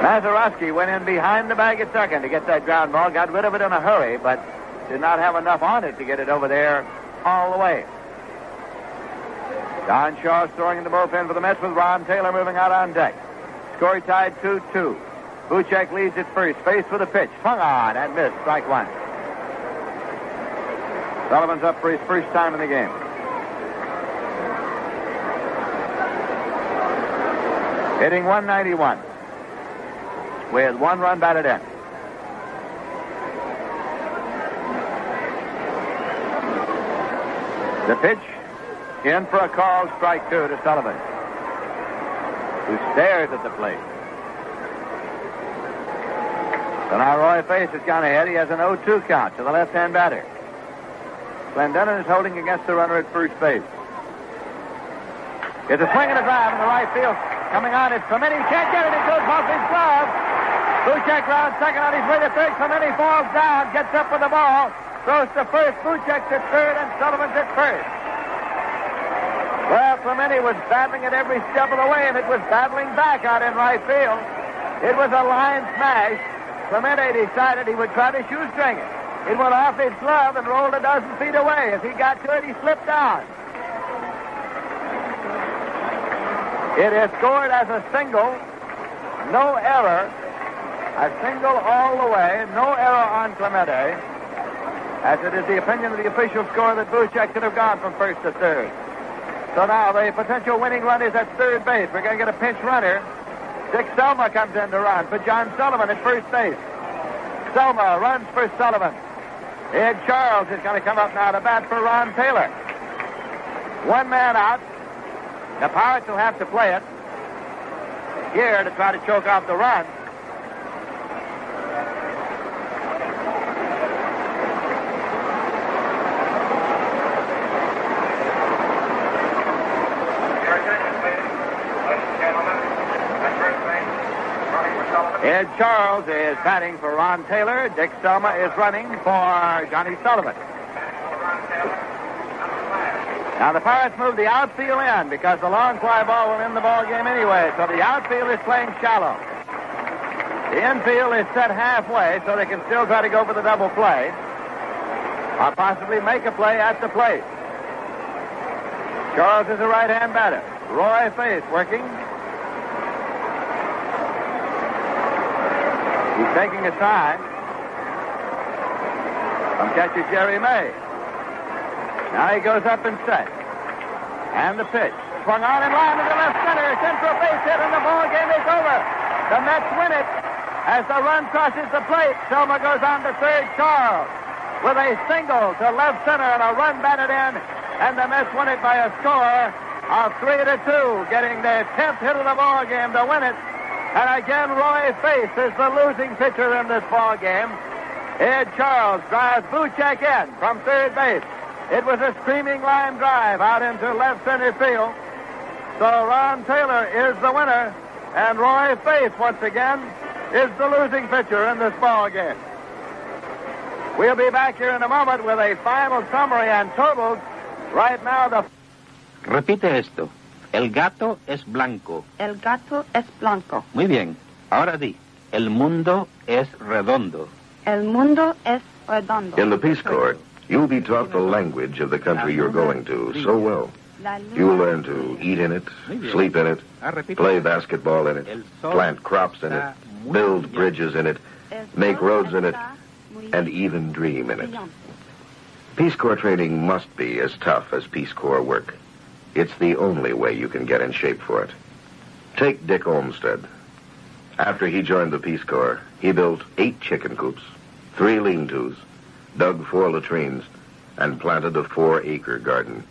Mazeroski went in behind the bag at second to get that ground ball. Got rid of it in a hurry, but did not have enough on it to get it over there all the way. Don Shaw throwing in the bullpen for the Mets with Ron Taylor moving out on deck. Score tied 2-2. Buchek leads at first. Face for the pitch. Swung on and missed. Strike 1. Sullivan's up for his first time in the game. Hitting 191 with 1 run batted in. The pitch in for a call, strike 2 to Sullivan, who stares at the plate. So now Roy Faith has gone ahead. He has an 0-2 count to the left-hand batter. Clendenin is holding against the runner at first base. It's a swing and a drive in the right field. Coming on, it's Clemente. Can't get it. It goes off his glove. Buchek rounds second on his way to third. Clemente falls down, gets up with the ball. throws to first, Buchek's at third, and Sullivan's at first. Well, Clemente was battling it every step of the way, and it was battling back out in right field. It was a line smash. Clemente decided he would try to shoestring it. It went off his glove and rolled a dozen feet away. As he got to it, he slipped down. It is scored as a single, no error. A single all the way, no error on Clemente. As it is the opinion of the official score that Buchek should have gone from first to third. So now the potential winning run is at third base. We're going to get a pinch runner. Dick Selma comes in to run for John Sullivan at first base. Selma runs for Sullivan. Ed Charles is going to come up now to bat for Ron Taylor. One man out. The Pirates will have to play it here to try to choke off the run. Ed Charles is batting for Ron Taylor. Dick Selma is running for Johnny Sullivan. Now the Pirates move the outfield in because the long fly ball will end the ball game anyway. So the outfield is playing shallow. The infield is set halfway so they can still try to go for the double play or possibly make a play at the plate. Charles is a right-hand batter. Roy Faith working. He's taking his time from catcher Jerry May. Now he goes up and set. And the pitch. Swung on in line to the left center. Central base hit and the ball game is over. The Mets win it. As the run crosses the plate, Selma goes on to third. Charles with a single to left center and a run batted in. And the Mets win it by a score of 3-2, getting their 10th hit of the ball game to win it. And again, Roy Faith is the losing pitcher in this ball game. Ed Charles drives Buchek in from third base. It was a screaming line drive out into left center field. So Ron Taylor is the winner, and Roy Faith, once again, is the losing pitcher in this ball game. We'll be back here in a moment with a final summary and totals. Right now, the... Repite esto. El gato es blanco. El gato es blanco. Muy bien. Ahora di. El mundo es redondo. El mundo es redondo. In the Peace Corps, you'll be taught the language of the country you're going to so well. You'll learn to eat in it, sleep in it, play basketball in it, plant crops in it, build bridges in it, make roads in it, and even dream in it. Peace Corps training must be as tough as Peace Corps work. It's the only way you can get in shape for it. Take Dick Olmsted. After he joined the Peace Corps, he built 8 chicken coops, 3 lean-tos, dug 4 latrines, and planted a 4-acre garden.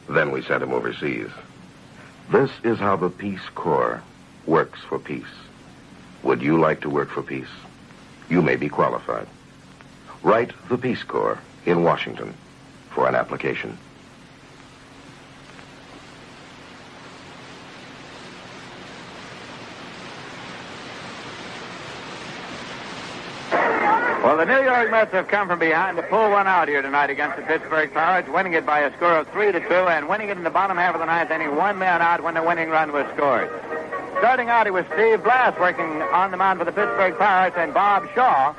Then we sent him overseas. This is how the Peace Corps works for peace. Would you like to work for peace? You may be qualified. Write the Peace Corps in Washington for an application. Well, the New York Mets have come from behind to pull one out here tonight against the Pittsburgh Pirates, winning it by a score of 3-2 and winning it in the bottom half of the ninth inning, one man out when the winning run was scored. Starting out, it was Steve Blass working on the mound for the Pittsburgh Pirates and Bob Shaw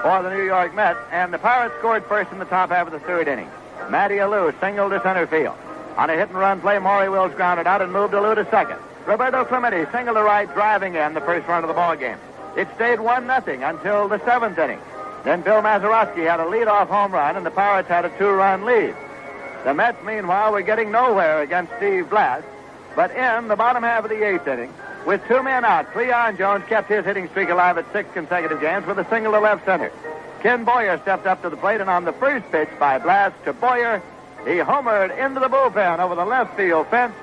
for the New York Mets, and the Pirates scored first in the top half of the third inning. Matty Alou singled to center field. On a hit-and-run play, Maury Wills grounded out and moved Alou to second. Roberto Clemente singled to right, driving in the first run of the ball game. It stayed 1-0 until the 7th inning. Then Bill Mazeroski had a leadoff home run, and the Pirates had a 2-run lead. The Mets, meanwhile, were getting nowhere against Steve Blass. But in the bottom half of the 8th inning, with 2 men out, Cleon Jones kept his hitting streak alive at 6 consecutive games with a single to left center. Ken Boyer stepped up to the plate, and on the first pitch by Blass to Boyer, he homered into the bullpen over the left field fence,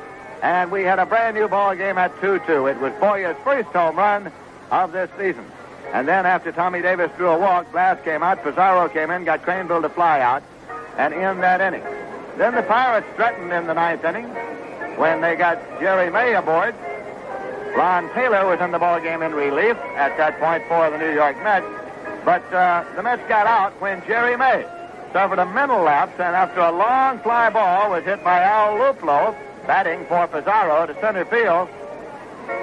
and we had a brand new ball game at 2-2. It was Boyer's first home run of this season. And then after Tommy Davis drew a walk, Blass came out, Pizarro came in, got Craneville to fly out, and in that inning. Then the Pirates threatened in the 9th inning when they got Jerry May aboard. Ron Taylor was in the ball game in relief at that point for the New York Mets. But the Mets got out when Jerry May suffered a mental lapse, and after a long fly ball was hit by Al Luplo, batting for Pizarro to center field,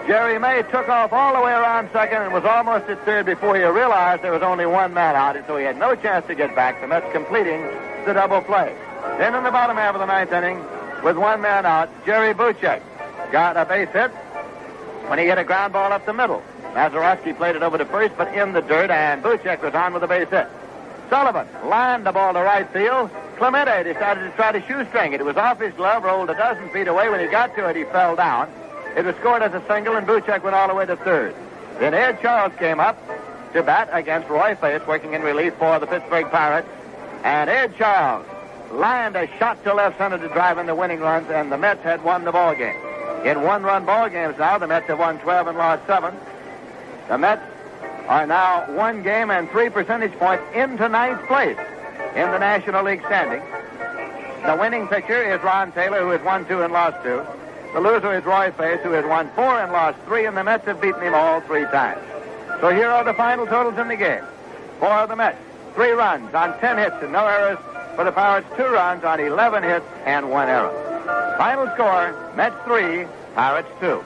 Jerry May took off all the way around second and was almost at third before he realized there was only one man out, and so he had no chance to get back. The Mets completing the double play. Then in the bottom half of the ninth inning, with one man out, Jerry Buchek got a base hit when he hit a ground ball up the middle. Mazeroski played it over to first, but in the dirt, and Buchek was on with a base hit. Sullivan lined the ball to right field. Clemente decided to try to shoestring it. It was off his glove, rolled a dozen feet away. When he got to it, he fell down. It was scored as a single, and Buchek went all the way to third. Then Ed Charles came up to bat against Roy Face, working in relief for the Pittsburgh Pirates. And Ed Charles lined a shot to left center to drive in the winning runs, and the Mets had won the ball game. In one-run ball games now, the Mets have won 12 and lost 7. The Mets are now 1 game and 3 percentage points into 9th place in the National League standing. The winning pitcher is Ron Taylor, who has won 2 and lost 2. The loser is Roy Face, who has won 4 and lost 3, and the Mets have beaten him all 3 times. So here are the final totals in the game. For the Mets, 3 runs on 10 hits and no errors. For the Pirates, 2 runs on 11 hits and 1 error. Final score, Mets 3, Pirates 2.